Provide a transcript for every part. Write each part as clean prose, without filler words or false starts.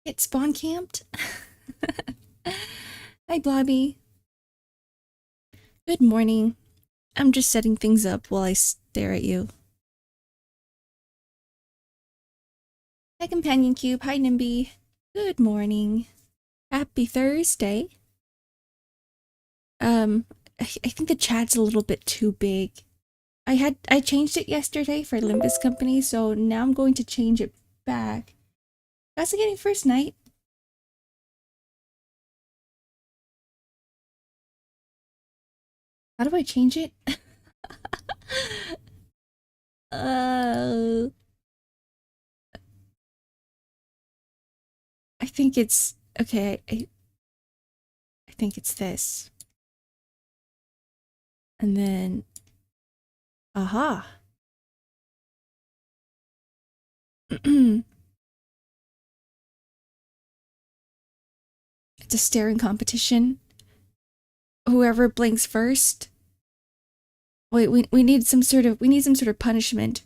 Get spawn camped? Hi, Blobby. Good morning. I'm just setting things up while I stare at you. Hi, Companion Cube. Hi, Nimby. Good morning. Happy Thursday. I think the chat's a little bit too big. I changed it yesterday for Limbus Company, so now I'm going to change it back. That's getting first night. How do I change it? uh, I think it's okay. I think it's this. And then, aha. It's a staring competition. Whoever blinks first. Wait, we need some sort of punishment.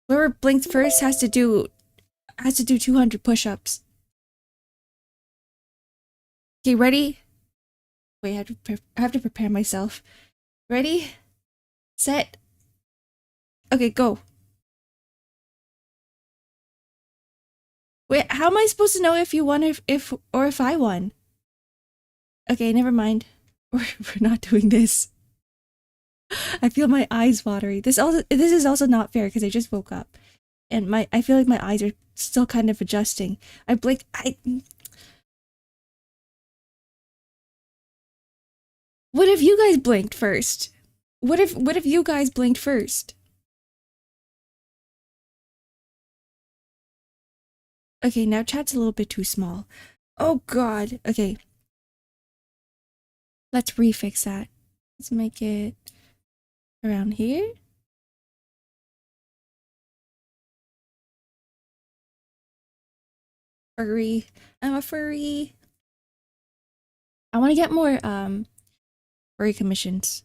Whoever blinks first has to do 200 push-ups. Okay, ready? Wait, I have to prepare myself. Ready? Set. Okay, go. Wait, how am I supposed to know if you won or if I won? Okay, never mind. We're not doing this. I feel my eyes watery. This is also not fair because I just woke up. And I feel like my eyes are still kind of adjusting. I blink. What if you guys blinked first? What if you guys blinked first? Okay, now chat's a little bit too small. Oh god. Okay. Let's refix that. Let's make it around here. Furry. I'm a furry. I want to get more furry commissions.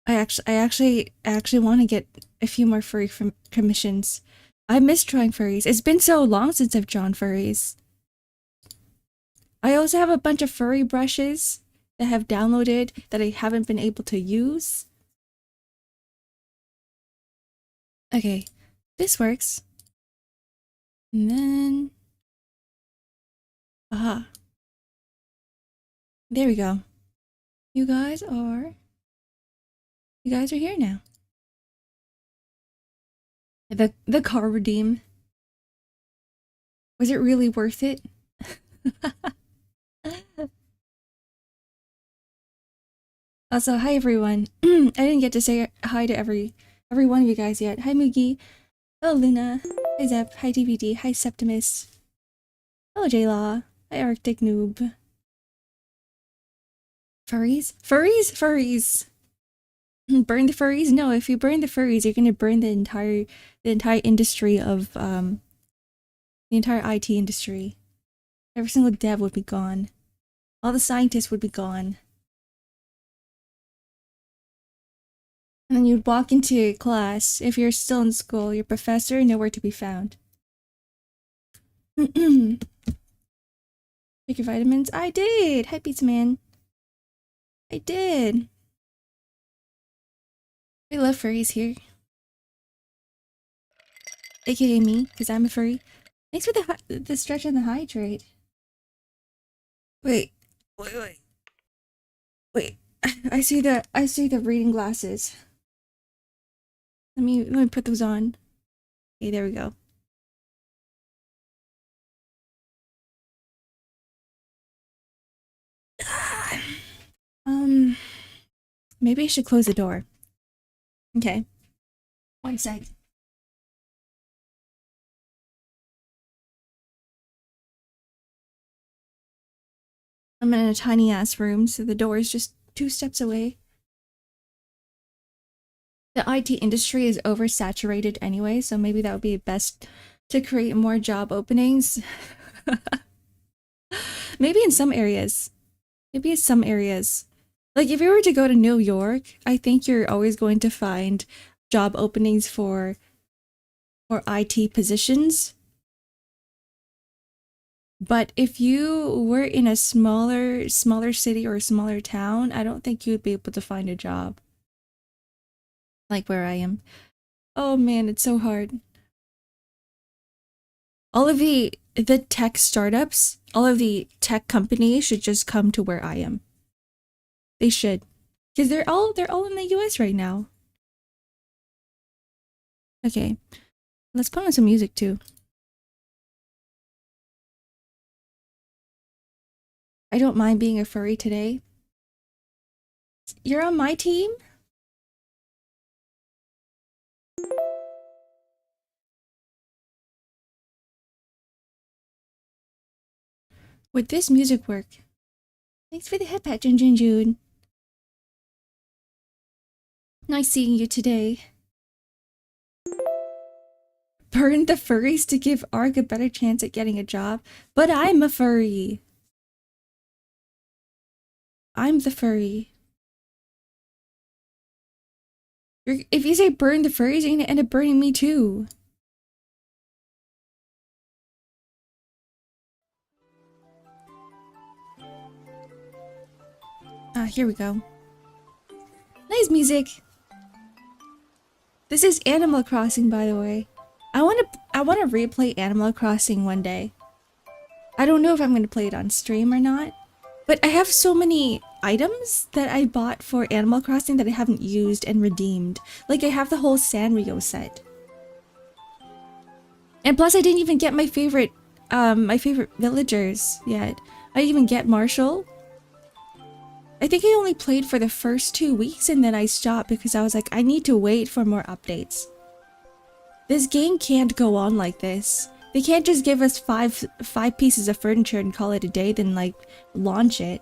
I actually want to get a few more furry commissions. I miss drawing furries. It's been so long since I've drawn furries. I also have a bunch of furry brushes that I have downloaded that I haven't been able to use. Okay, this works. And then... aha. There we go. You guys are here now. The car redeem. Was it really worth it? Also, hi everyone. I didn't get to say hi to every one of you guys yet. Hi Moogie. Hello Luna. Hi Zep. Hi DVD. Hi Septimus. Hello J-Law. Hi Arctic Noob. Furries? Furries? Furries! Burn the furries? No, if you burn the furries, you're gonna burn the entire industry of, the entire IT industry. Every single dev would be gone. All the scientists would be gone. And then you'd walk into class. If you're still in school, your professor, nowhere to be found. Take your vitamins? I did! Hi, Pizza Man. I did. I love furries here. AKA me, because I'm a furry. Thanks for the stretch and the hydrate. Wait. I see the reading glasses. Let me put those on. Okay, there we go. Maybe I should close the door. Okay. 1 sec. I'm in a tiny ass room, so the door is just 2 steps away. The IT industry is oversaturated anyway, so maybe that would be best to create more job openings. Maybe in some areas. Maybe in some areas. Like if you were to go to New York, I think you're always going to find job openings for IT positions. But if you were in a smaller city or a smaller town, I don't think you'd be able to find a job like where I am. Oh man, it's so hard. All of the tech startups, all of the tech companies should just come to where I am. They should. Because they're all in the US right now. Okay. Let's put on some music too. I don't mind being a furry today. You're on my team? Would this music work? Thanks for the head pat, Jun Jun Jun. Nice seeing you today. Burn the furries to give Ark a better chance at getting a job. But I'm a furry. I'm the furry. If you say burn the furries, you're gonna end up burning me too. Here we go. Nice music. This is Animal Crossing, by the way. I wanna replay Animal Crossing one day. I don't know if I'm gonna play it on stream or not, but I have so many items that I bought for Animal Crossing that I haven't used and redeemed. Like I have the whole Sanrio set. And plus I didn't even get my favorite villagers yet. I didn't even get Marshall. I think I only played for the first 2 weeks and then I stopped because I was like, I need to wait for more updates. This game can't go on like this. They can't just give us five pieces of furniture and call it a day, then like launch it.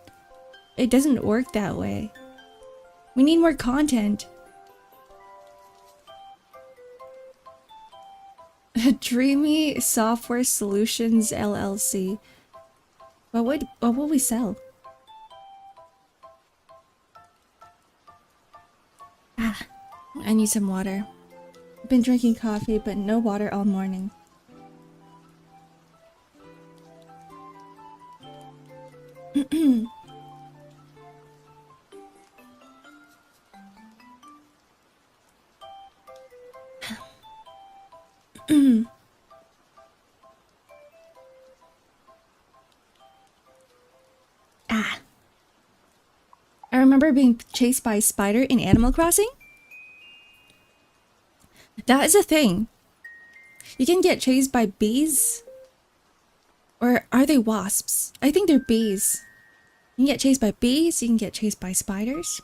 It doesn't work that way. We need more content. Dreamy Software Solutions LLC. What will we sell? I need some water. I've been drinking coffee, but no water all morning. I remember being chased by a spider in Animal Crossing. That is a thing. You can get chased by bees. Or are they wasps? I think they're bees. You can get chased by bees, you can get chased by spiders.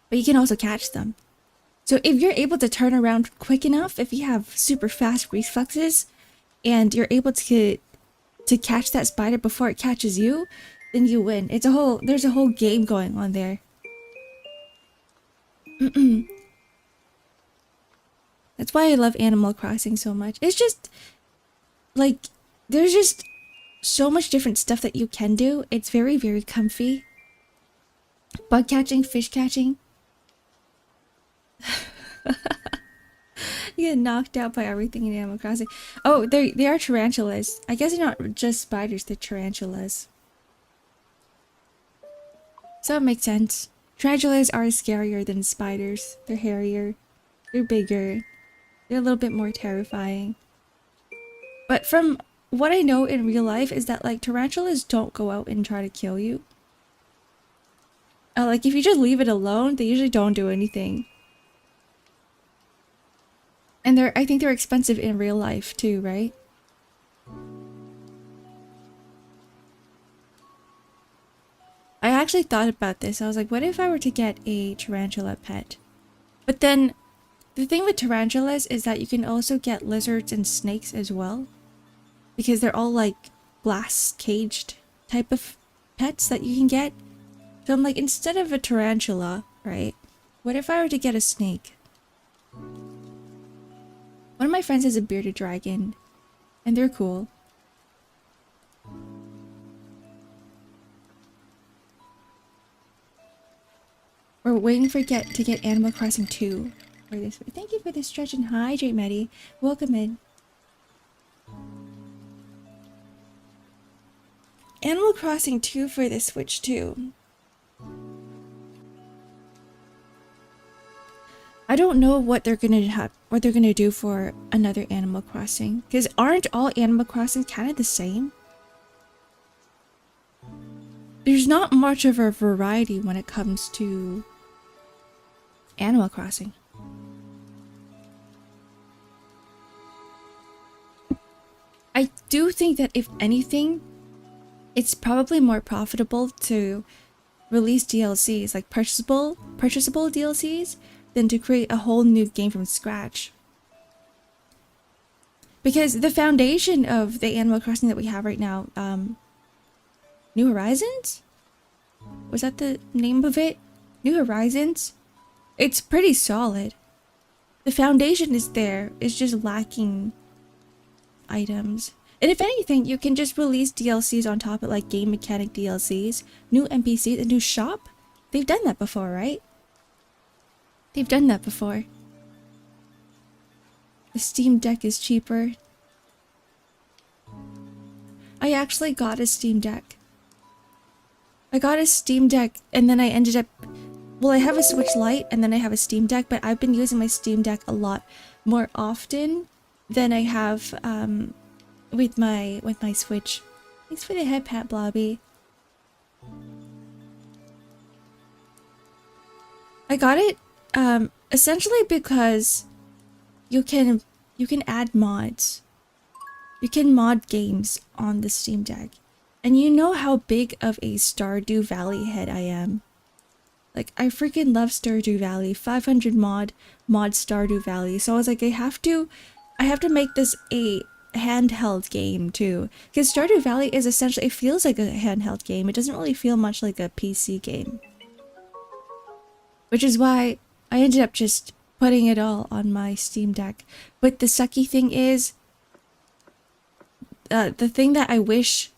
But you can also catch them. So if you're able to turn around quick enough, if you have super fast reflexes, and you're able to catch that spider before it catches you, then you win. There's a whole game going on there. That's why I love Animal Crossing so much. It's just like there's just so much different stuff that you can do. It's very, very comfy. Bug catching, fish catching. You get knocked out by everything in Animal Crossing. Oh, they are tarantulas. I guess they're not just spiders, they're tarantulas. So it makes sense. Tarantulas are scarier than spiders. They're hairier. They're bigger. They're a little bit more terrifying. But from what I know in real life is that like tarantulas don't go out and try to kill you. Like if you just leave it alone, they usually don't do anything. And I think they're expensive in real life too, right? I actually thought about this. I was like, what if I were to get a tarantula pet? But then the thing with tarantulas is that you can also get lizards and snakes as well. Because they're all like glass caged type of pets that you can get. So I'm like, instead of a tarantula, right? What if I were to get a snake? One of my friends has a bearded dragon. And they're cool. We're waiting to get Animal Crossing 2. Thank you for the stretch and hydrate, Maddie. Welcome in. Animal Crossing 2 for the Switch too. I don't know what they're gonna do for another Animal Crossing, because aren't all Animal Crossings kind of the same? There's not much of a variety when it comes to Animal Crossing. I do think that if anything, it's probably more profitable to release DLCs, like purchasable DLCs, than to create a whole new game from scratch. Because the foundation of the Animal Crossing that we have right now, New Horizons? Was that the name of it? New Horizons? It's pretty solid. The foundation is there, it's just lacking items. And if anything, you can just release DLCs on top of like game mechanic DLCs, new NPCs, a new shop. They've done that before, right? They've done that before. The Steam Deck is cheaper. I actually got a Steam Deck. I got a Steam Deck and then I ended up... Well, I have a Switch Lite and then I have a Steam Deck, but I've been using my Steam Deck a lot more often than I have with my Switch. Thanks for the head pat, Blobby. I got it essentially because you can add mods. You can mod games on the Steam Deck. And you know how big of a Stardew Valley head I am. Like, I freaking love Stardew Valley. 500 mod Stardew Valley. So I was like, I have to make this a handheld game too. Because Stardew Valley is essentially, it feels like a handheld game. It doesn't really feel much like a PC game. Which is why I ended up just putting it all on my Steam Deck. But the sucky thing is, the thing that I wish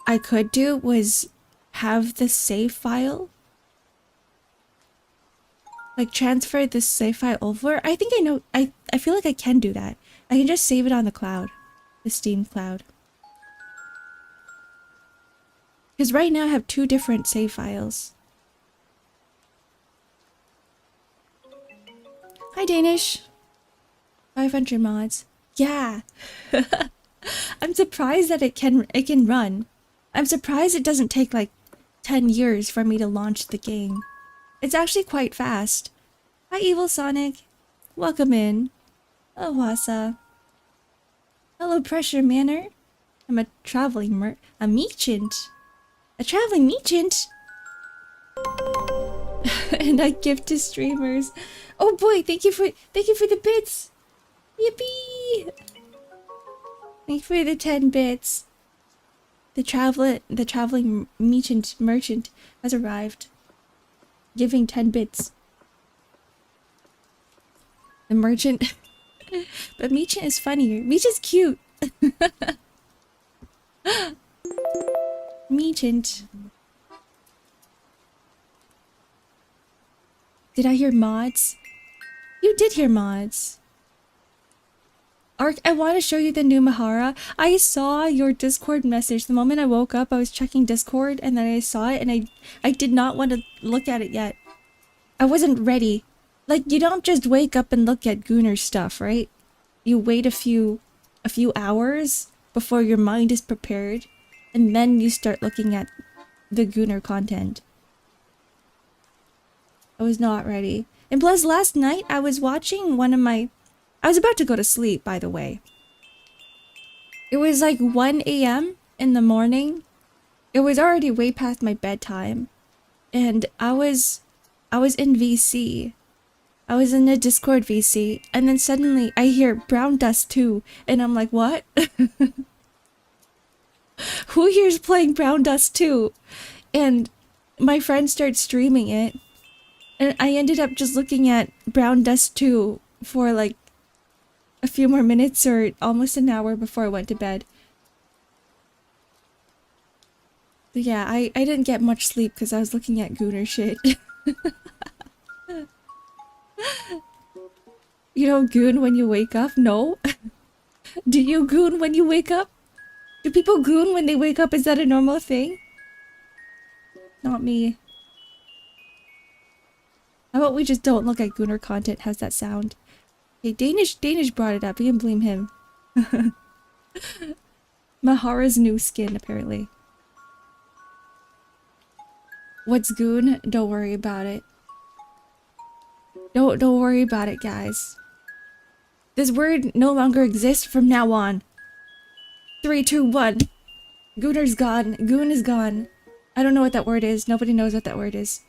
I could do was have the save file. Like transfer this save file over. I think I know, I feel like I can do that. I can just save it on the cloud. The Steam cloud. Because right now I have 2 different save files. Hi Danish. 500 mods. Yeah. I'm surprised that it can run. I'm surprised it doesn't take like 10 years for me to launch the game. It's actually quite fast. Hi Evil Sonic. Welcome in. Hello Wasa. Hello Pressure Manor. I'm a traveling a merchant. A traveling merchant? And I give to streamers. Oh boy, thank you for the bits. Yippee! Thank you for the 10 bits. The traveling merchant has arrived. Giving 10 bits. The merchant. But merchant is funnier. Merchant's cute. Merchant. Did I hear mods? You did hear mods. Ark, I want to show you the new Mahara. I saw your Discord message. The moment I woke up, I was checking Discord and then I saw it and I did not want to look at it yet. I wasn't ready. Like, you don't just wake up and look at Gunner stuff, right? You wait a few hours before your mind is prepared and then you start looking at the Gunner content. I was not ready. And plus last night I was watching I was about to go to sleep, by the way. It was like 1 a.m. in the morning. It was already way past my bedtime. And I was in VC. I was in a Discord VC. And then suddenly I hear Brown Dust 2. And I'm like, what? Who here's playing Brown Dust 2? And my friend started streaming it. And I ended up just looking at Brown Dust 2 for like a few more minutes or almost an hour before I went to bed. But yeah, I didn't get much sleep because I was looking at Gunner shit. You don't goon when you wake up? No? Do you goon when you wake up? Do people goon when they wake up? Is that a normal thing? Not me. How about we just don't look at gooner content? How's that sound? Okay, Danish brought it up. We can blame him. Mahara's new skin, apparently. What's goon? Don't worry about it. Don't worry about it, guys. This word no longer exists from now on. 3, 2, 1. Gooner's gone. Goon is gone. I don't know what that word is. Nobody knows what that word is.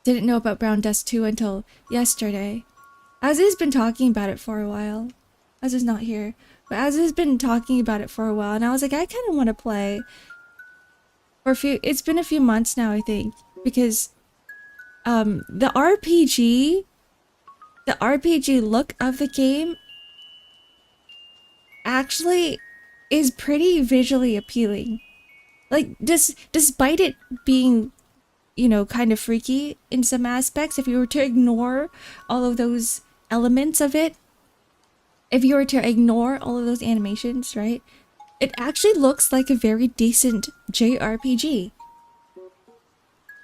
Didn't know about brown dust 2 until yesterday. Aziz's been talking about it for a while. Aziz's not here. But Aziz's been talking about it for a while, and I was like, I kind of want to play. It's been a few months now, I think. Because the RPG look of the game actually is pretty visually appealing. Like, despite it being, you know, kind of freaky in some aspects, if you were to ignore all of those elements of it, if you were to ignore all of those animations, right, it actually looks like a very decent JRPG.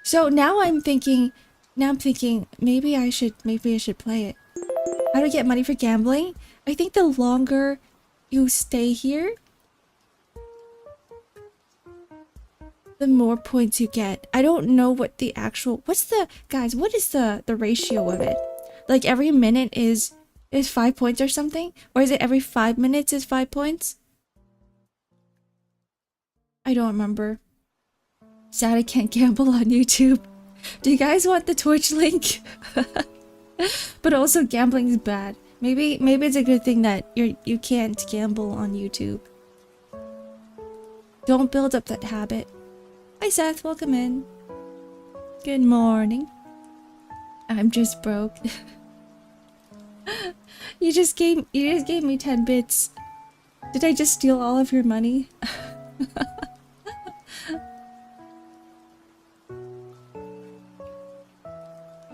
So now I'm thinking, maybe I should play it. How to get money for gambling? I think the longer you stay here, the more points you get. I don't know what the actual, what is the ratio of it? Like every minute is 5 points or something? Or is it every 5 minutes is 5 points? I don't remember. Sad I can't gamble on YouTube. Do you guys want the Twitch link? But also gambling is bad. Maybe it's a good thing that you can't gamble on YouTube. Don't build up that habit. Hi Seth, welcome in. Good morning. I'm just broke. You just gave me 10 bits. Did I just steal all of your money?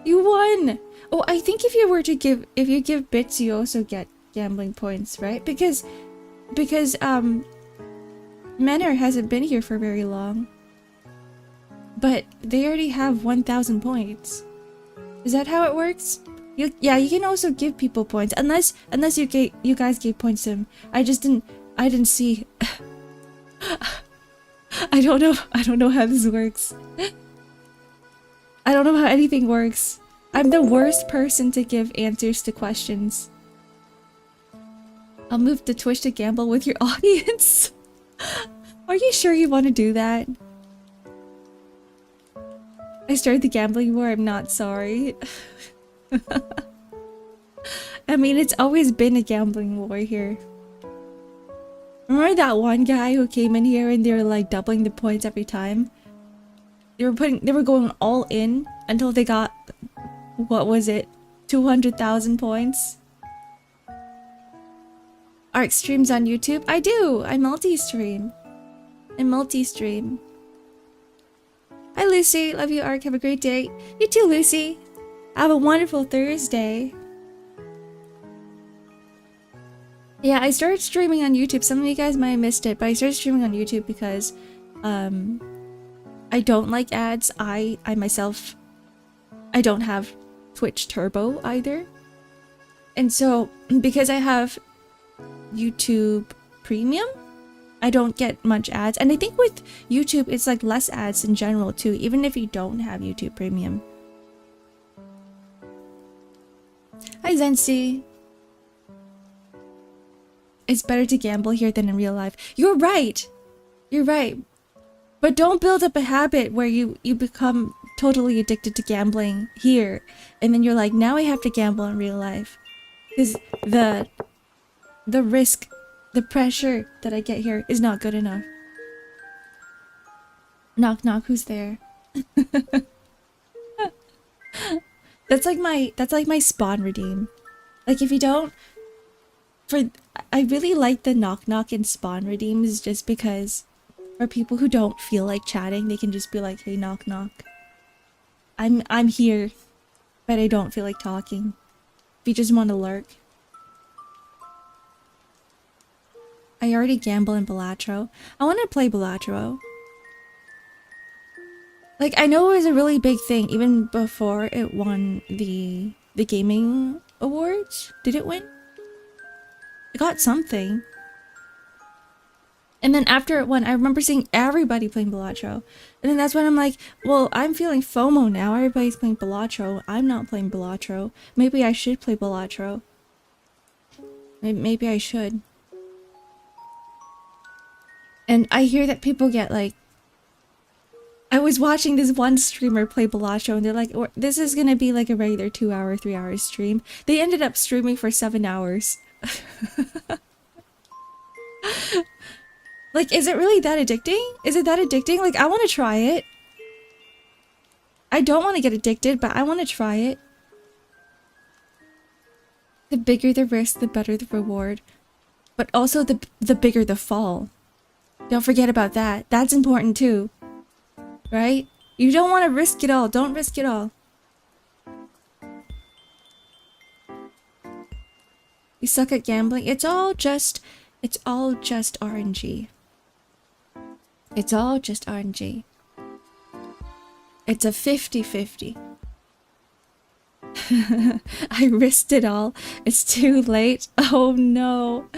You won! Oh, I think if you give bits, you also get gambling points, right? Because Menor hasn't been here for very long. But they already have 1,000 points. Is that how it works? Yeah, you can also give people points unless you guys gave points to him. I didn't see. I don't know how this works. I don't know how anything works. I'm the worst person to give answers to questions. I'll move to Twitch to gamble with your audience. Are you sure you want to do that? I started the gambling war, I'm not sorry. I mean, it's always been a gambling war here. Remember that one guy who came in here and they were like doubling the points every time? They were going all in until they got, what was it? 200,000 points? Ark streams on YouTube? I do! I multi-stream. Hi Lucy, love you Ark, have a great day. You too Lucy. Have a wonderful Thursday. Yeah, I started streaming on YouTube. Some of you guys might have missed it, but I started streaming on YouTube because I don't like ads. I myself, I don't have Twitch Turbo either. And so, because I have YouTube Premium, I don't get much ads. And I think with YouTube, it's like less ads in general too, even if you don't have YouTube Premium. Hi Zensi. It's better to gamble here than in real life. You're right. You're right. But don't build up a habit where you become totally addicted to gambling here. And then you're like, now I have to gamble in real life. Because the risk, the pressure that I get here is not good enough. Knock knock, who's there? That's like my spawn redeem. Like if you don't, I really like the knock knock and spawn redeems just because for people who don't feel like chatting, they can just be like, hey knock knock. I'm here, but I don't feel like talking. If you just want to lurk. I already gamble in Balatro. I want to play Balatro. Like, I know it was a really big thing even before it won the gaming awards. Did it win? It got something. And then after it won, I remember seeing everybody playing Balatro. And then that's when I'm like, well, I'm feeling FOMO now. Everybody's playing Balatro. I'm not playing Balatro. Maybe I should play Balatro. Maybe I should. And I hear that people get like... I was watching this one streamer play Balatro and they're like, this is gonna be like a regular 2-hour, 3-hour stream. They ended up streaming for 7 hours. Like, is it really that addicting? Is it that addicting? Like, I want to try it. I don't want to get addicted, but I want to try it. The bigger the risk, the better the reward. But also the bigger the fall. Don't forget about that. That's important too. Right? You don't want to risk it all. Don't risk it all. You suck at gambling. It's all just RNG. It's all just RNG. It's a 50-50. I risked it all. It's too late. Oh no.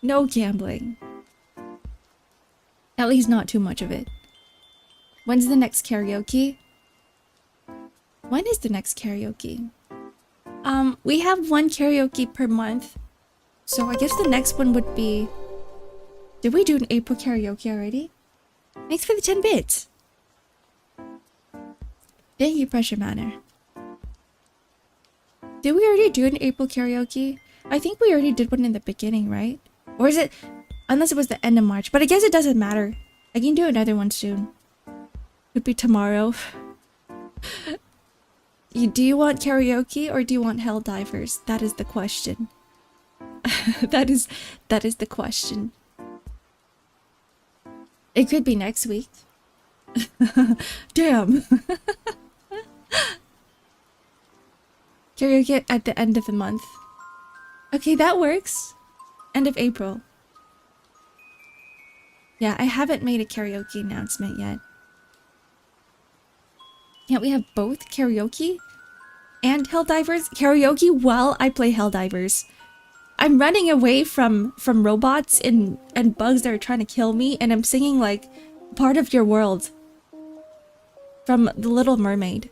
No gambling. At least not too much of it. When's the next karaoke? When is the next karaoke? We have one karaoke per month. So I guess the next one would be... Did we do an April karaoke already? Thanks for the 10 bits. Thank you, Pressure Manor. Did we already do an April karaoke? I think we already did one in the beginning, right? Or is it... Unless it was the end of March. But I guess it doesn't matter. I can do another one soon. Could be tomorrow. Do you want karaoke or do you want Hell Divers? That is the question. that is the question. It could be next week. Damn. Karaoke at the end of the month. Okay, that works. End of April. Yeah, I haven't made a karaoke announcement yet. Can't we have both karaoke and Helldivers? Karaoke while I play Helldivers. I'm running away from robots and bugs that are trying to kill me, and I'm singing like Part of Your World from The Little Mermaid.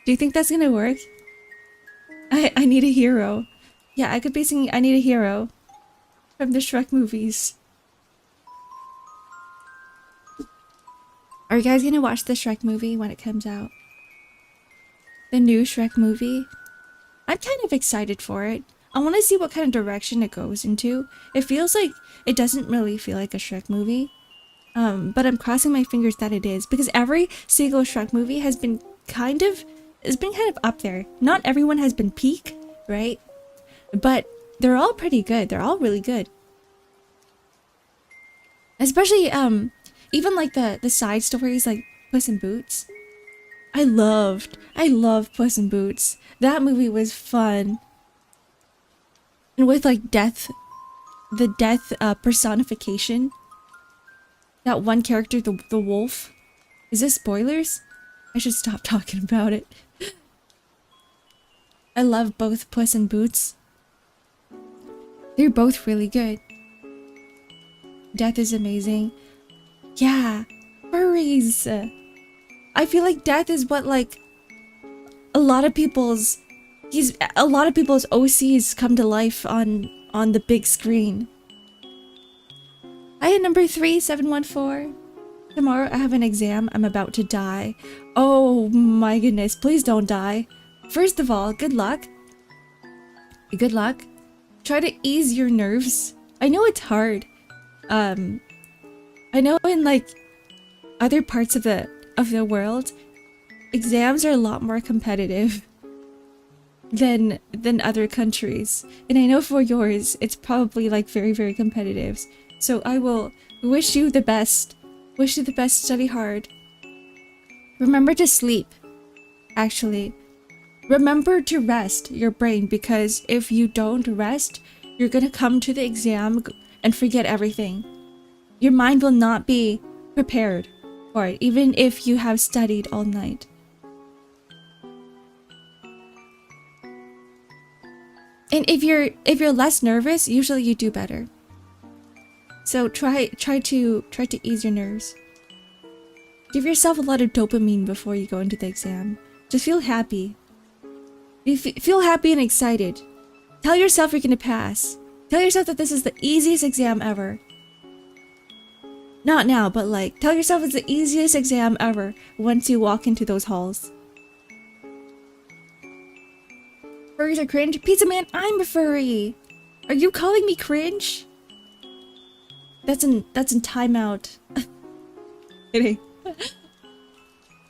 Do you think that's gonna work? I need a hero. Yeah, I could be singing I Need a Hero from the Shrek movies. Are you guys gonna watch the Shrek movie when it comes out? The new Shrek movie? I'm kind of excited for it. I want to see what kind of direction it goes into. It feels like it doesn't really feel like a Shrek movie. But I'm crossing my fingers that it is, because every single Shrek movie has been kind of up there. Not everyone has been peak, right? But they're all pretty good. They're all really good. Especially even like the side stories like Puss in Boots. I love Puss in Boots. That movie was fun. And with like the death personification. That one character, the wolf. Is this spoilers? I should stop talking about it. I love both Puss in Boots. They're both really good. Death is amazing. Yeah, furries. I feel like Death is what like a lot of people's OCs come to life on the big screen. I had number 3714. Tomorrow I have an exam. I'm about to die. Oh my goodness, please don't die. First of all, good luck. Good luck. Try to ease your nerves. I know it's hard. I know in like other parts of the world, exams are a lot more competitive than other countries. And I know for yours, it's probably like very, very competitive. So I will wish you the best. Wish you the best, study hard. Remember to sleep. Actually, remember to rest your brain, because if you don't rest, you're gonna come to the exam and forget everything. Your mind will not be prepared for it, even if you have studied all night. And if you're less nervous, usually you do better. So try to ease your nerves. Give yourself a lot of dopamine before you go into the exam. Just feel happy. Feel happy and excited. Tell yourself you're gonna pass. Tell yourself that this is the easiest exam ever. Not now, but like, tell yourself it's the easiest exam ever once you walk into those halls. Furries are cringe? Pizza Man, I'm a furry! Are you calling me cringe? That's in timeout. Kidding.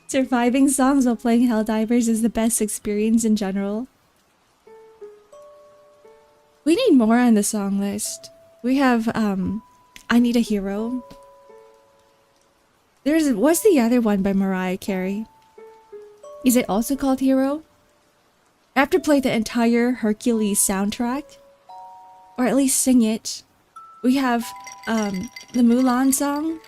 Surviving songs while playing Helldivers is the best experience in general. We need more on the song list. We have, I Need a Hero. What's the other one by Mariah Carey? Is it also called Hero? I have to play the entire Hercules soundtrack. Or at least sing it. We have, the Mulan song.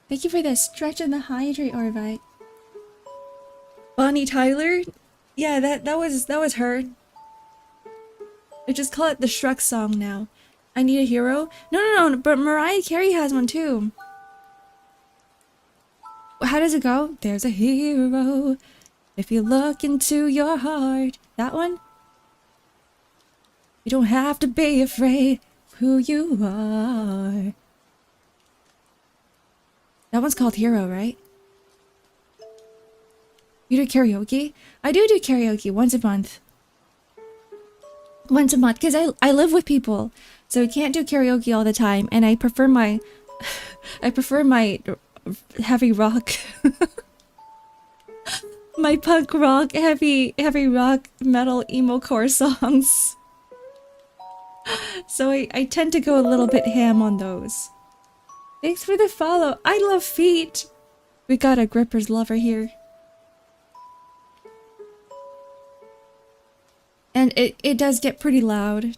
Thank you for the stretch and the hydrate, Orvite. Bonnie Tyler? Yeah, that was her. I just call it the Shrek song now. I Need a Hero? No, but Mariah Carey has one too. How does it go? There's a hero if you look into your heart. That one? You don't have to be afraid of who you are. That one's called Hero, right? You do karaoke? I do karaoke once a month. Once a month, because I live with people, so we can't do karaoke all the time, and I prefer my heavy rock, my punk rock, heavy rock, metal, emo core songs. So I tend to go a little bit ham on those. Thanks for the follow. I love feet. We got a Gripper's lover here. And it does get pretty loud.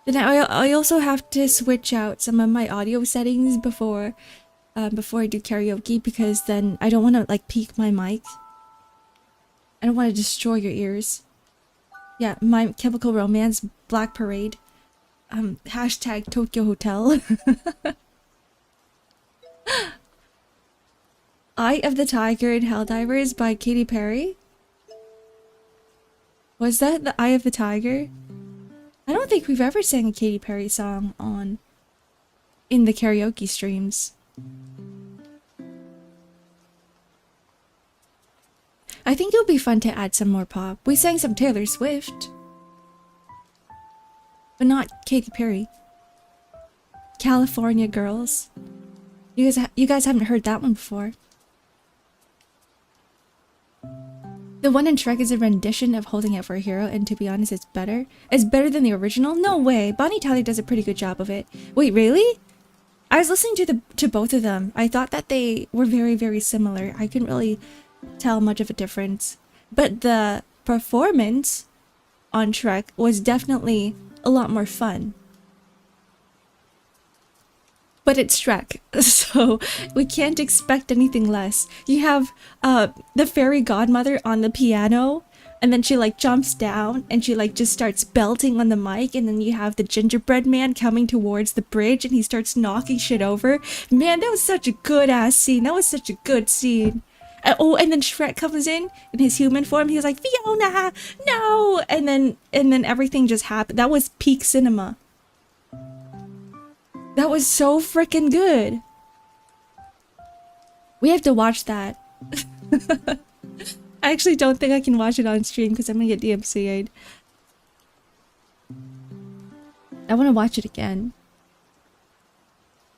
Then I also have to switch out some of my audio settings before I do karaoke, because then I don't want to like peak my mic. I don't want to destroy your ears. Yeah, My Chemical Romance, Black Parade, hashtag Tokyo Hotel. Eye of the Tiger in Helldivers by Katy Perry. Was that the Eye of the Tiger? I don't think we've ever sang a Katy Perry song in the karaoke streams. I think it would be fun to add some more pop. We sang some Taylor Swift, but not Katy Perry. California Girls. You guys haven't heard that one before. The one in Shrek is a rendition of Holding Out for a Hero, and to be honest, it's better. It's better than the original? No way! Bonnie Tyler does a pretty good job of it. Wait, really? I was listening to both of them. I thought that they were very, very similar. I couldn't really tell much of a difference. But the performance on Shrek was definitely a lot more fun. But it's Shrek, so we can't expect anything less. You have the fairy godmother on the piano, and then she like jumps down and she like just starts belting on the mic, and then you have the gingerbread man coming towards the bridge and he starts knocking shit over. Man, that was such a good ass scene. That was such a good scene. Oh, and then Shrek comes in his human form. He's like, Fiona, no! And then everything just happened. That was peak cinema. That was so freaking good. We have to watch that. I actually don't think I can watch it on stream because I'm gonna get DMCA'd. I want to watch it again.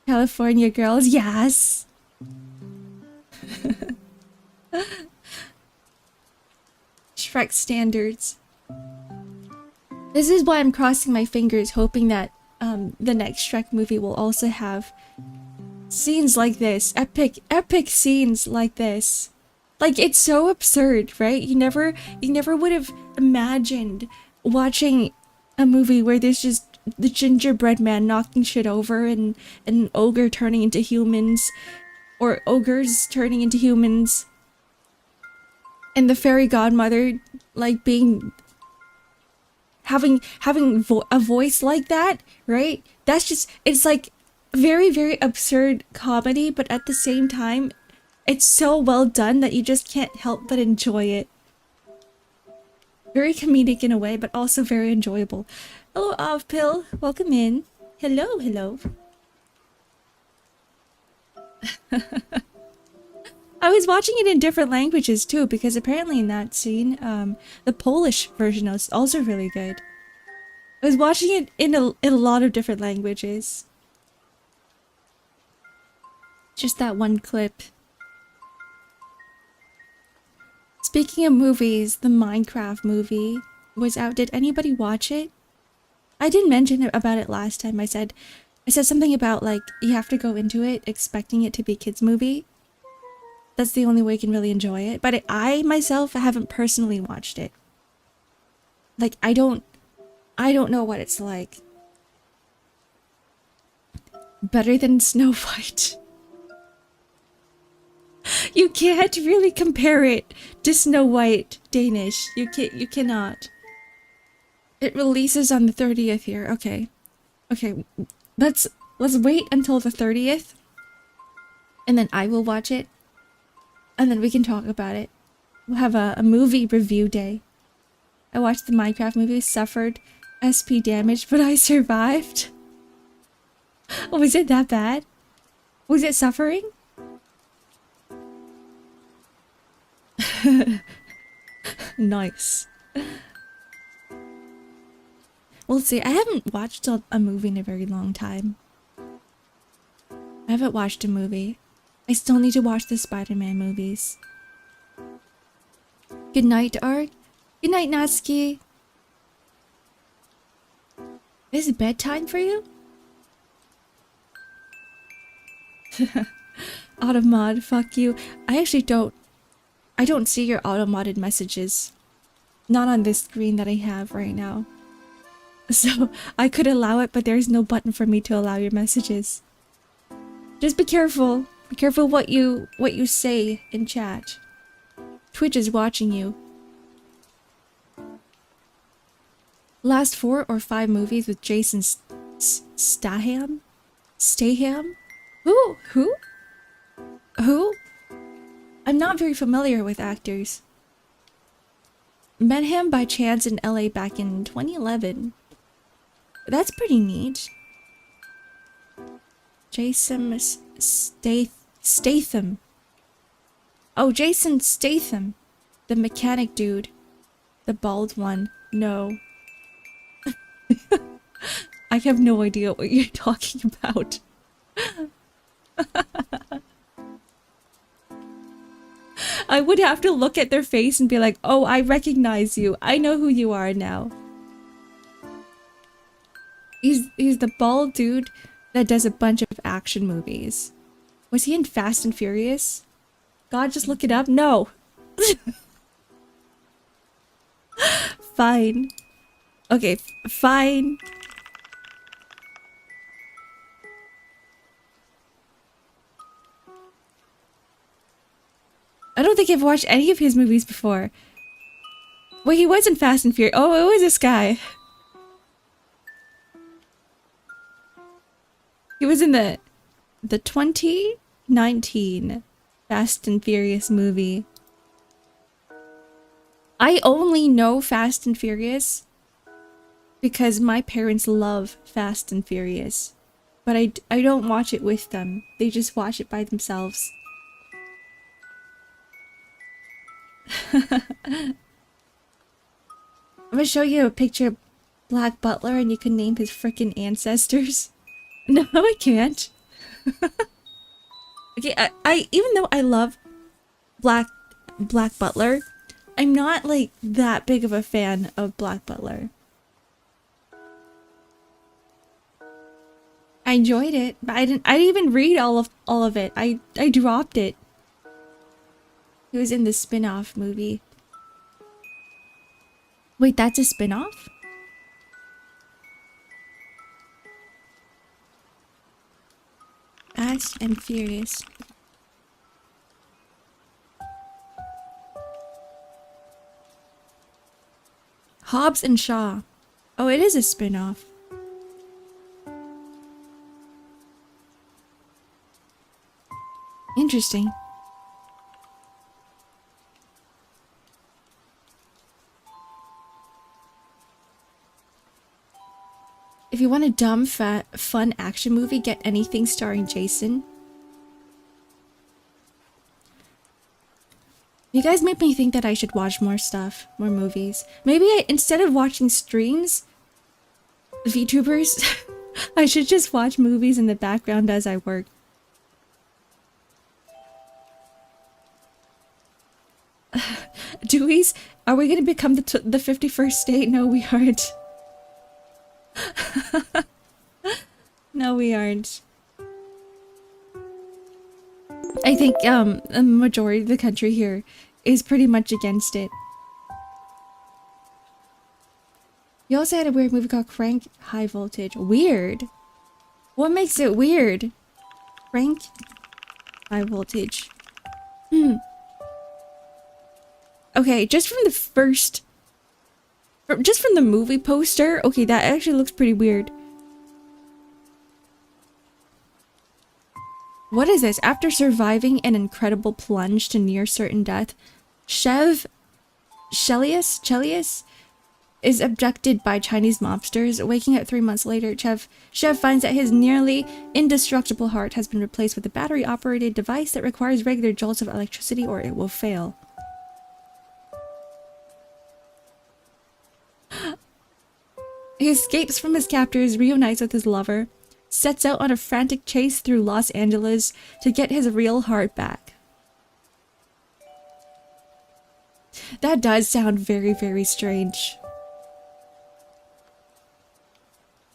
California Girls, yes! Shrek standards. This is why I'm crossing my fingers, hoping that the next Shrek movie will also have scenes like this, epic scenes like this. Like, it's so absurd, right? You never would have imagined watching a movie where there's just the gingerbread man knocking shit over and an ogre turning into humans, or ogres turning into humans, and the fairy godmother like being having a voice like that, right? That's just, it's like very, very absurd comedy, but at the same time it's so well done that you just can't help but enjoy it. Very comedic in a way, but also very enjoyable. Hello, Avpil. Welcome in. Hello, hello. I was watching it in different languages too, because apparently in that scene, the Polish version is also really good. I was watching it in a lot of different languages. Just that one clip. Speaking of movies, the Minecraft movie was out. Did anybody watch it? I didn't mention about it last time. I said something about like you have to go into it expecting it to be a kids movie. That's the only way you can really enjoy it. But I myself haven't personally watched it. Like I don't know what it's like. Better than Snow White. You can't really compare it to Snow White Danish. You cannot. It releases on the 30th here. Okay. Okay. Let's wait until the 30th. And then I will watch it. And then we can talk about it. We'll have a movie review day. I watched the Minecraft movie, suffered SP damage, but I survived. Oh, was it that bad? Was it suffering? Nice. We'll see. I haven't watched a movie in a very long time. I haven't watched a movie. I still need to watch the Spider-Man movies. Good night, Art. Good night, Natsuki. Is it bedtime for you? Automod, fuck you. I actually don't see your auto-modded messages. Not on this screen that I have right now. So, I could allow it, but there's no button for me to allow your messages. Just be careful. Be careful what you say in chat. Twitch is watching you. Last 4 or 5 movies with Jason Statham? Statham? Who? Who? I'm not very familiar with actors. Met him by chance in LA back in 2011. That's pretty neat. Jason Statham. Oh, Jason Statham. The mechanic dude. The bald one. No. I have no idea what you're talking about. I would have to look at their face and be like, oh, I recognize you. I know who you are now. He's the bald dude that does a bunch of action movies. Was he in Fast and Furious? God, just look it up. No. Fine. Okay, fine. I don't think I've watched any of his movies before. Wait, he was in Fast and Furious. Oh, it was this guy. He was in the 2019 Fast and Furious movie. I only know Fast and Furious because my parents love Fast and Furious. But I don't watch it with them. They just watch it by themselves. I'm gonna show you a picture of Black Butler and you can name his frickin' ancestors. No, I can't. Okay, I even though I love Black Butler, I'm not like that big of a fan of Black Butler. I enjoyed it, but I didn't even read all of it. I dropped it. It was in the spin-off movie. Wait, that's a spin-off? Fast and Furious. Hobbs and Shaw. Oh, it is a spin-off. Interesting. If you want a dumb, fun action movie, get anything starring Jason. You guys make me think that I should watch more stuff, more movies. Maybe instead of watching streams, VTubers, I should just watch movies in the background as I work. Dewey's, are we gonna become the 51st state? No, we aren't. No, we aren't. I think a majority of the country here is pretty much against it. You also had a weird movie called Crank High Voltage. Weird? What makes it weird? Crank High Voltage. Okay, just from the first... just from the movie poster, okay, that actually looks pretty weird. What is this? After surviving an incredible plunge to near certain death, Chelius is abducted by Chinese mobsters. Waking up 3 months later, Chev finds that his nearly indestructible heart has been replaced with a battery-operated device that requires regular jolts of electricity or it will fail. He escapes from his captors, reunites with his lover, sets out on a frantic chase through Los Angeles to get his real heart back. That does sound very, very strange.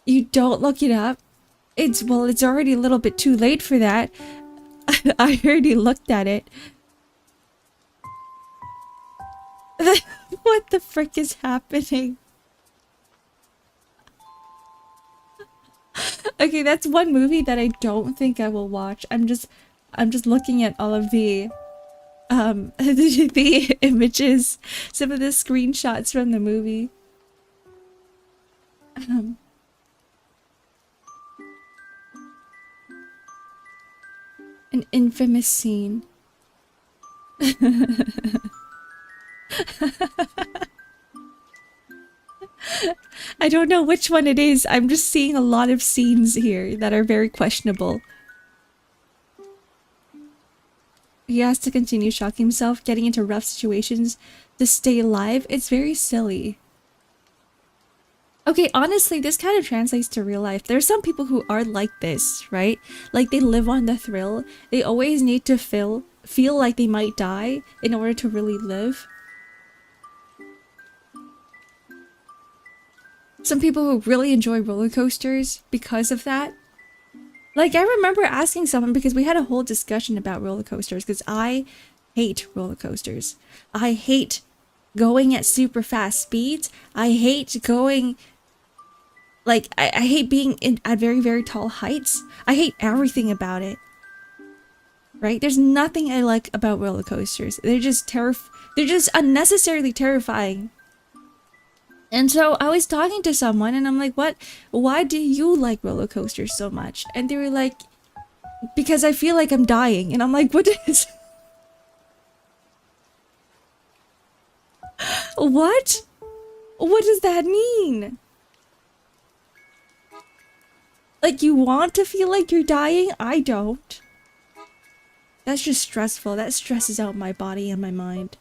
You don't look it up? It's already a little bit too late for that. I already looked at it. What the frick is happening? Okay, that's one movie that I don't think I will watch. I'm just looking at all of the the images, some of the screenshots from the movie. An infamous scene. I don't know which one it is. I'm just seeing a lot of scenes here that are very questionable. He has to continue shocking himself, getting into rough situations to stay alive. It's very silly. Okay, honestly, this kind of translates to real life. There are some people who are like this, right? Like, they live on the thrill. They always need to feel like they might die in order to really live. Some people who really enjoy roller coasters because of that. Like, I remember asking someone, because we had a whole discussion about roller coasters, because I hate roller coasters. I hate going at super fast speeds. I hate going... Like, I hate being at very, very tall heights. I hate everything about it. Right? There's nothing I like about roller coasters. They're just unnecessarily terrifying. And so I was talking to someone and I'm like, what? Why do you like roller coasters so much? And they were like, because I feel like I'm dying. And I'm like, what is... What? What does that mean? Like, you want to feel like you're dying? I don't. That's just stressful. That stresses out my body and my mind.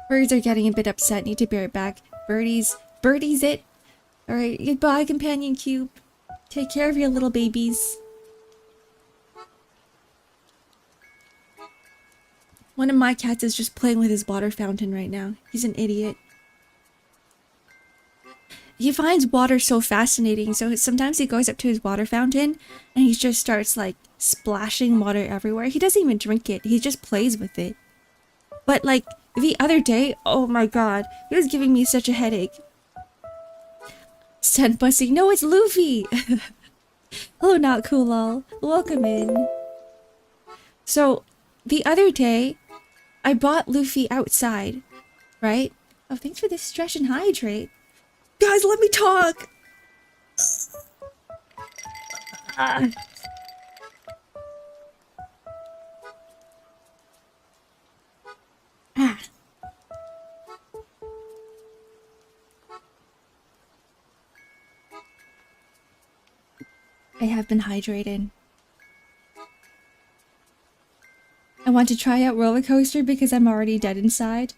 Birds are getting a bit upset. Need to be right back. Birdies it. Alright, goodbye, companion cube. Take care of your little babies. One of my cats is just playing with his water fountain right now. He's an idiot. he finds water so fascinating. So sometimes he goes up to his water fountain and he just starts like splashing water everywhere. He doesn't even drink it. He just plays with it. But like the other day, oh my god, he was giving me such a headache. Send Bussy. No, it's Luffy. Hello, not cool lol. Welcome in. So the other day, I bought Luffy outside, right? Oh, thanks for the stretch and hydrate. Guys, let me talk! Ah. Ah. I have been hydrated. I want to try out roller coaster because I'm already dead inside.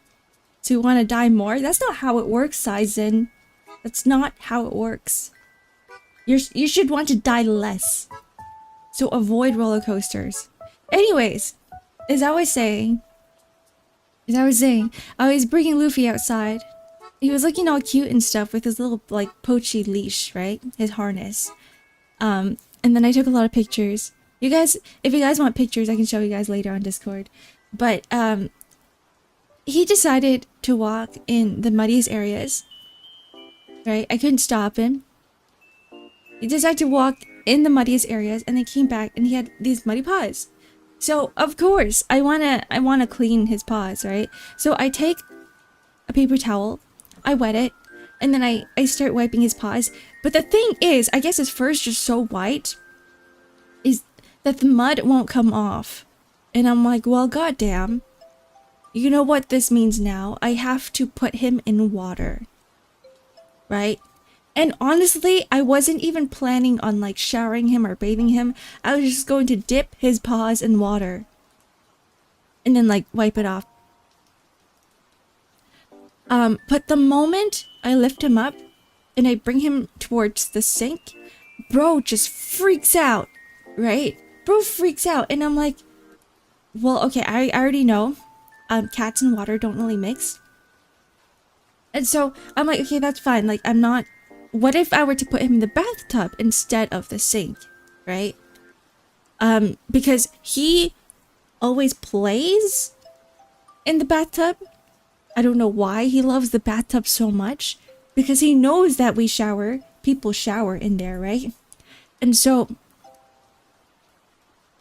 So you want to die more? That's not how it works, Saizen. That's not how it works. You should want to die less. So avoid roller coasters. Anyways, as I was saying, I was bringing Luffy outside. He was looking all cute and stuff with his little like poachy leash, right? His harness. And then I took a lot of pictures. You guys, if you guys want pictures, I can show you guys later on Discord. But he decided to walk in the muddiest areas. Right? I couldn't stop him. He decided to walk in the muddiest areas and then came back and he had these muddy paws. So of course I wanna clean his paws, right? So I take a paper towel, I wet it, and then I start wiping his paws. But the thing is, I guess his fur is just so white, is that the mud won't come off. And I'm like, well, goddamn. You know what this means now? I have to put him in water. Right? And honestly, I wasn't even planning on like showering him or bathing him. I was just going to dip his paws in water. And then like wipe it off. But the moment I lift him up and I bring him towards the sink, bro just freaks out, right? Bro freaks out and I'm like, well, okay, I already know cats and water don't really mix. And so I'm like, okay, that's fine. Like, I'm not... What if I were to put him in the bathtub instead of the sink, right? Because he always plays in the bathtub. I don't know why he loves the bathtub so much. Because he knows that we shower. People shower in there, right? And so...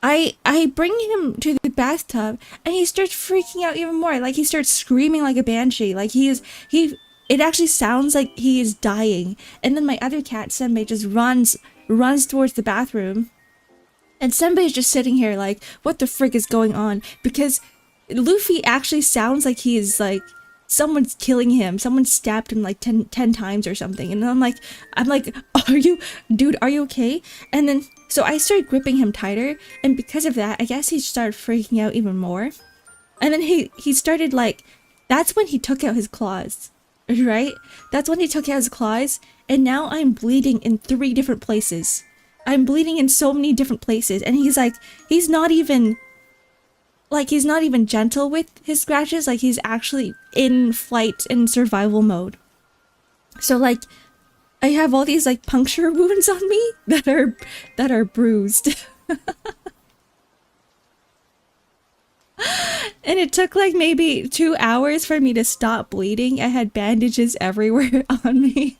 I bring him to the bathtub and he starts freaking out even more. Like he starts screaming like a banshee. Like it actually sounds like he is dying. And then my other cat, Senbei, just runs towards the bathroom. And Senbei's just sitting here like, what the frick is going on? Because Luffy actually sounds like he is like, someone's killing him. Someone stabbed him like 10 times or something. And I'm like, are you okay? And then, so I started gripping him tighter. And because of that, I guess he started freaking out even more. And then he started like, that's when he took out his claws, right? That's when he took out his claws. And now I'm bleeding in 3 different places. I'm bleeding in so many different places. And he's like, he's not even gentle with his scratches. Like he's actually in flight and survival mode. So like I have all these like puncture wounds on me that are bruised. And it took like maybe 2 hours for me to stop bleeding. I had bandages everywhere on me.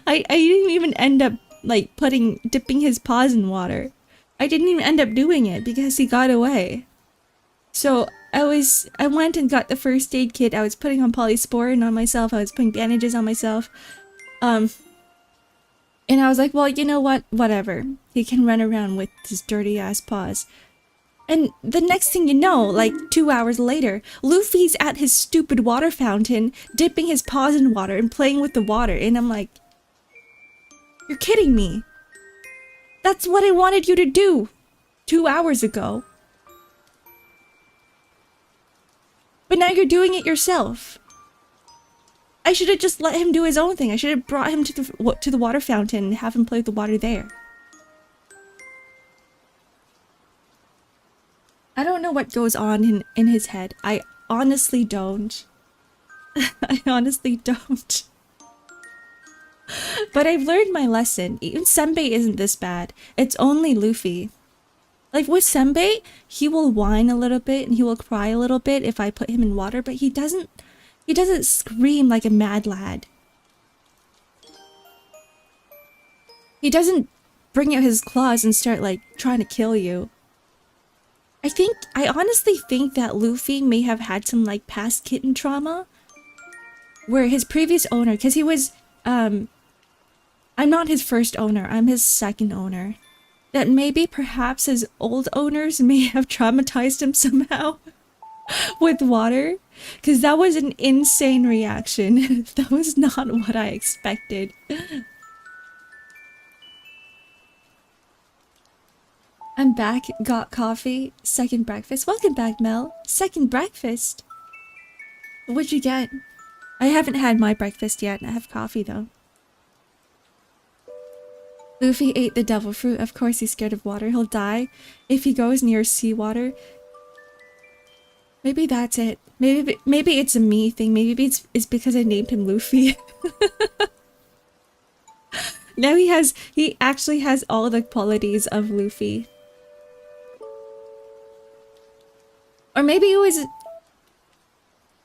I didn't even end up like dipping his paws in water. I didn't even end up doing it because he got away. So I went and got the first aid kit. I was putting on polysporin on myself. I was putting bandages on myself. And I was like, well, you know what? Whatever. He can run around with his dirty ass paws. And the next thing you know, like 2 hours later, Luffy's at his stupid water fountain, dipping his paws in water and playing with the water. And I'm like, you're kidding me. That's what I wanted you to do 2 hours ago. But now you're doing it yourself. I should have just let him do his own thing. I should have brought him to the water fountain and have him play with the water there. I don't know what goes on in his head. I honestly don't. I honestly don't. But I've learned my lesson. Even Senbei isn't this bad. It's only Luffy. Like with Senbei, he will whine a little bit and he will cry a little bit if I put him in water, but he doesn't scream like a mad lad. He doesn't bring out his claws and start like trying to kill you. I honestly think that Luffy may have had some like past kitten trauma where his previous owner, because he was I'm not his first owner, I'm his second owner. That maybe perhaps his old owners may have traumatized him somehow with water, because that was an insane reaction. That was not what I expected. I'm back, got coffee, second breakfast. Welcome back, Mel. Second breakfast? What'd you get? I haven't had my breakfast yet. I have coffee though. Luffy ate the devil fruit. Of course he's scared of water. He'll die if he goes near seawater. Maybe that's it. Maybe it's a me thing. Maybe it's because I named him Luffy. Now he actually has all the qualities of Luffy. Or maybe it was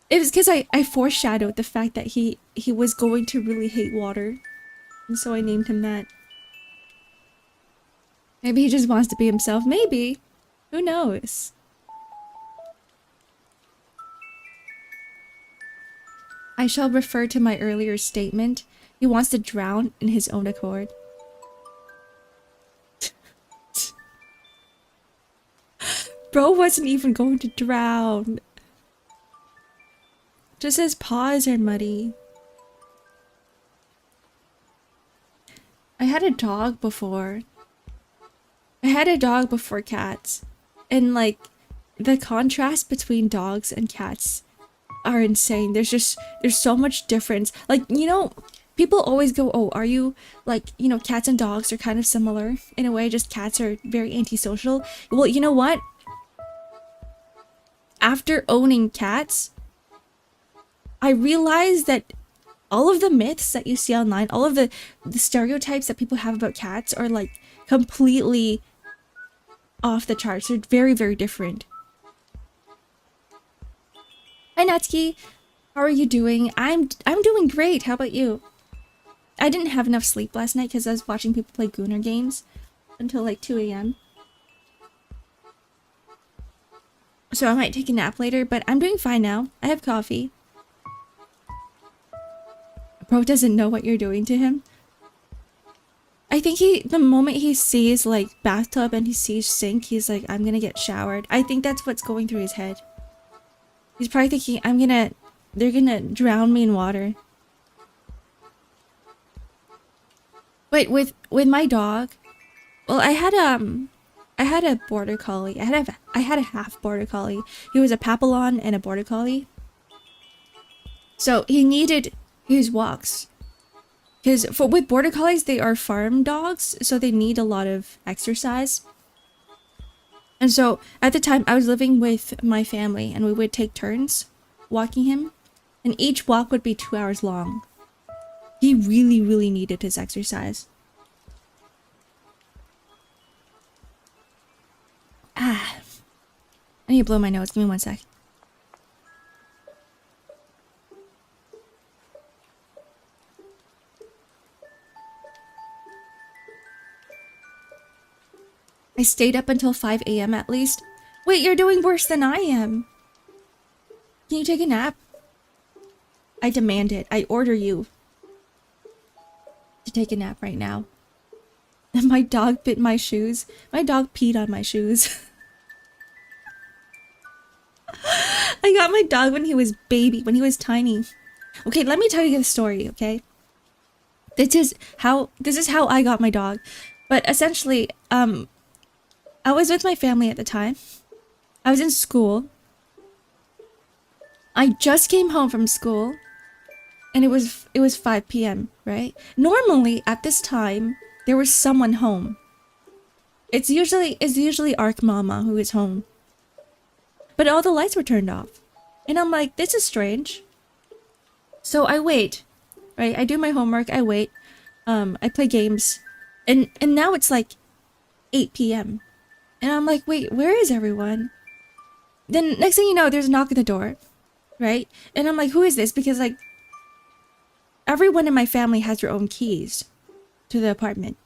because I foreshadowed the fact that he was going to really hate water. And so I named him that. Maybe he just wants to be himself. Maybe. Who knows? I shall refer to my earlier statement. He wants to drown in his own accord. Bro wasn't even going to drown. Just his paws are muddy. I had a dog before. Cats. And like, the contrast between dogs and cats are insane. There's so much difference. Like, you know, people always go, oh, are you like, you know, cats and dogs are kind of similar in a way, just cats are very antisocial. Well, you know what? After owning cats, I realized that all of the myths that you see online, all of the stereotypes that people have about cats are like completely off the charts. They're very, very different. Hi Natsuki, how are you doing? I'm doing great. How about you? I didn't have enough sleep last night because I was watching people play Gooner games until like 2 a.m. So I might take a nap later, but I'm doing fine now. I have coffee. Bro doesn't know what you're doing to him. I think the moment he sees like bathtub and he sees sink, he's like, I'm gonna get showered. I think that's what's going through his head. He's probably thinking, they're gonna drown me in water. Wait, with my dog, well, I had a border collie. I had a half border collie. He was a Papillon and a border collie. So he needed his walks. Because with border collies, they are farm dogs, so they need a lot of exercise. And so at the time, I was living with my family, and we would take turns walking him, and each walk would be 2 hours long. He really, really needed his exercise. I need to blow my nose. Give me 1 sec. I stayed up until 5 a.m. at least. Wait, you're doing worse than I am. Can you take a nap? I demand it. I order you to take a nap right now. And my dog bit my shoes. My dog peed on my shoes. I got my dog when he was when he was tiny. Okay, let me tell you the story, okay? This is how I got my dog. But essentially, I was with my family at the time. I was in school. I just came home from school. And it was 5 p.m., right? Normally, at this time, there was someone home. It's usually Ark Mama who is home. But all the lights were turned off. And I'm like, this is strange. So I wait, right? I do my homework, I wait. I play games, and now it's like 8 p.m. and I'm like, wait, where is everyone? Then next thing you know, there's a knock at the door, right? And I'm like, who is this? Because like everyone in my family has their own keys to the apartment,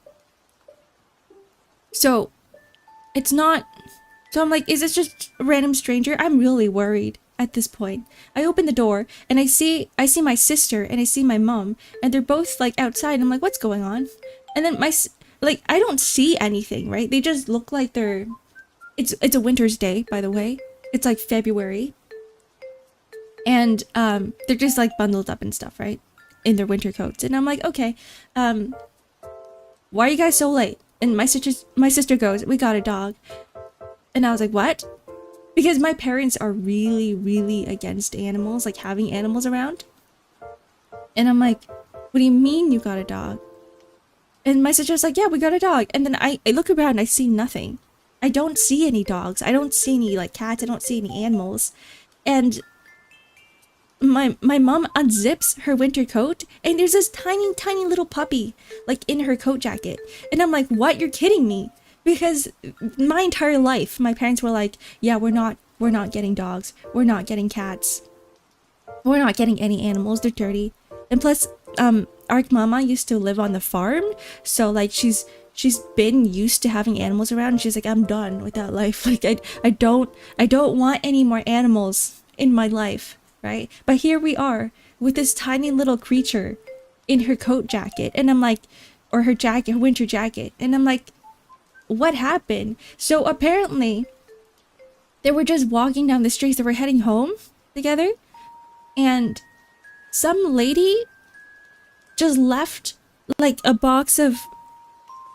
so it's not. So I'm like, is this just a random stranger? I'm really worried at this point. I open the door and I see my sister and I see my mom, and they're both like outside. I'm like, what's going on? And then like I don't see anything, right? They just look like they're it's a winter's day, by the way. It's like February. And they're just like bundled up and stuff, right? In their winter coats. And I'm like, okay, why are you guys so late? And my sister goes, we got a dog. And I was like, what? Because my parents are really, really against animals, like having animals around. And I'm like, what do you mean you got a dog? And my sister's like, yeah, we got a dog. And then I look around and I see nothing. I don't see any dogs. I don't see any like cats. I don't see any animals. And my mom unzips her winter coat and there's this tiny, tiny little puppy like in her coat jacket. And I'm like, what? You're kidding me. Because my entire life, my parents were like, yeah, we're not getting dogs. We're not getting cats. We're not getting any animals. They're dirty. And plus, Ark Mama used to live on the farm. So like she's been used to having animals around. And she's like, I'm done with that life. Like I don't want any more animals in my life, right? But here we are with this tiny little creature in her coat jacket. And I'm like, or her jacket, her winter jacket. And I'm like, what happened? So apparently they were just walking down the streets. They were heading home together, and some lady just left like a box of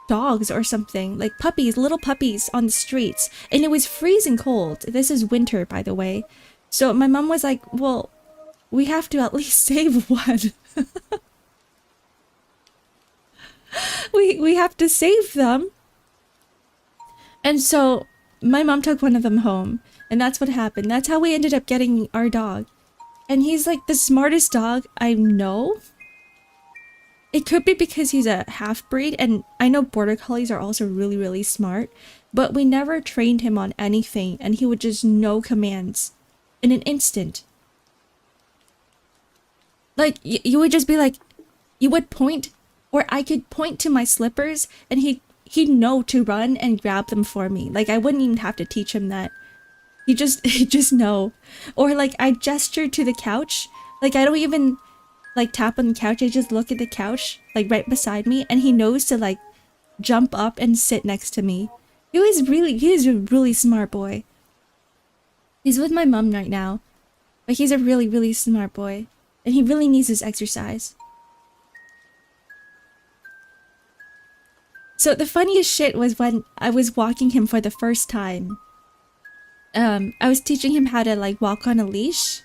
dogs or something, like puppies, little puppies on the streets, and it was freezing cold. This is winter, by the way. So my mom was like, well, we have to at least save one. we have to save them. And so my mom took one of them home, and that's what happened. That's how we ended up getting our dog. And he's like the smartest dog I know. It could be because he's a half-breed, and I know border collies are also really, really smart, but we never trained him on anything, and he would just know commands in an instant. Like, you would just be like, you would point, or I could point to my slippers, and he'd know to run and grab them for me. Like, I wouldn't even have to teach him that. He'd just know. Or like, I gesture to the couch. Like, I don't even like tap on the couch. I just look at the couch, like right beside me, and he knows to like jump up and sit next to me. He is a really smart boy. He's with my mom right now, but he's a really, really smart boy, and he really needs his exercise. So the funniest shit was when I was walking him for the first time. I was teaching him how to like walk on a leash.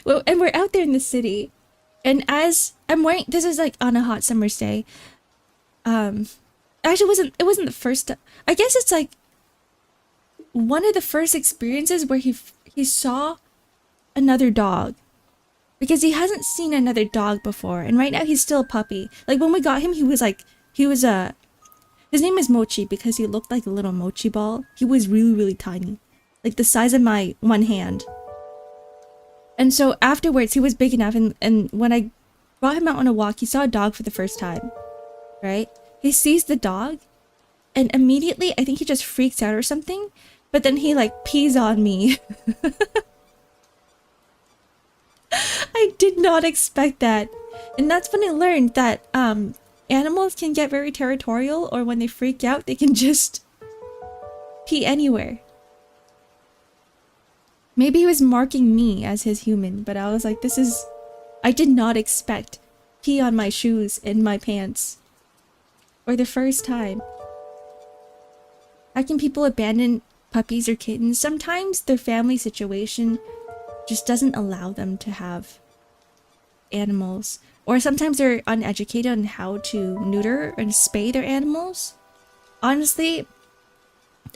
Well, and we're out there in the city, and as I'm wearing, this is like on a hot summer's day. Actually, it wasn't the first. I guess it's like one of the first experiences where he saw another dog. Because he hasn't seen another dog before, and right now he's still a puppy. Like when we got him, his name is Mochi because he looked like a little mochi ball. He was really, really tiny, like the size of my one hand. And so afterwards, he was big enough, and when I brought him out on a walk, he saw a dog for the first time, right? He sees the dog, and immediately, I think he just freaks out or something, but then he like pees on me. I did not expect that. And that's when I learned that animals can get very territorial, or when they freak out, they can just pee anywhere. Maybe he was marking me as his human, but I was like, I did not expect pee on my shoes and my pants. For the first time. How can people abandon puppies or kittens? Sometimes their family situation just doesn't allow them to have animals, or sometimes they're uneducated on how to neuter and spay their animals. Honestly,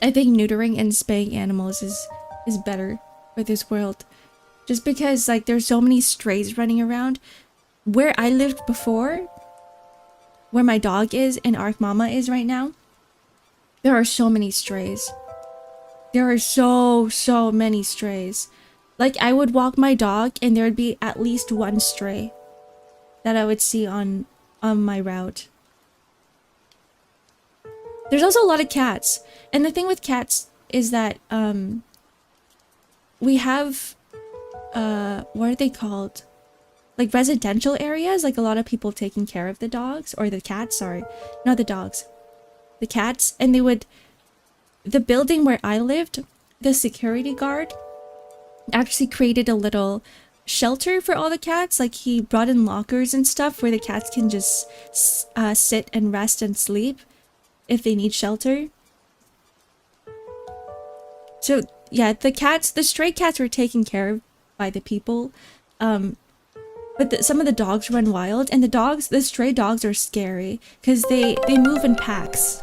I think neutering and spaying animals is better for this world, just because like there's so many strays running around. where I lived before, where my dog is and Ark Mama is right now, there are so many strays. There are so many strays. Like, I would walk my dog and there would be at least one stray that I would see on my route. There's also a lot of cats. And the thing with cats is that we have what are they called? Like residential areas, like a lot of people taking care of the dogs or the cats, sorry. Not the dogs. The cats. And the building where I lived, the security guard actually created a little shelter for all the cats. Like, he brought in lockers and stuff where the cats can just sit and rest and sleep if they need shelter. So yeah, the stray cats were taken care of by the people, but some of the dogs run wild, and the stray dogs are scary because they move in packs.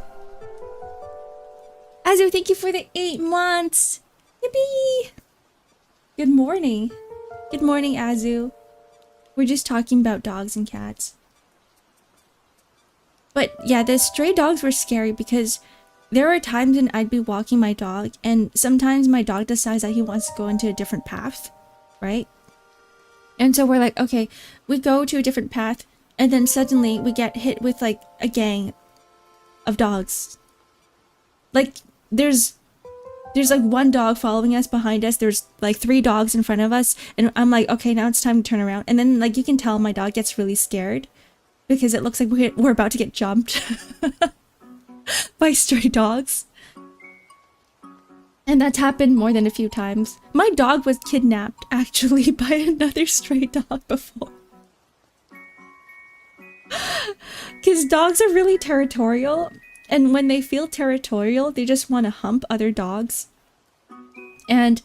Azu, thank you for the 8 months. Yippee! Good morning. Good morning, Azu. We're just talking about dogs and cats. But yeah, the stray dogs were scary because there are times when I'd be walking my dog and sometimes my dog decides that he wants to go into a different path, right? And so we're like, okay, we go to a different path and then suddenly we get hit with like a gang of dogs. Like, there's like one dog following us behind us. There's like 3 dogs in front of us. And I'm like, okay, now it's time to turn around. And then like you can tell my dog gets really scared because it looks like we're about to get jumped by stray dogs. And that's happened more than a few times. My dog was kidnapped actually by another stray dog before. Because dogs are really territorial. And when they feel territorial, they just want to hump other dogs. And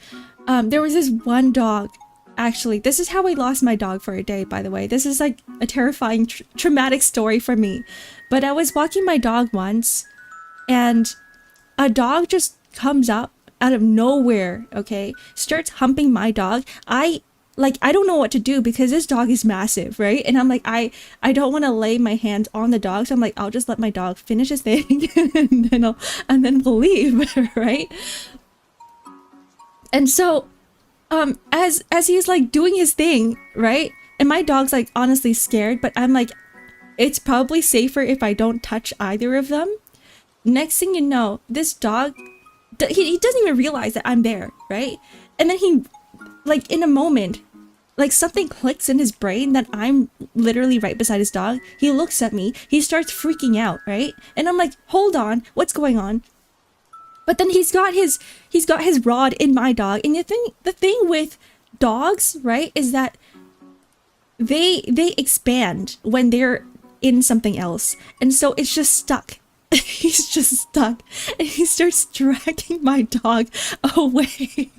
there was this one dog. Actually, this is how I lost my dog for a day, by the way. This is like a terrifying, traumatic story for me. But I was walking my dog once, and a dog just comes up out of nowhere, okay? Starts humping my dog. I don't know what to do because this dog is massive, right? And I'm like, I don't want to lay my hands on the dog, so I'm like, I'll just let my dog finish his thing and then we'll leave, right? And so, as he's like doing his thing, right? And my dog's like honestly scared, but I'm like, it's probably safer if I don't touch either of them. Next thing you know, this dog, he doesn't even realize that I'm there, right? And then he, like, in a moment, like something clicks in his brain that I'm literally right beside his dog. He looks at me, he starts freaking out, right? And I'm like, hold on, what's going on? But then he's got his rod in my dog. And the thing with dogs, right, is that they expand when they're in something else. And so it's just stuck. He's just stuck. And he starts dragging my dog away.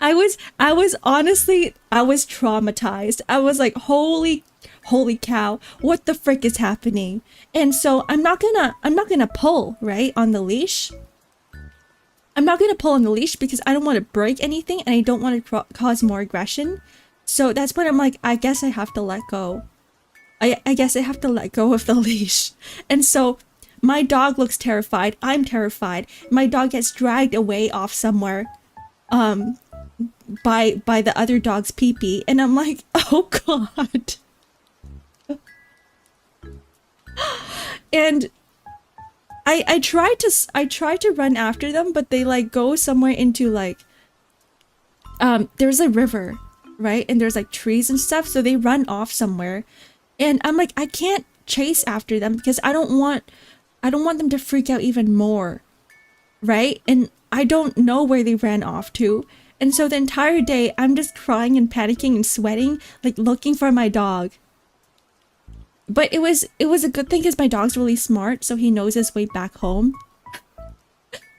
I was honestly, I was traumatized. I was like, holy cow, what the frick is happening? And so I'm not gonna pull, right, on the leash. I'm not gonna pull on the leash because I don't want to break anything and I don't want to cause more aggression. So that's when I'm like, I guess I have to let go. I guess I have to let go of the leash. And so my dog looks terrified. I'm terrified. My dog gets dragged away off somewhere. By the other dog's pee-pee, and I'm like, oh god. And I tried to run after them, but they like go somewhere into like there's a river, right? And there's like trees and stuff, so they run off somewhere. And I'm like, I can't chase after them because I don't want them to freak out even more, right? And I don't know where they ran off to. And so the entire day, I'm just crying and panicking and sweating, like looking for my dog. But it was a good thing because my dog's really smart, so he knows his way back home.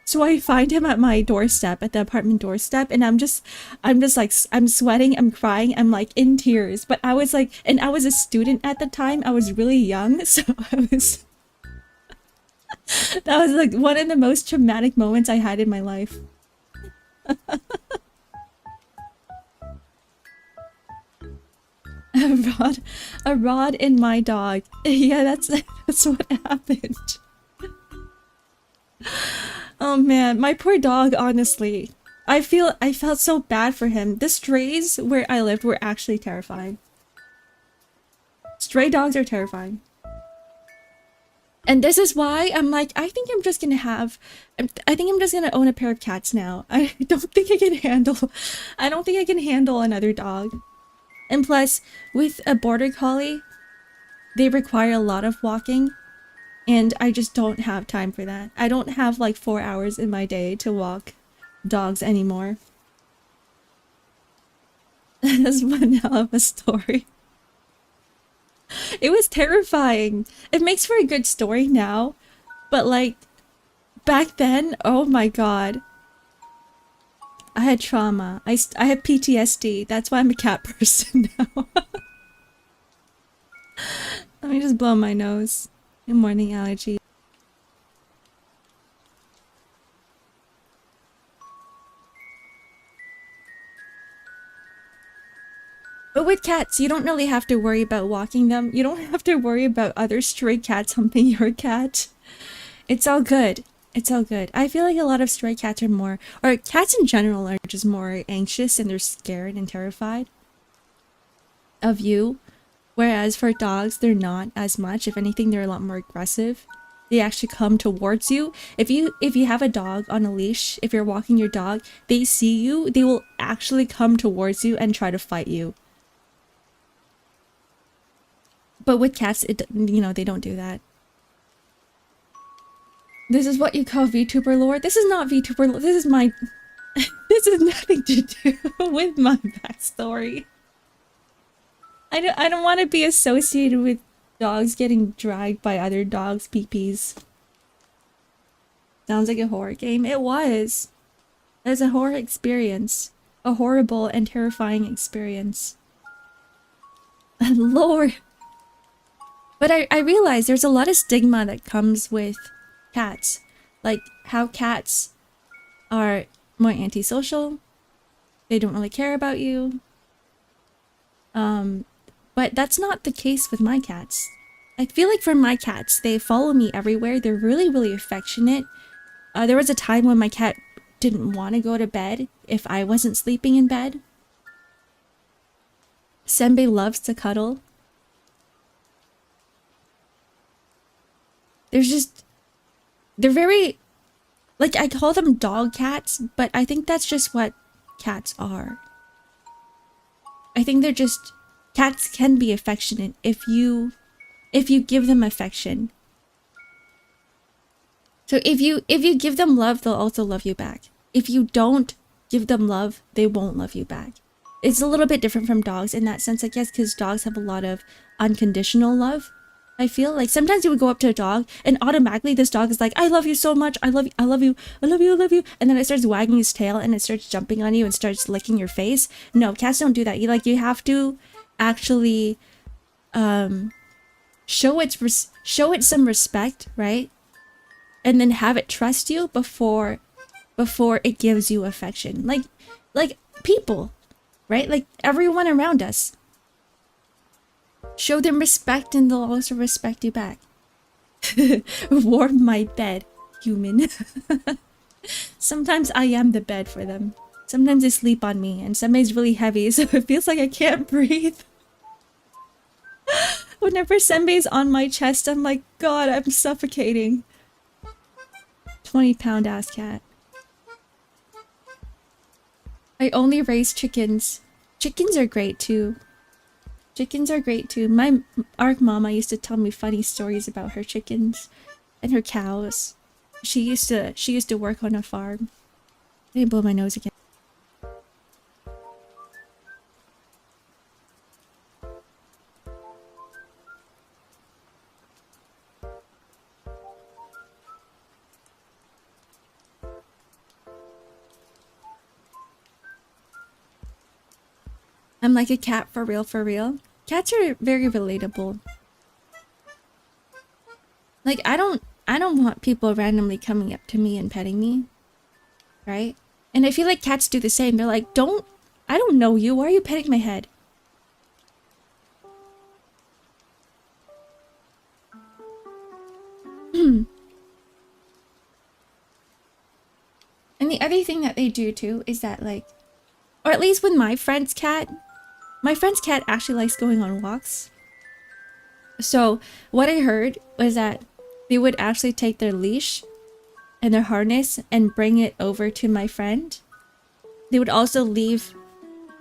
So I find him at my doorstep, at the apartment doorstep, and I'm just like, I'm sweating, I'm crying, I'm like in tears. But I was like, and I was a student at the time, I was really young, so I was... That was like one of the most traumatic moments I had in my life. A rod in my dog. Yeah, that's what happened. Oh man, my poor dog, honestly. I felt so bad for him. The strays where I lived were actually terrifying. Stray dogs are terrifying. And this is why I'm like, I think I'm just gonna own a pair of cats now. I don't think I can handle another dog. And plus, with a border collie, they require a lot of walking. And I just don't have time for that. I don't have like 4 hours in my day to walk dogs anymore. That's one hell of a story. It was terrifying. It makes for a good story now. But like, back then, oh my god. I had trauma. I have PTSD. That's why I'm a cat person now. Let me just blow my nose. Good morning, allergy. But with cats, you don't really have to worry about walking them. You don't have to worry about other stray cats humping your cat. It's all good. It's all good. I feel like a lot of stray cats are more, or cats in general are just more anxious and they're scared and terrified of you. Whereas for dogs, they're not as much. If anything, they're a lot more aggressive. They actually come towards you. If you have a dog on a leash, if you're walking your dog, they see you, they will actually come towards you and try to fight you. But with cats, you know, they don't do that. This is what you call VTuber lore? This is not VTuber lore. This is my... This has nothing to do with my backstory. I don't want to be associated with dogs getting dragged by other dogs' peepees. Sounds like a horror game. It was. It was a horror experience. A horrible and terrifying experience. And Lord... But I realize there's a lot of stigma that comes with cats. Like how cats are more antisocial. They don't really care about you. But that's not the case with my cats. I feel like for my cats, they follow me everywhere. They're really, really affectionate. There was a time when my cat didn't want to go to bed if I wasn't sleeping in bed. Senbei loves to cuddle. They're very, like, I call them dog cats, but I think that's just what cats are. I think they're just, cats can be affectionate if you give them affection. So if you give them love, they'll also love you back. If you don't give them love, they won't love you back. It's a little bit different from dogs in that sense, I guess, because dogs have a lot of unconditional love. I feel like sometimes you would go up to a dog and automatically this dog is like, I love you so much. I love you. I love you. I love you. I love you. And then it starts wagging its tail and it starts jumping on you and starts licking your face. No, cats don't do that. You have to actually show it some respect, right? And then have it trust you before it gives you affection. Like people, right? Like everyone around us. Show them respect and they'll also respect you back. Warm my bed, human. Sometimes I am the bed for them. Sometimes they sleep on me and somebody's really heavy so it feels like I can't breathe. Whenever Senbei's on my chest, I'm like, God, I'm suffocating. 20-pound ass cat. I only raise chickens. Chickens are great too. Chickens are great too. My Ark mama used to tell me funny stories about her chickens and her cows. She used to work on a farm. I didn't blow my nose again. I'm like a cat for real, for real. Cats are very relatable. Like I don't want people randomly coming up to me and petting me. Right? And I feel like cats do the same. They're like, I don't know you. Why are you petting my head? And the other thing that they do too is that, like, or at least with my friend's cat actually likes going on walks. So what I heard was that they would actually take their leash and their harness and bring it over to my friend. They would also leave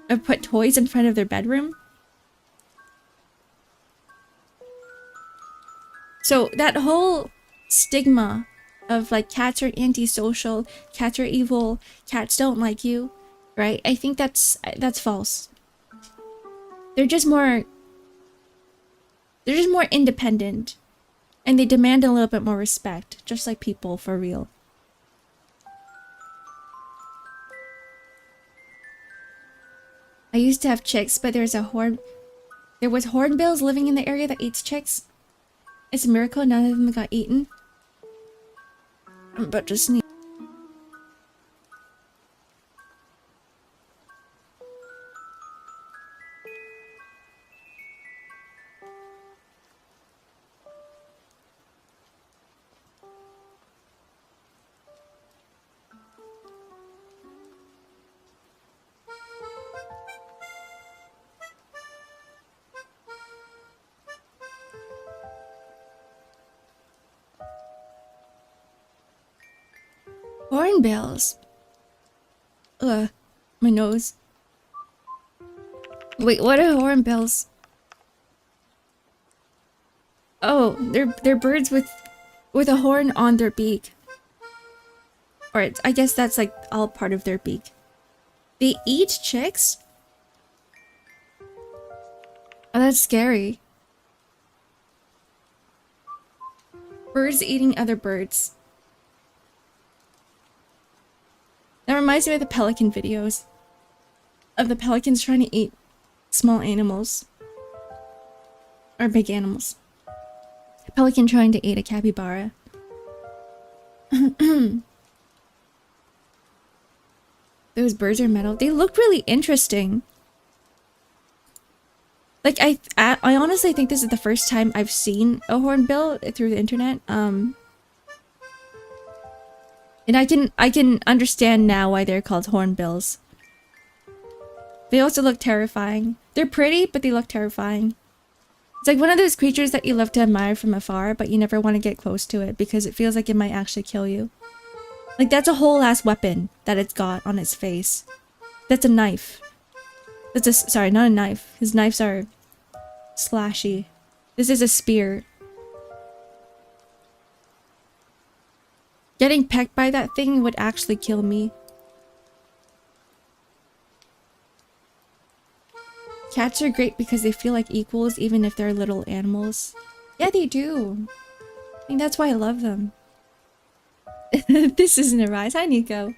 or put toys in front of their bedroom. So that whole stigma of like cats are antisocial, cats are evil, cats don't like you, right? I think that's false. They're just more independent, and they demand a little bit more respect, just like people, for real. I used to have chicks, but there was hornbills living in the area that eats chicks. It's a miracle none of them got eaten. I'm about to sneeze. Hornbills. Ugh, my nose. Wait, what are hornbills? Oh, they're birds with a horn on their beak. Or I guess that's like all part of their beak. They eat chicks? Oh, that's scary. Birds eating other birds. That reminds me of the pelican videos. Of the pelicans trying to eat small animals. Or big animals. A pelican trying to eat a capybara. Those birds are metal. They look really interesting. Like, I honestly think this is the first time I've seen a hornbill through the internet. And I can understand now why they're called hornbills. They also look terrifying. They're pretty, but they look terrifying. It's like one of those creatures that you love to admire from afar, but you never want to get close to it because it feels like it might actually kill you. Like, that's a whole ass weapon that it's got on its face. That's a knife. That's a, sorry, not a knife. His knives are slashy. This is a spear. Getting pecked by that thing would actually kill me. Cats are great because they feel like equals even if they're little animals. Yeah, they do. I think that's why I love them. This isn't a rise. Hi, Nico.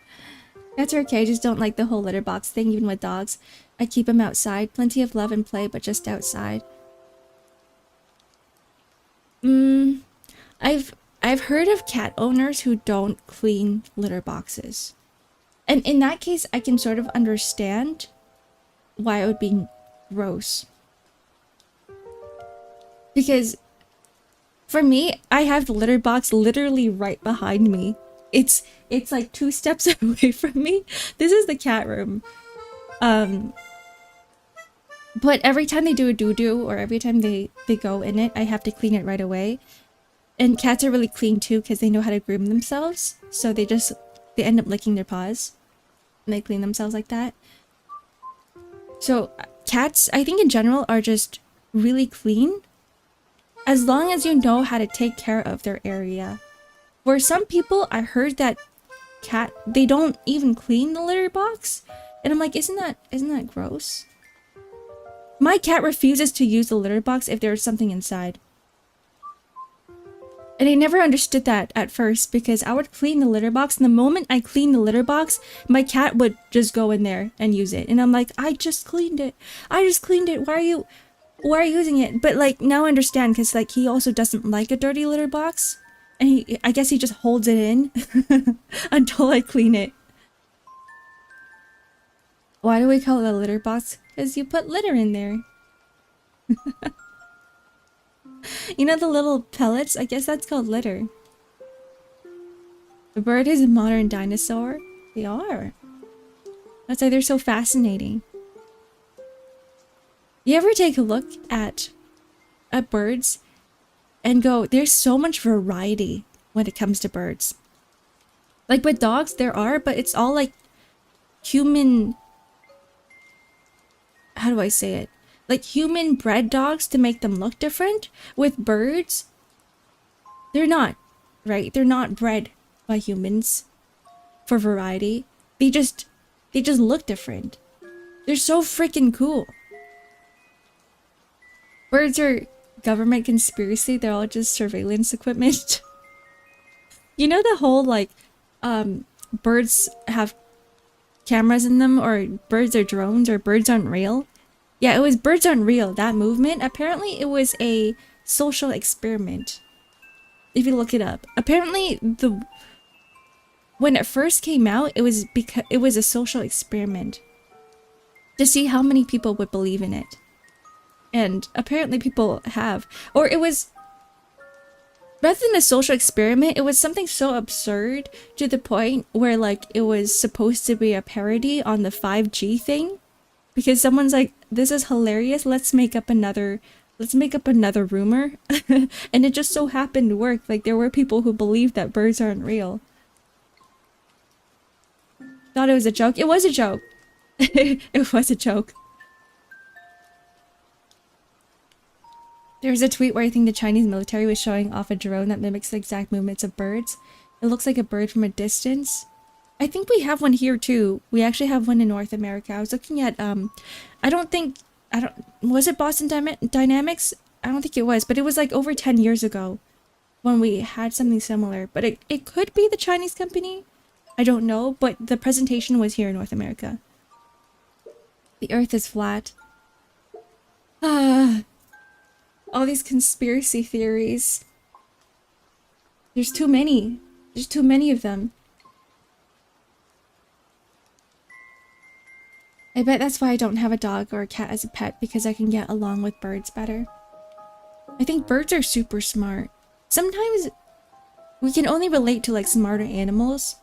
Cats are okay, just don't like the whole litter box thing, even with dogs. I keep them outside. Plenty of love and play, but just outside. I've heard of cat owners who don't clean litter boxes. And in that case, I can sort of understand why it would be gross. Because for me, I have the litter box literally right behind me. It's like 2 steps away from me. This is the cat room. But every time they do a doo-doo or every time they go in it, I have to clean it right away. And cats are really clean too because they know how to groom themselves. So they end up licking their paws. And they clean themselves like that. So cats, I think in general, are just really clean. As long as you know how to take care of their area. For some people, I heard that they don't even clean the litter box. And I'm like, isn't that gross? My cat refuses to use the litter box if there's something inside. And I never understood that at first because I would clean the litter box and the moment I clean the litter box, my cat would just go in there and use it. And I'm like, I just cleaned it. Why are you using it? But like now I understand because like he also doesn't like a dirty litter box. And I guess he just holds it in until I clean it. Why do we call it a litter box? Because you put litter in there. You know the little pellets? I guess that's called litter. The bird is a modern dinosaur. They are. That's why they're so fascinating. You ever take a look at birds and go, there's so much variety when it comes to birds. Like with dogs, there are, but it's all like human... How do I say it? Like human bred dogs to make them look different. With birds, they're not, right? They're not bred by humans for variety. They just look different. They're so freaking cool. Birds are government conspiracy. They're all just surveillance equipment. You know the whole like birds have cameras in them, or birds are drones, or birds aren't real? Yeah, it was birds aren't real. That movement, apparently it was a social experiment. If you look it up. Apparently when it first came out, it was because it was a social experiment to see how many people would believe in it. And apparently people have. Or it was, rather than a social experiment, it was something so absurd to the point where like it was supposed to be a parody on the 5G thing. Because someone's like, this is hilarious, let's make up another rumor. And it just so happened to work. Like there were people who believed that birds aren't real. Thought it was a joke. It was a joke. It was a joke. There was a tweet where I think the Chinese military was showing off a drone that mimics the exact movements of birds. It looks like a bird from a distance. I think we have one here too. We actually have one in North America. I was looking at, was it Boston Dynamics? I don't think it was, but it was like over 10 years ago when we had something similar. But it could be the Chinese company. I don't know, but the presentation was here in North America. The Earth is flat. All these conspiracy theories. There's too many. There's too many of them. I bet that's why I don't have a dog or a cat as a pet, because I can get along with birds better. I think birds are super smart. Sometimes we can only relate to like smarter animals.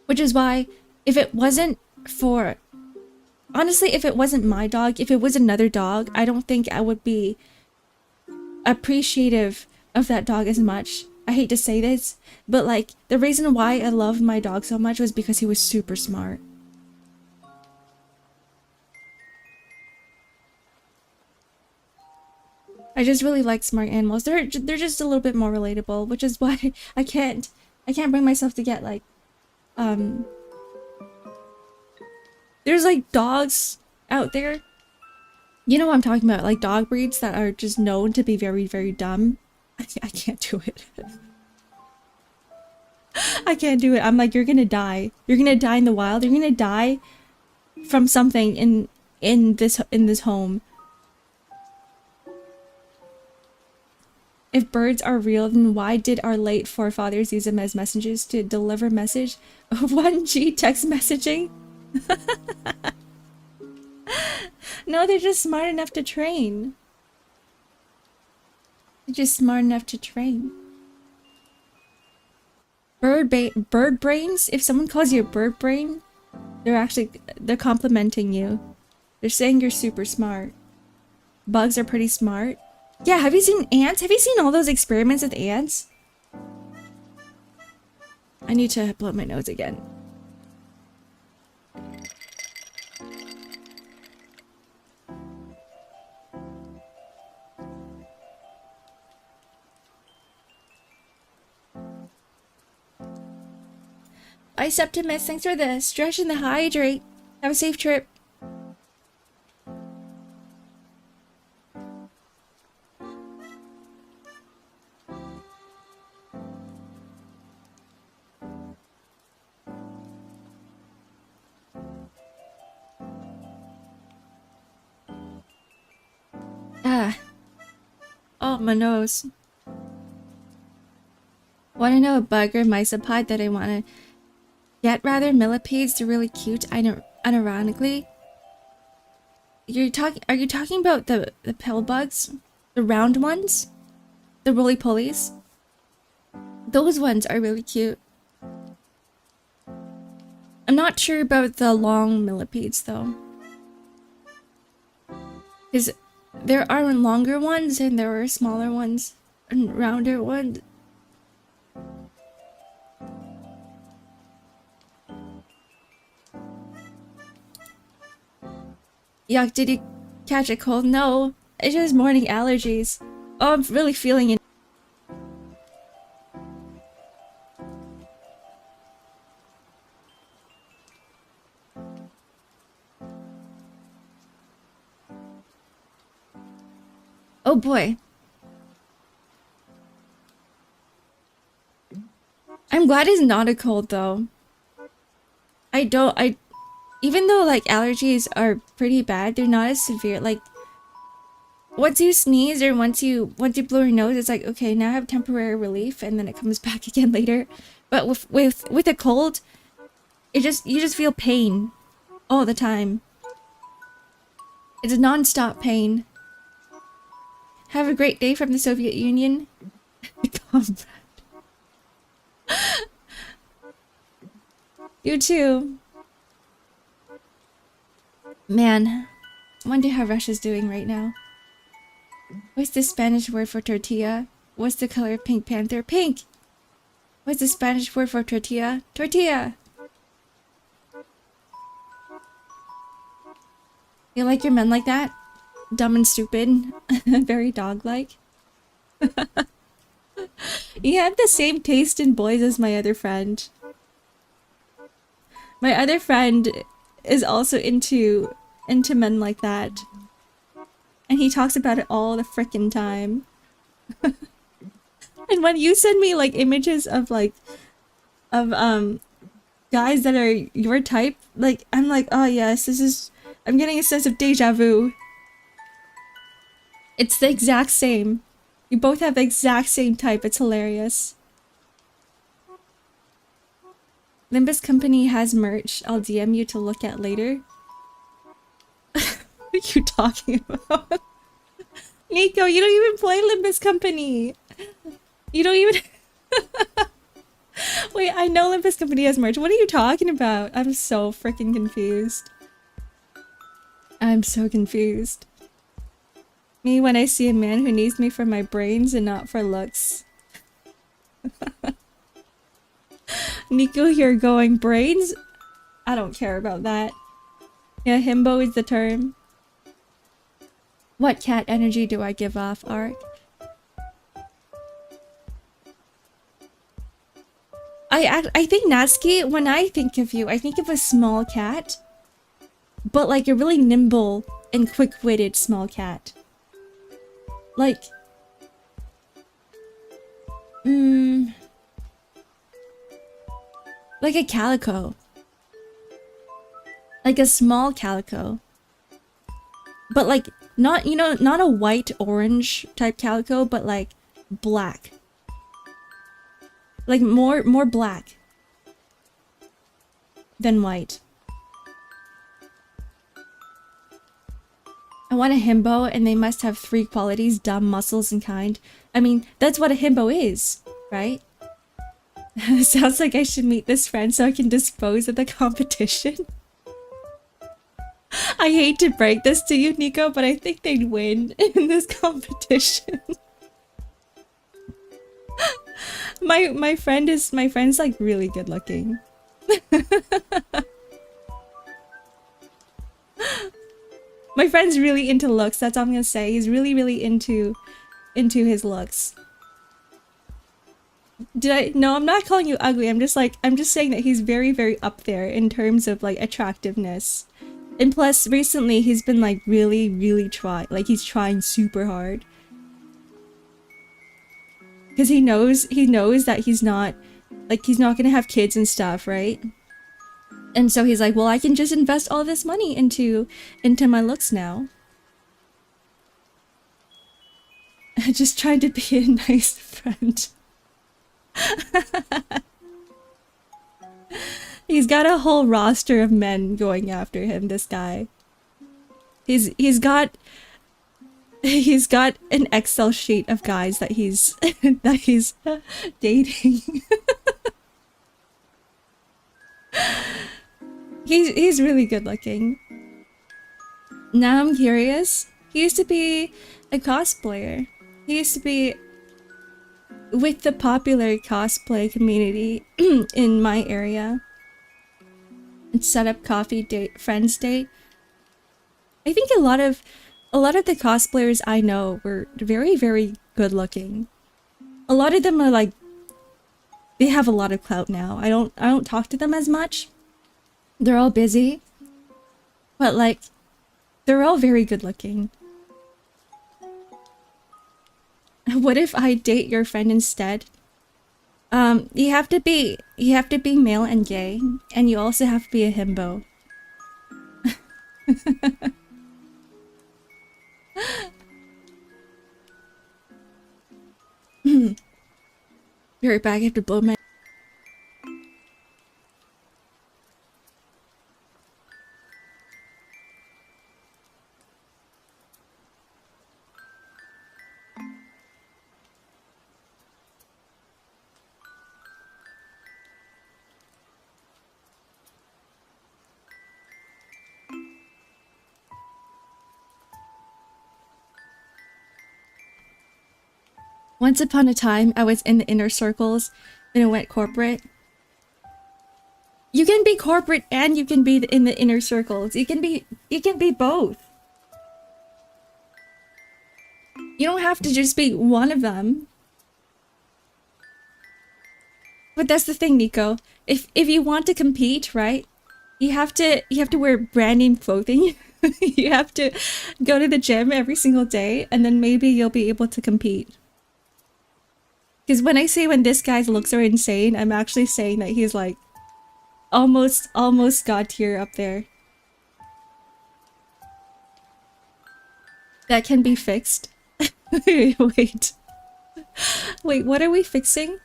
Which is why, if it wasn't for... Honestly, if it wasn't my dog, if it was another dog, I don't think I would be appreciative of that dog as much. I hate to say this, but like, the reason why I loved my dog so much was because he was super smart. I just really like smart animals. They're just a little bit more relatable, which is why I can't bring myself to get like, there's like dogs out there. You know what I'm talking about, like dog breeds that are just known to be very, very dumb. I can't do it. I can't do it. I'm like, you're gonna die. You're gonna die in the wild. You're gonna die from something in this home. If birds are real, then why did our late forefathers use them as messengers to deliver message? 1G text messaging? No, they're just smart enough to train. They're just smart enough to train. Bird brains? If someone calls you a bird brain, they're complimenting you. They're saying you're super smart. Bugs are pretty smart. Yeah, have you seen ants? Have you seen all those experiments with ants? I need to blow my nose again. Bye, Septimus. Thanks for the stretch and the hydrate. Have a safe trip. Oh, my nose. Want to know a bug or mycopod that I want to get? Rather, millipedes. They're really cute. Unironically. Are you talking about the pill bugs? The round ones? The roly polies? Those ones are really cute. I'm not sure about the long millipedes though. Because there are longer ones and there are smaller ones and rounder ones. Yuck, did you catch a cold? No, it's just morning allergies. Oh, I'm really feeling it. Oh boy. I'm glad it's not a cold though. Even though like allergies are pretty bad, they're not as severe. Like once you sneeze or once you blow your nose, it's like, okay, now I have temporary relief and then it comes back again later. But with a cold, you just feel pain all the time. It's a non-stop pain. Have a great day from the Soviet Union. Comrade. You too. Man, I wonder how Russia's doing right now. What's the Spanish word for tortilla? What's the color of Pink Panther? Pink! What's the Spanish word for tortilla? Tortilla! You like your men like that? Dumb and stupid. Very dog-like. You have the same taste in boys as my other friend. My other friend is also into men like that. And he talks about it all the frickin' time. And when you send me like images of like guys that are your type, like I'm like, oh yes, I'm getting a sense of deja vu. It's the exact same. You both have the exact same type. It's hilarious. Limbus Company has merch. I'll DM you to look at later. What are you talking about? Nico, you don't even play Limbus Company. You don't even... Wait, I know Limbus Company has merch. What are you talking about? I'm so freaking confused. I'm so confused. Me when I see a man who needs me for my brains and not for looks. Nico here going, brains? I don't care about that. Yeah, himbo is the term. What cat energy do I give off, Ark? I think Natsuki, when I think of you, I think of a small cat. But like a really nimble and quick-witted small cat. Like... like a calico. Like a small calico. But like, not, you know, not a white-orange type calico, but like black. Like more black than white. I want a himbo and they must have 3 qualities: dumb, muscles, and kind. I mean, that's what a himbo is, right? Sounds like I should meet this friend so I can dispose of the competition. I hate to break this to you, Nico, but I think they'd win in this competition. My friend's like really good looking. My friend's really into looks, that's all I'm gonna say. He's really into his looks. No, I'm not calling you ugly. I'm just saying that he's very up there in terms of like attractiveness. And plus recently he's been like really he's trying super hard. Cuz he knows that he's not gonna have kids and stuff, right? And so he's like, well, I can just invest all this money into my looks now. Just trying to be a nice friend. He's got a whole roster of men going after him, this guy. He's got an Excel sheet of guys that he's dating. He's really good looking. Now I'm curious. He used to be a cosplayer. He used to be with the popular cosplay community in my area. And set up coffee date, friends date. I think a lot of the cosplayers I know were very, very good looking. A lot of them are like, they have a lot of clout now. I don't talk to them as much. They're all busy. But like, they're all very good looking. What if I date your friend instead? You have to be male and gay, and you also have to be a himbo. Be right back, I have to blow my... Once upon a time, I was in the inner circles, then I went corporate. You can be corporate and you can be in the inner circles. You can be both. You don't have to just be one of them. But that's the thing, Nico. If you want to compete, right? You have to wear brand name clothing. You have to go to the gym every single day, and then maybe you'll be able to compete. Because when I say when this guy's looks are insane, I'm actually saying that he's like almost god tier up there. That can be fixed. Wait, what are we fixing?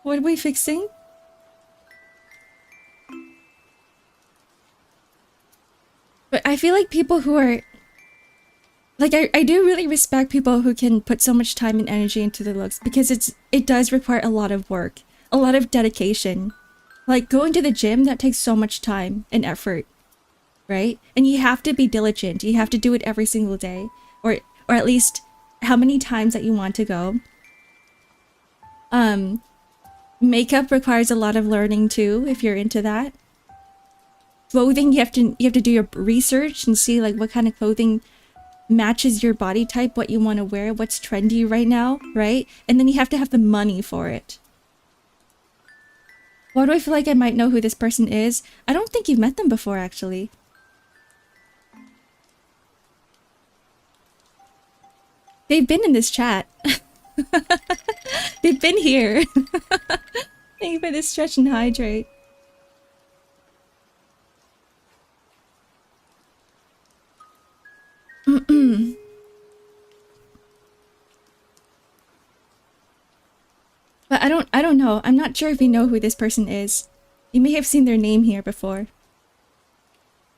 What are we fixing? But I feel like people who are... Like, I do really respect people who can put so much time and energy into their looks, because it does require a lot of work, a lot of dedication. Like, going to the gym, that takes so much time and effort, right? And you have to be diligent. You have to do it every single day, or at least how many times that you want to go. Makeup requires a lot of learning too, if you're into that. Clothing, you have to do your research and see like what kind of clothing matches your body type, what you want to wear, what's trendy right now, right? And then you have to have the money for it. Why do I feel like I might know who this person is? I don't think you've met them before, actually. They've been in this chat. They've been here. Thank you for this stretch and hydrate. But I don't know. I'm not sure if you know who this person is. You may have seen their name here before.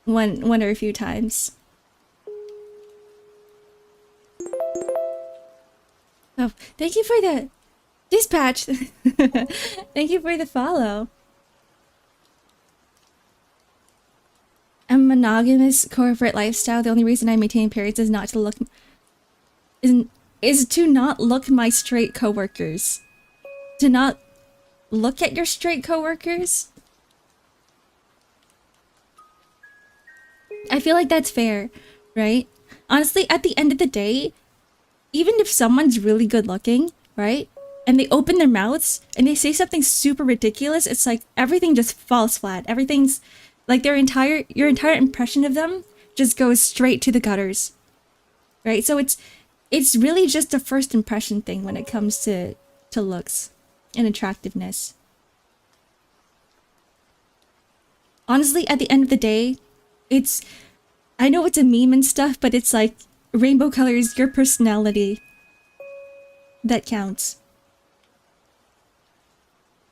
One or a few times. Oh, thank you for the dispatch. Thank you for the follow. A monogamous corporate lifestyle. The only reason I maintain periods is not to look is to not look my straight coworkers. To not look at your straight coworkers. I feel like that's fair, right? Honestly, at the end of the day, even if someone's really good looking, right? And they open their mouths and they say something super ridiculous, it's like everything just falls flat. Everything's like your entire impression of them just goes straight to the gutters. Right? So it's really just a first impression thing when it comes to looks and attractiveness. Honestly, at the end of the day, I know it's a meme and stuff, but it's like rainbow colors, your personality that counts.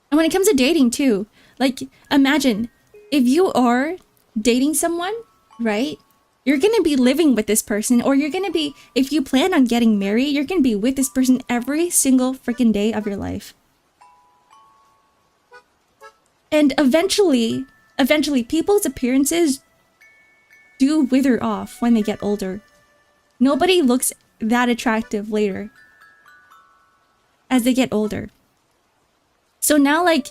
And when it comes to dating too, like imagine if you are dating someone, right? You're gonna be living with this person, or you're gonna be, if you plan on getting married, you're gonna be with this person every single freaking day of your life. And eventually eventually people's appearances do wither off when they get older. Nobody looks that attractive later as they get older. So now, like,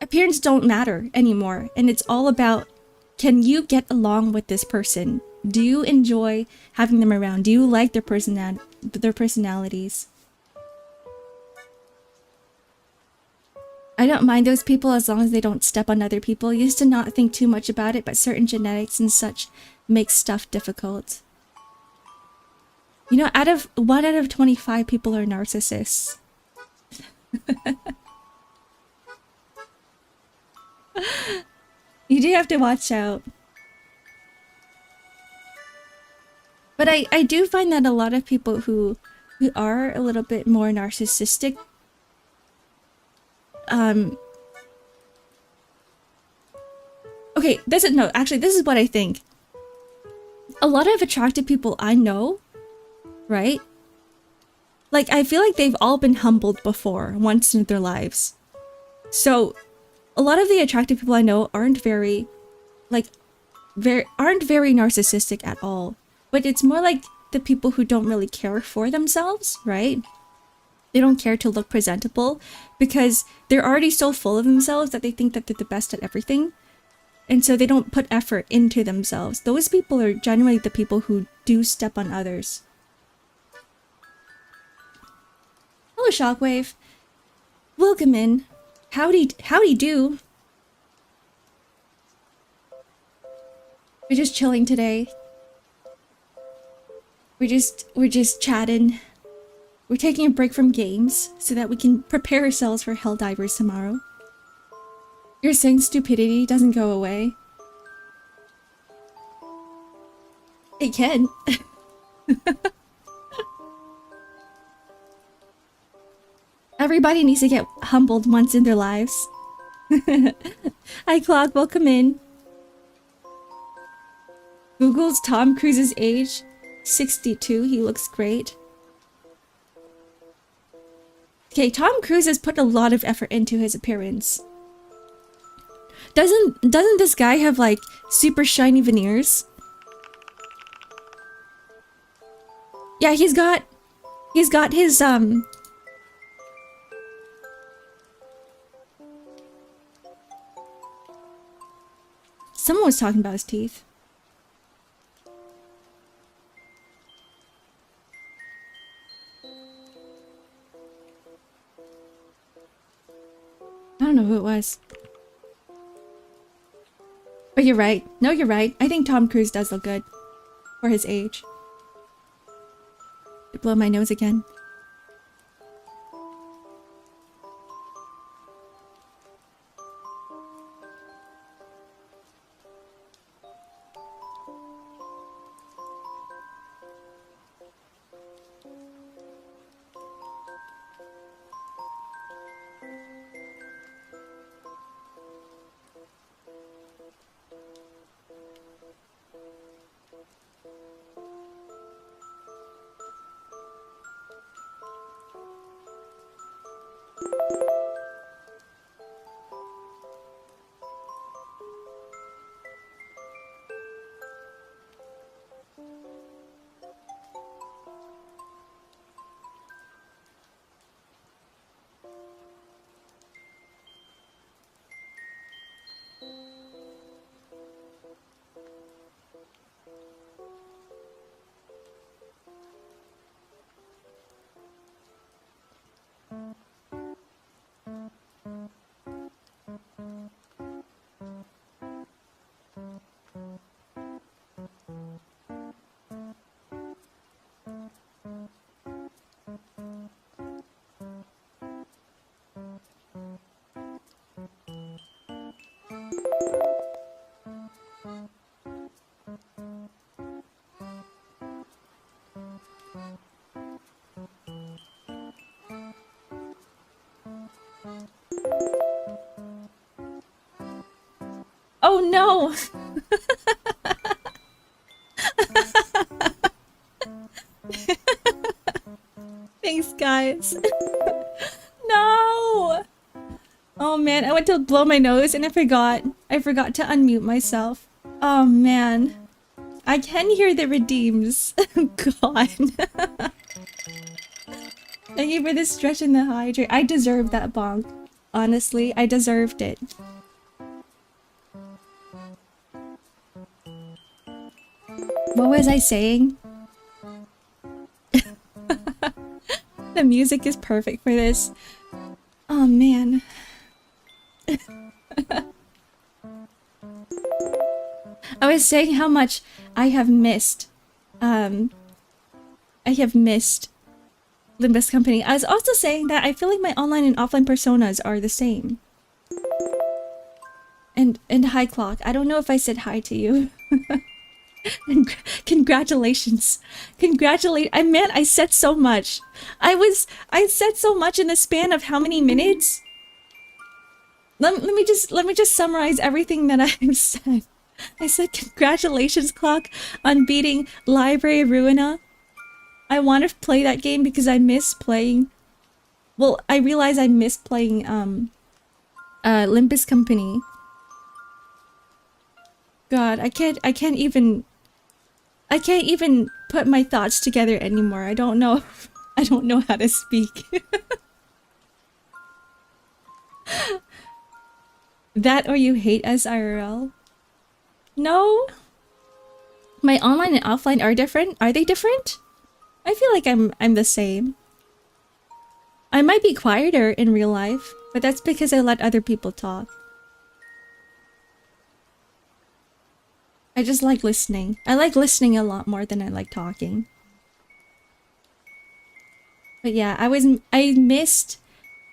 appearance don't matter anymore, and it's all about, can you get along with this person? Do you enjoy having them around? Do you like their personalities? I don't mind those people as long as they don't step on other people. I used to not think too much about it, but certain genetics and such make stuff difficult. You know, 1 out of 25 people are narcissists. You do have to watch out. But I do find that a lot of people who are a little bit more narcissistic, okay, this is what I think. A lot of attractive people I know, right? Like, I feel like they've all been humbled before, once in their lives. So, a lot of the attractive people I know aren't very narcissistic at all. But it's more like the people who don't really care for themselves, right? They don't care to look presentable because they're already so full of themselves that they think that they're the best at everything. And so they don't put effort into themselves. Those people are generally the people who do step on others. Hello, Shockwave. Welcome in. Howdy do. We're just chilling today. We're just chatting. We're taking a break from games so that we can prepare ourselves for Helldivers tomorrow. You're saying stupidity doesn't go away? It can. Everybody needs to get humbled once in their lives. Hi, Clock. Welcome in. Google's Tom Cruise's age. 62. He looks great. Okay, Tom Cruise has put a lot of effort into his appearance. Doesn't this guy have like super shiny veneers? Yeah, he's got his someone was talking about his teeth. I don't know who it was. But you're right. No, you're right. I think Tom Cruise does look good. For his age. Blow my nose again. Oh no! Thanks, guys. No! Oh man, I went to blow my nose and I forgot. I forgot to unmute myself. Oh man. I can hear the redeems. God. Thank you for the stretch and the hydrate. I deserved that bonk. Honestly, I deserved it. What was I saying? The music is perfect for this. Oh man. I was saying how much I have missed. I have missed Limbus Company. I was also saying that I feel like my online and offline personas are the same. And hi Clock. I don't know if I said hi to you. And congratulations. Man, I said so much. I said so much in the span of how many minutes? Let me just summarize everything that I've said. I said congratulations, Clock, on beating Library Ruina. I want to play that game because I miss playing. Well, I realize I miss playing Limbus Company. God, I can't even put my thoughts together anymore. I don't know how to speak. That or you hate SIRL? No. My online and offline are different. Are they different? I feel like I'm the same. I might be quieter in real life, but that's because I let other people talk. I just like listening. I like listening a lot more than I like talking. But yeah, I have missed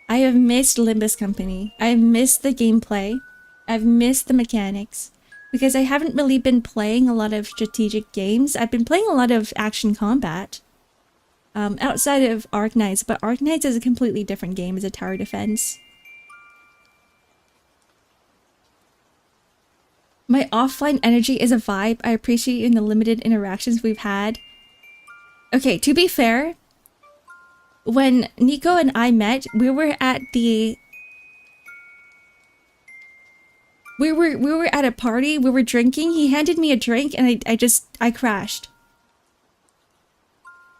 Limbus Company. I've missed the gameplay. I've missed the mechanics. Because I haven't really been playing a lot of strategic games. I've been playing a lot of action combat. Outside of Ark Knights, but Ark Knights is a completely different game as a tower defense. My offline energy is a vibe. I appreciate you in the limited interactions we've had. Okay, to be fair, when Nico and I met, we were at the... We were at a party, we were drinking, he handed me a drink and I crashed.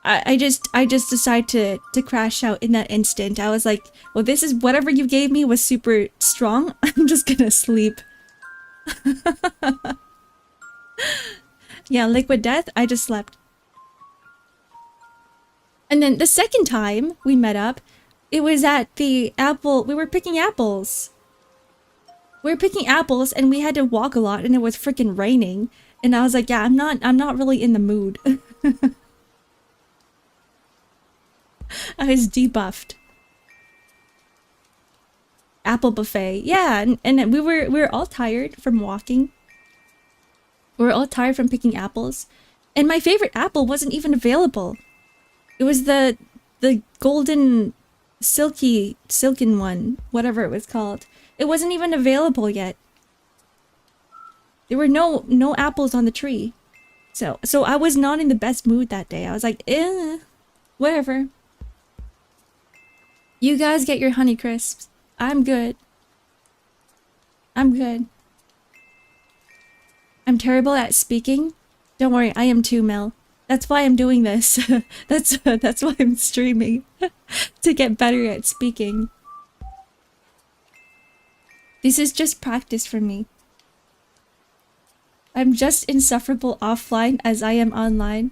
I just decided to crash out in that instant. I was like, well, this is whatever you gave me was super strong. I'm just gonna sleep. Yeah, Liquid Death, I just slept. And then the second time we met up, it was at the apple, we were picking apples. We were picking apples and we had to walk a lot and it was freaking raining. And I was like, yeah, I'm not really in the mood. I was debuffed. Apple buffet. Yeah, and we were all tired from walking. We were all tired from picking apples. And my favorite apple wasn't even available. It was the golden silken one, whatever it was called. It wasn't even available yet. There were no apples on the tree. So I was not in the best mood that day. I was like, whatever. You guys get your Honey Crisps. I'm good. I'm good. I'm terrible at speaking. Don't worry, I am too, Mel. That's why I'm doing this. That's why I'm streaming. To get better at speaking. This is just practice for me. I'm just insufferable offline as I am online.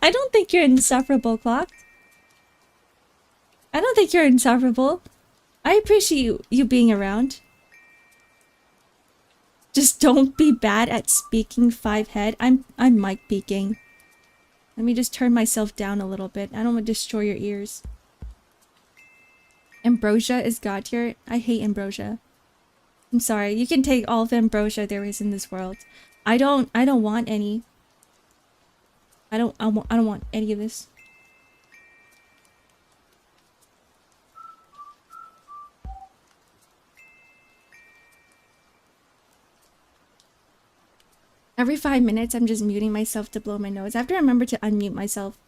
I don't think you're insufferable, Clock. I don't think you're insufferable. I appreciate you being around. Just don't be bad at speaking, 5-head. I'm mic peeking. Let me just turn myself down a little bit. I don't want to destroy your ears. Ambrosia is god tier. I hate ambrosia. I'm sorry. You can take all the ambrosia there is in this world. I don't want any. I don't want any of this. Every 5 minutes, I'm just muting myself to blow my nose. I have to remember to unmute myself.